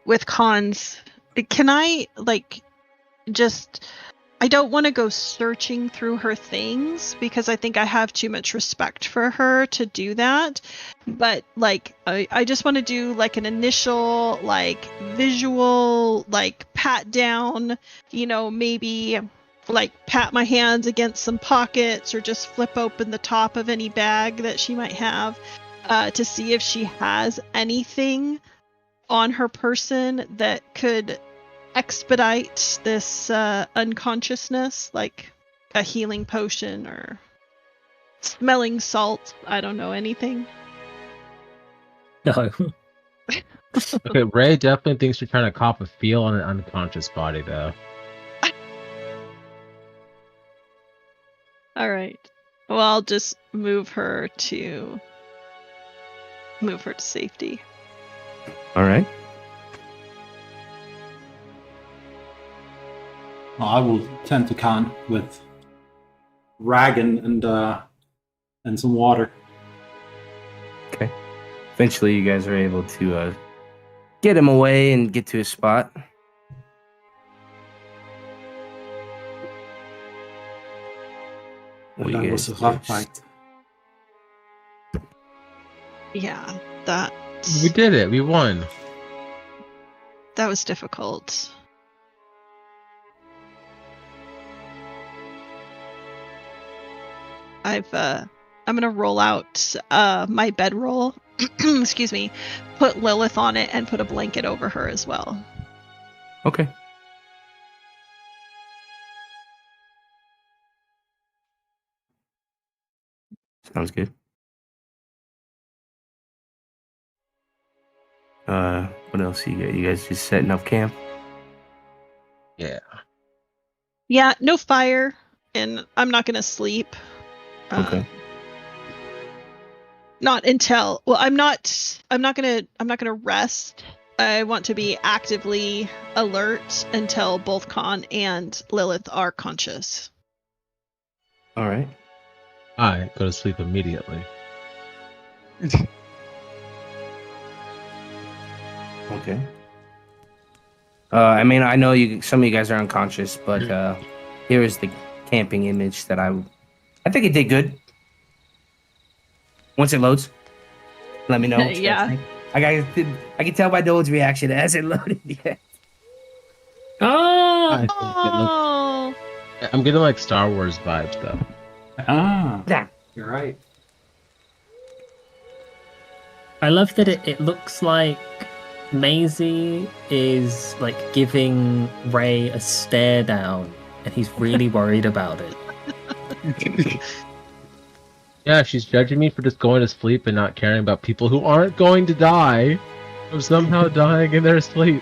with Khan's. Can I I don't want to go searching through her things because I think I have too much respect for her to do that. But I just want to do an initial visual pat down, maybe pat my hands against some pockets or just flip open the top of any bag that she might have to see if she has anything on her person that could expedite this unconsciousness, like a healing potion or smelling salt. I don't know anything. No. Okay, Ray definitely thinks you're trying to cop a feel on an unconscious body, though. All right. Well, I'll just move her to safety. All right. Well, I will tend to Khan with rag and some water. Okay. Eventually, you guys are able to get him away and get to his spot. What do you That guys was a rough do? fight. Yeah, that We did it. We won. was difficult. I'm gonna roll out my bedroll. Excuse me. Put Lilith on it and put a blanket over her as well. Okay. Sounds good. What else you got? You guys just setting up camp? Yeah. Yeah, no fire, and I'm not gonna sleep. Okay. Not until I'm not gonna rest. I want to be actively alert until both Khan and Lilith are conscious. All right. I go to sleep immediately. Okay. I mean, I know some of you guys are unconscious, but here is the camping image that I think it did good. Once it loads, let me know. what you guys Yeah. think. I can tell by Dole's reaction. It hasn't loaded yet. Oh! I think Oh, I'm getting Star Wars vibes though. Ah, Yeah. you're right. I love that it looks like Maizie is giving Ray a stare down and he's really worried about it. Yeah, she's judging me for just going to sleep and not caring about people who aren't going to die of somehow dying in their sleep.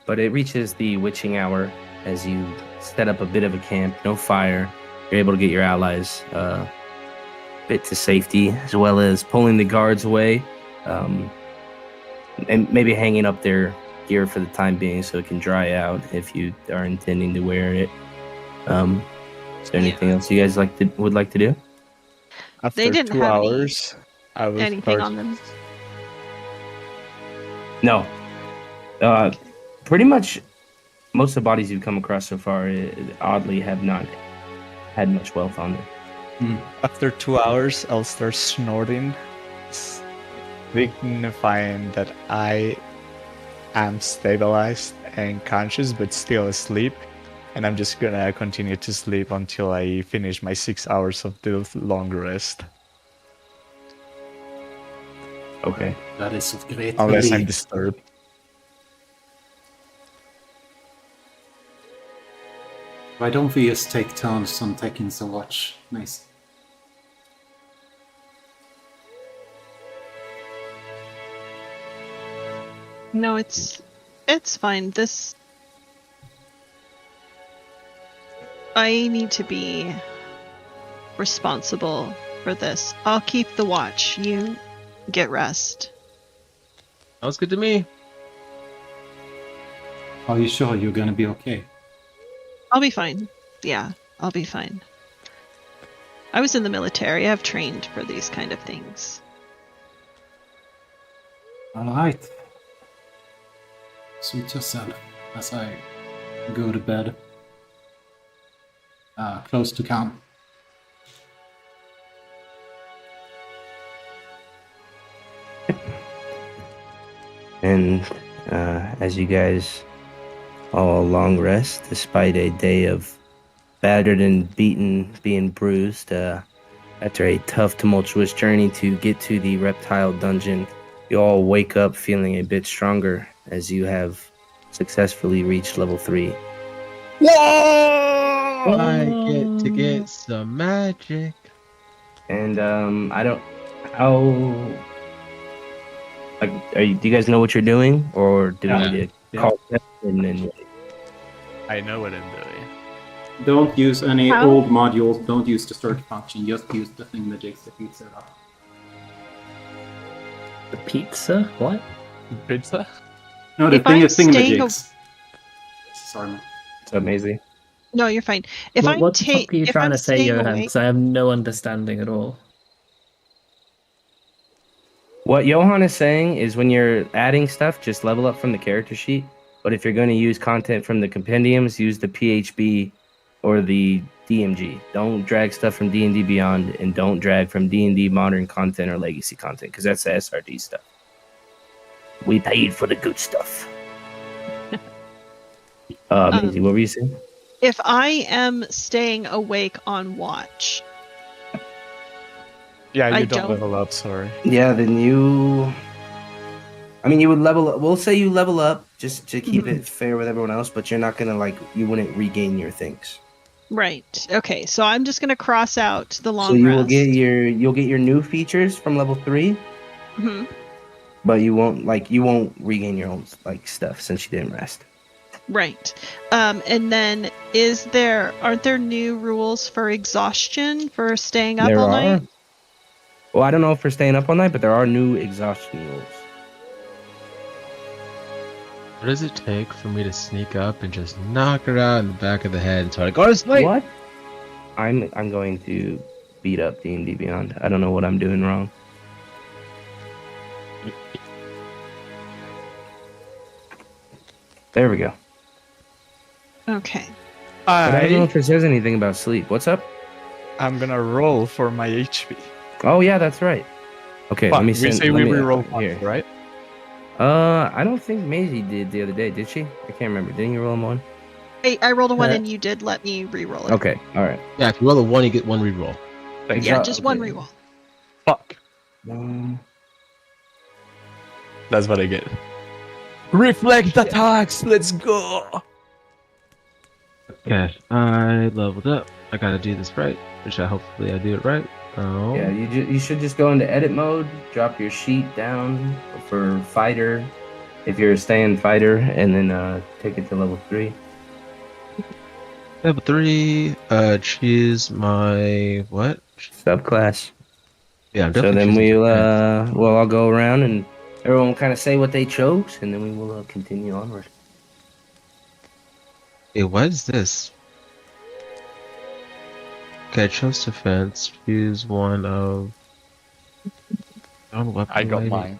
But it reaches the witching hour as you set up a bit of a camp. No fire. You're able to get your allies a bit to safety, as well as pulling the guards away, and maybe hanging up their gear for the time being so it can dry out if you are intending to wear it. Is there anything else you guys would like to do? After They didn't 2 have any- hours, I will anything start. on them? No. Pretty much most of the bodies you've come across so far, oddly, have not had much wealth on them. After 2 hours, I'll start snorting, signifying that I am stabilized and conscious, but still asleep. And I'm just gonna continue to sleep until I finish my 6 hours of the long rest. Okay. That is of great Unless I'm relief. disturbed. Why don't we just take turns on taking the watch? Nice. No, it's fine. This I need to be responsible for this. I'll keep the watch. You get rest. Sounds good to me. Are you sure you're gonna be okay? I'll be fine. Yeah, I'll be fine. I was in the military. I've trained for these kind of things. Alright. Suit yourself as I go to bed. Close to count. And as you guys all long rest, despite a day of battered and beaten, being bruised, after a tough, tumultuous journey to get to the reptile dungeon, you all wake up feeling a bit stronger as you have successfully reached level 3. I get to get some magic. And I don't how like do you guys know what you're doing, or do we need to call them and then I know what I'm doing. Don't use any How? old modules, don't use the search function, just use the thingamajigs that feeds it up. The pizza? What? Pizza? No, the If I'm staying thingamajigs. Sorry, man. what's up, Maisie? No, you're fine. If I'm What the fuck are you if trying I'm to say, staying Johan? awake- Because I have no understanding at all. What Johan is saying is when you're adding stuff, just level up from the character sheet. But if you're going to use content from the compendiums, use the PHB or the DMG. Don't drag stuff from D&D Beyond, and don't drag from D&D Modern content or Legacy content, because that's the SRD stuff. We paid for the good stuff. Maisie, what were you saying? if I am staying awake on watch, Yeah, you I don't don't. level up, sorry. Yeah, then you... I mean, you would level up. We'll say you level up just to keep it fair with everyone else, but you're not going to, you wouldn't regain your things. right? Okay, so I'm just gonna cross out the long So you rest. will you'll get your new features from level 3, Mhm. but you won't regain your own stuff since you didn't rest. Right. And then aren't there new rules for exhaustion for staying up There all are. night? Well, I don't know if for staying up all night, but there are new exhaustion rules. What does it take for me to sneak up and just knock her out in the back of the head and try to go to sleep? What? I'm going to beat up D&D Beyond. I don't know what I'm doing wrong. There we go. Okay. But I don't know I if it says anything about sleep. What's up? am gonna roll for my HP. Oh yeah, that's right. Okay, Fuck, let me we send. say let we me- reroll here. once, right? I don't think Maisie did the other day, did she? I can't remember. Didn't you roll him one? I rolled a 1 Uh, and you did let me re-roll it. Okay, all right. Yeah, if you roll a 1, you get 1 reroll. Thanks. Yeah, Yeah, just one okay. re-roll. Fuck. That's what I get. Reflect attacks, let's go! Okay, I leveled up. I gotta do this right, which hopefully I do it right. Oh, Yeah, you should just go into edit mode, drop your sheet down for fighter, if you're staying fighter, and then take it to level 3. level 3. Choose my what? Subclass. Yeah, I'm So definitely. then choosing we'll defense. I'll go around and everyone will kind of say what they chose, and then we will continue onward. Hey, what is this? Okay, I chose defense. Choose one of. I got mine.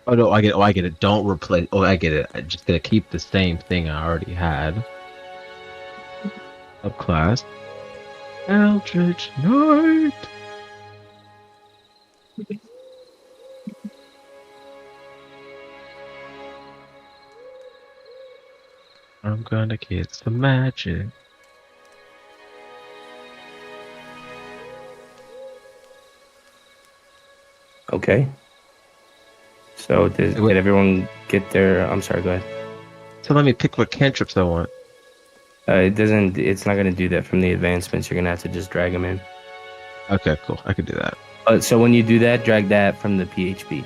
Oh no, I get it. Oh, I get it. Don't replace. Oh, I get it. I'm just gonna keep the same thing I already had. Subclass. Eldritch Knight. I'm gonna get some magic. Okay. So did everyone get their? I'm sorry. Go ahead. So let me pick what cantrips I want. It doesn't. It's not gonna do that from the advancements. You're gonna have to just drag them in. Okay, cool. I can do that. So when you do that, drag that from the PHP,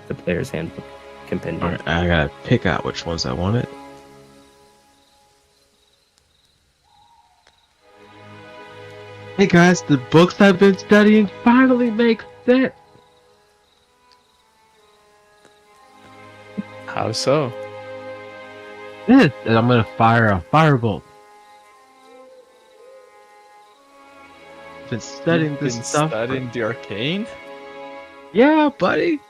the player's handbook compendium. All right, I gotta pick out which ones I wanted. Hey guys, the books I've been studying finally make sense. How so? This, and I'm gonna fire a firebolt. Been studying You've this been stuff. studying the arcane? Yeah, buddy.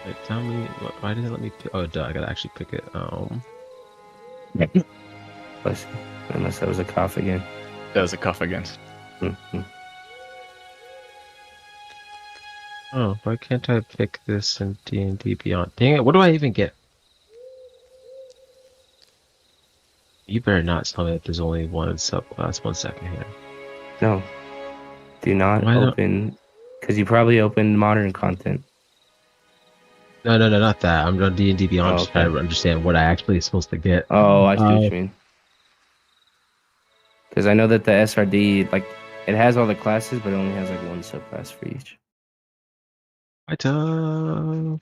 Wait, tell me, why didn't it let me pick? Oh, duh, I gotta actually pick it. Bless you. Unless that was a cough again. That was a cough again. Mhm. Oh, why can't I pick this in D&D Beyond? Dang it, what do I even get? You better not tell me that there's only one subclass. 1 second here. No. Do not Why not? open, because you probably opened modern content. No, not that. I'm on D&D Beyond, Oh, just trying to understand what I actually supposed to get. Oh, I see what you mean. Because I know that the SRD, like, it has all the classes, but it only has like one subclass for each. Fight up.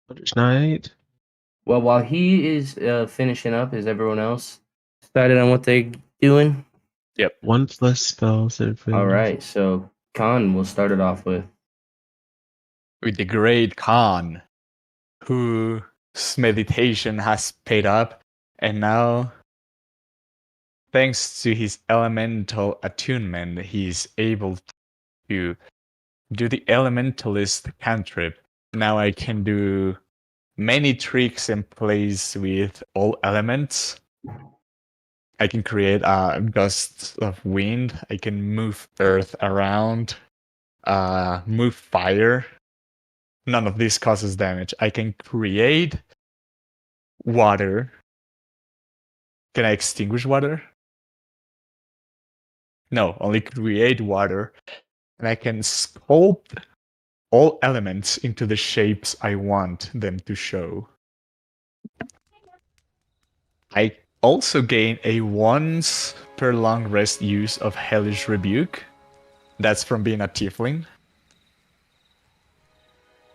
Eldritch Knight. Well, while he is finishing up, is everyone else decided on what they're doing? 1 plus spells. All right, so Khan, we'll start it off with. With the great Khan, whose meditation has paid up, and now, thanks to his elemental attunement, he's able to do the elementalist cantrip. Now I can do many tricks and plays with all elements. I can create gusts of wind. I can move earth around, move fire. None of this causes damage. I can create water. Can I extinguish water? No, only create water. And I can sculpt all elements into the shapes I want them to show. I also gain a once per long rest use of Hellish Rebuke. That's from being a Tiefling.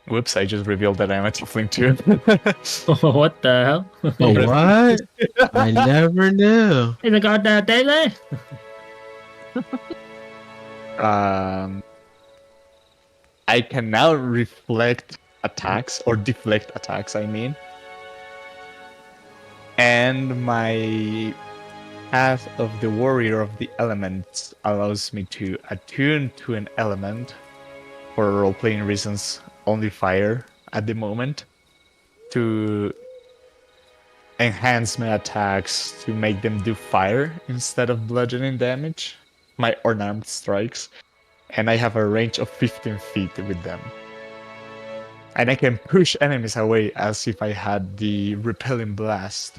Whoops, I just revealed that I'm a Tiefling too. What the hell? Oh, what? I never knew. Is it got that daily? I can now reflect attacks, or deflect attacks, I mean. And my Path of the Warrior of the Elements allows me to attune to an element, for role-playing reasons, only fire at the moment, to enhance my attacks to make them do fire instead of bludgeoning damage, my unarmed strikes. And I have a range of 15 feet with them. And I can push enemies away as if I had the repelling blast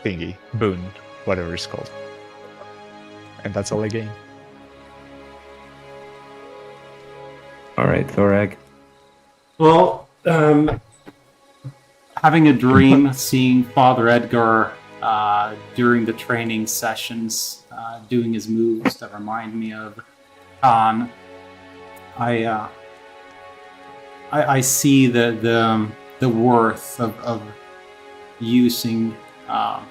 thingy, boon, whatever it's called. And that's all I gain. All right, Thorag. Well, having a dream, seeing Father Edgar during the training sessions, doing his moves that remind me of Khan, I see the worth of using my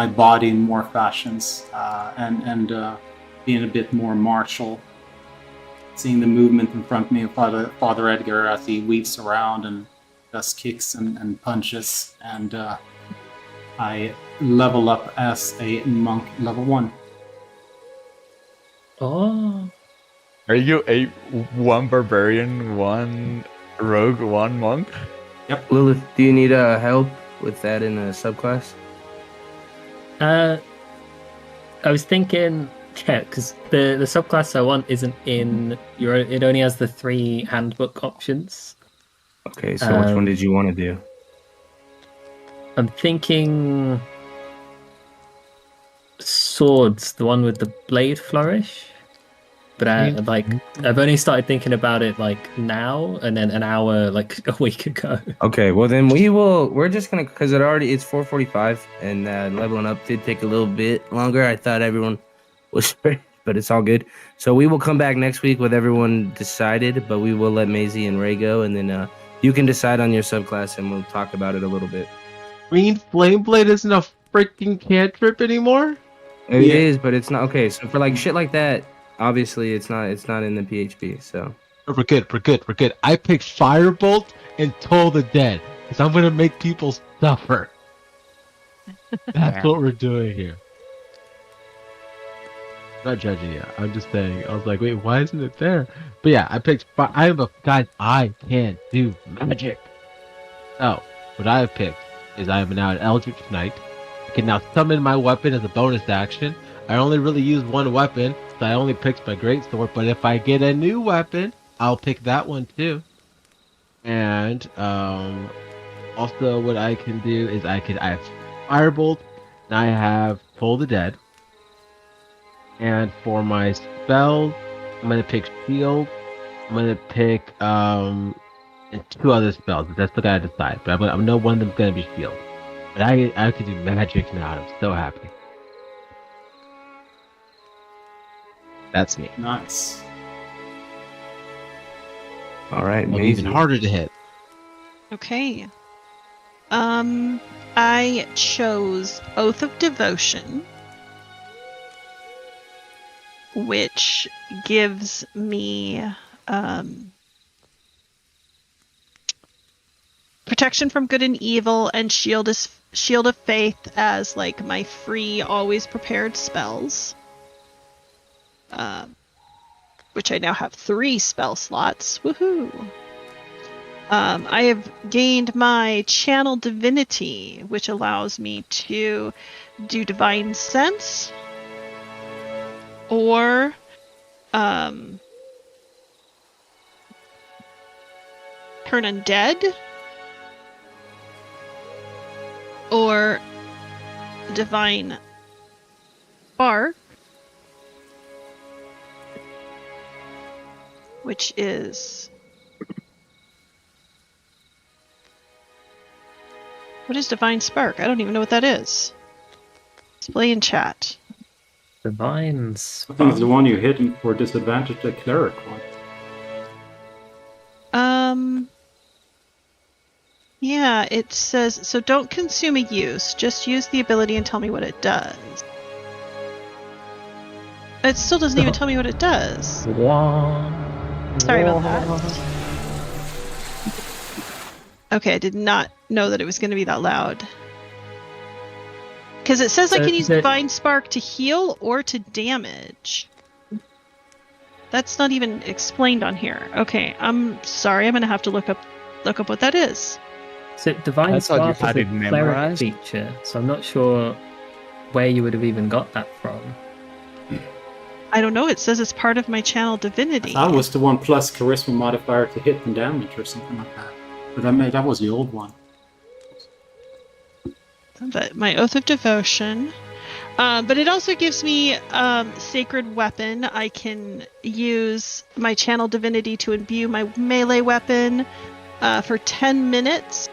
body in more fashions and being a bit more martial. Seeing the movement in front of me of Father Edgar as he weaves around and does kicks and punches, and I level up as a monk level 1. Oh. Are you a 1 barbarian, 1 rogue, 1 monk? Lilith, do you need help with that in a subclass? I was thinking, yeah, because the subclass I want isn't in your. It only has the 3 handbook options. Okay, so which one did you want to do? I'm thinking swords, the one with the blade flourish. But I've only started thinking about it like now, and then an hour like a week ago. Okay, well then we're just gonna, because it's 4:45 and leveling up did take a little bit longer. I thought everyone was ready, but it's all good. So we will come back next week with everyone decided, but we will let Maizie and Ray go, and then you can decide on your subclass and we'll talk about it a little bit. Green Flame Blade isn't a freaking cantrip anymore? It is, but it's not. Okay, so for like shit like that, obviously it's not in the PHP, so. We're good. I picked Firebolt and Toll the Dead, because I'm going to make people suffer. That's what we're doing here. I'm not judging you. I'm just saying. I was like, wait, why isn't it there? But yeah, I picked guys, I can do magic. So, what I have picked is I am now an Eldritch Knight. I can now summon my weapon as a bonus action. I only really use one weapon, so I only picked my greatsword, but if I get a new weapon, I'll pick that one too. And also what I can do is I have Firebolt, and I have Toll the Dead. And for my spells, I'm gonna pick Shield. I'm gonna pick and 2 other spells, but that's the guy I decide. But I know one of them's gonna be Shield. But I can do magic now, and I'm so happy. That's me. Nice. All right, Well, even Maizie. harder to hit. Okay. I chose Oath of Devotion, which gives me protection from good and evil, and Shield of Faith as like my free, always prepared spells. Which I now have 3 spell slots. Woohoo! I have gained my Channel Divinity, which allows me to do Divine Sense, or turn undead, or Divine Spark, which is... What is Divine Spark? I don't even know what that is. Display in chat. Divine I think it's the one you hit for disadvantage the cleric one. Yeah, it says, so don't consume a use, just use the ability and tell me what it does. It still doesn't even tell me what it does. Sorry about that. Okay, I did not know that it was going to be that loud. Because it says I can use Divine Spark to heal or to damage. That's not even explained on here. Okay, I'm sorry. I'm going to have to look up what that is. So Divine I thought you Spark had is it a cleric memorized. feature, so I'm not sure where you would have even got that from. I don't know. It says it's part of my Channel Divinity. That was the one plus charisma modifier to hit and damage or something like that. But that was the old one. But my Oath of Devotion. But it also gives me Sacred Weapon. I can use my Channel Divinity to imbue my melee weapon for 10 minutes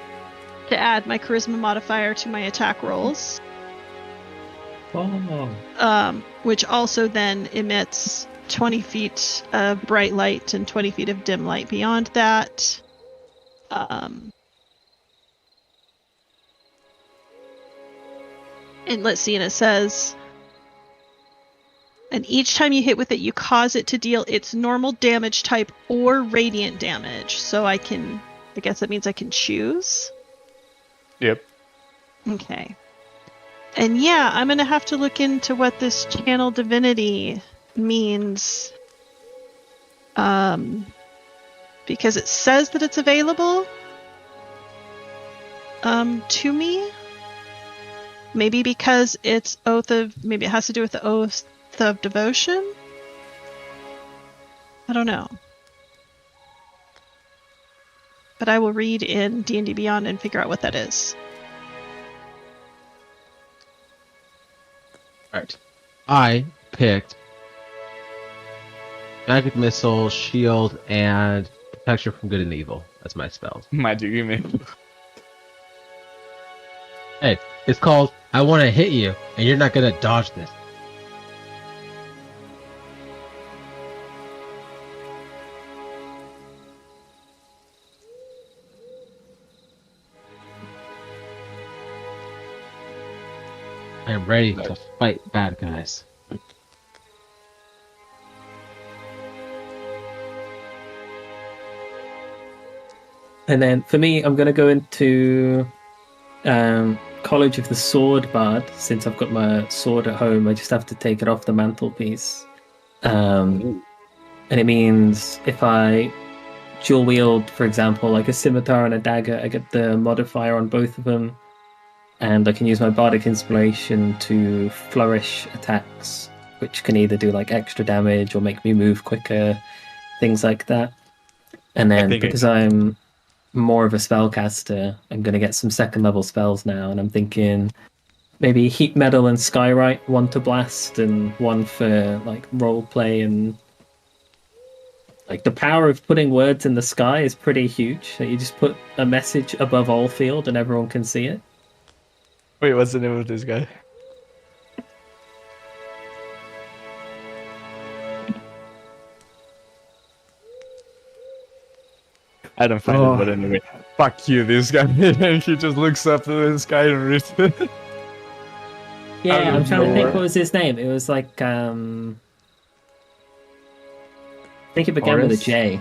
to add my Charisma modifier to my attack rolls. Oh. Which also then emits 20 feet of bright light and 20 feet of dim light beyond that. And let's see, and it says, and each time you hit with it, you cause it to deal its normal damage type or radiant damage. So I guess that means I can choose. Yep. Okay. And yeah, I'm gonna have to look into what this channel divinity means. Because it says that it's available to me. Maybe because it's maybe it has to do with the oath of devotion. I don't know. But I will read in D&D Beyond and figure out what that is. Alright. I picked magic missile, shield, and protection from good and evil. That's my spells. Magic, you mean? Hey, it's called I Want to Hit You, and you're not going to dodge this. I am ready to fight bad guys. And then for me, I'm going to go into College of the Sword Bard. Since I've got my sword at home, I just have to take it off the mantelpiece. And it means if I dual wield, for example, like a scimitar and a dagger, I get the modifier on both of them. And I can use my bardic inspiration to flourish attacks, which can either do like extra damage or make me move quicker, things like that. And then because I'm more of a spellcaster, I'm going to get some second level spells now, and I'm thinking maybe Heat Metal and Skywrite, one to blast and one for like roleplay. And like the power of putting words in the sky is pretty huge. So you just put a message above Alfield and everyone can see it. Wait, what's the name of this guy? I don't find it, but anyway. Fuck you, this guy. He just looks up to the sky and reads it. Yeah, I'm trying to think what was his name. It was like I think it began with a J.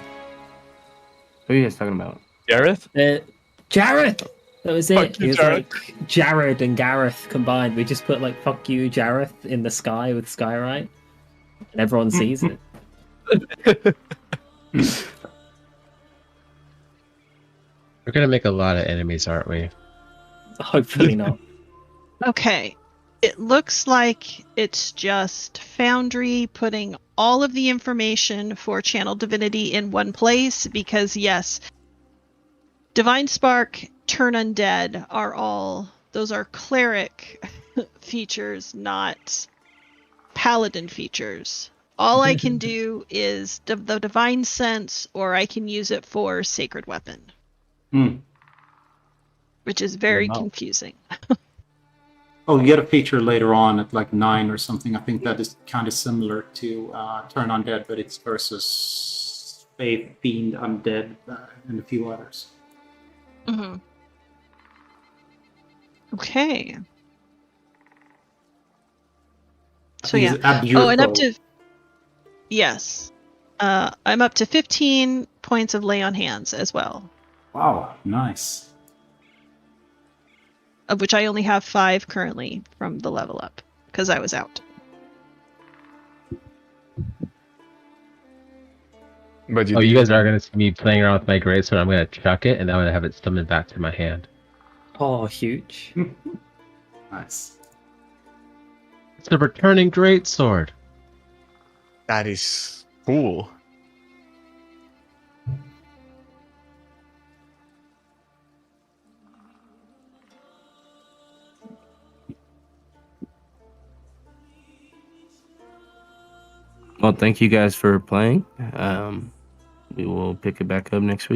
Who are you guys talking about? Gareth? Jareth! That was it. Fuck you, It was Jareth. like Jared and Gareth combined. We just put like "fuck you, Jareth" in the sky with Skywrite, and everyone sees it. We're gonna make a lot of enemies, aren't we? Hopefully not. Okay. It looks like it's just Foundry putting all of the information for Channel Divinity in one place because, yes, Divine Spark, Turn Undead those are cleric features, not paladin features. All I can do is the Divine Sense, or I can use it for Sacred Weapon. Which is very confusing. Oh, you get a feature later on at like 9 or something. I think that is kind of similar to Turn Undead, but it's versus Faith, Fiend, Undead, and a few others. Mm-hmm. Okay. So yeah. Oh, and up to... Yes. I'm up to 15 points of lay on hands as well. Wow, nice. Of which I only have 5 currently from the level up, because I was out. But you guys are gonna see me playing around with my greatsword. I'm gonna chuck it, and then I'm gonna have it summoned back to my hand. Oh, huge. Nice. It's a returning greatsword. That is cool. Well, thank you guys for playing. We will pick it back up next week.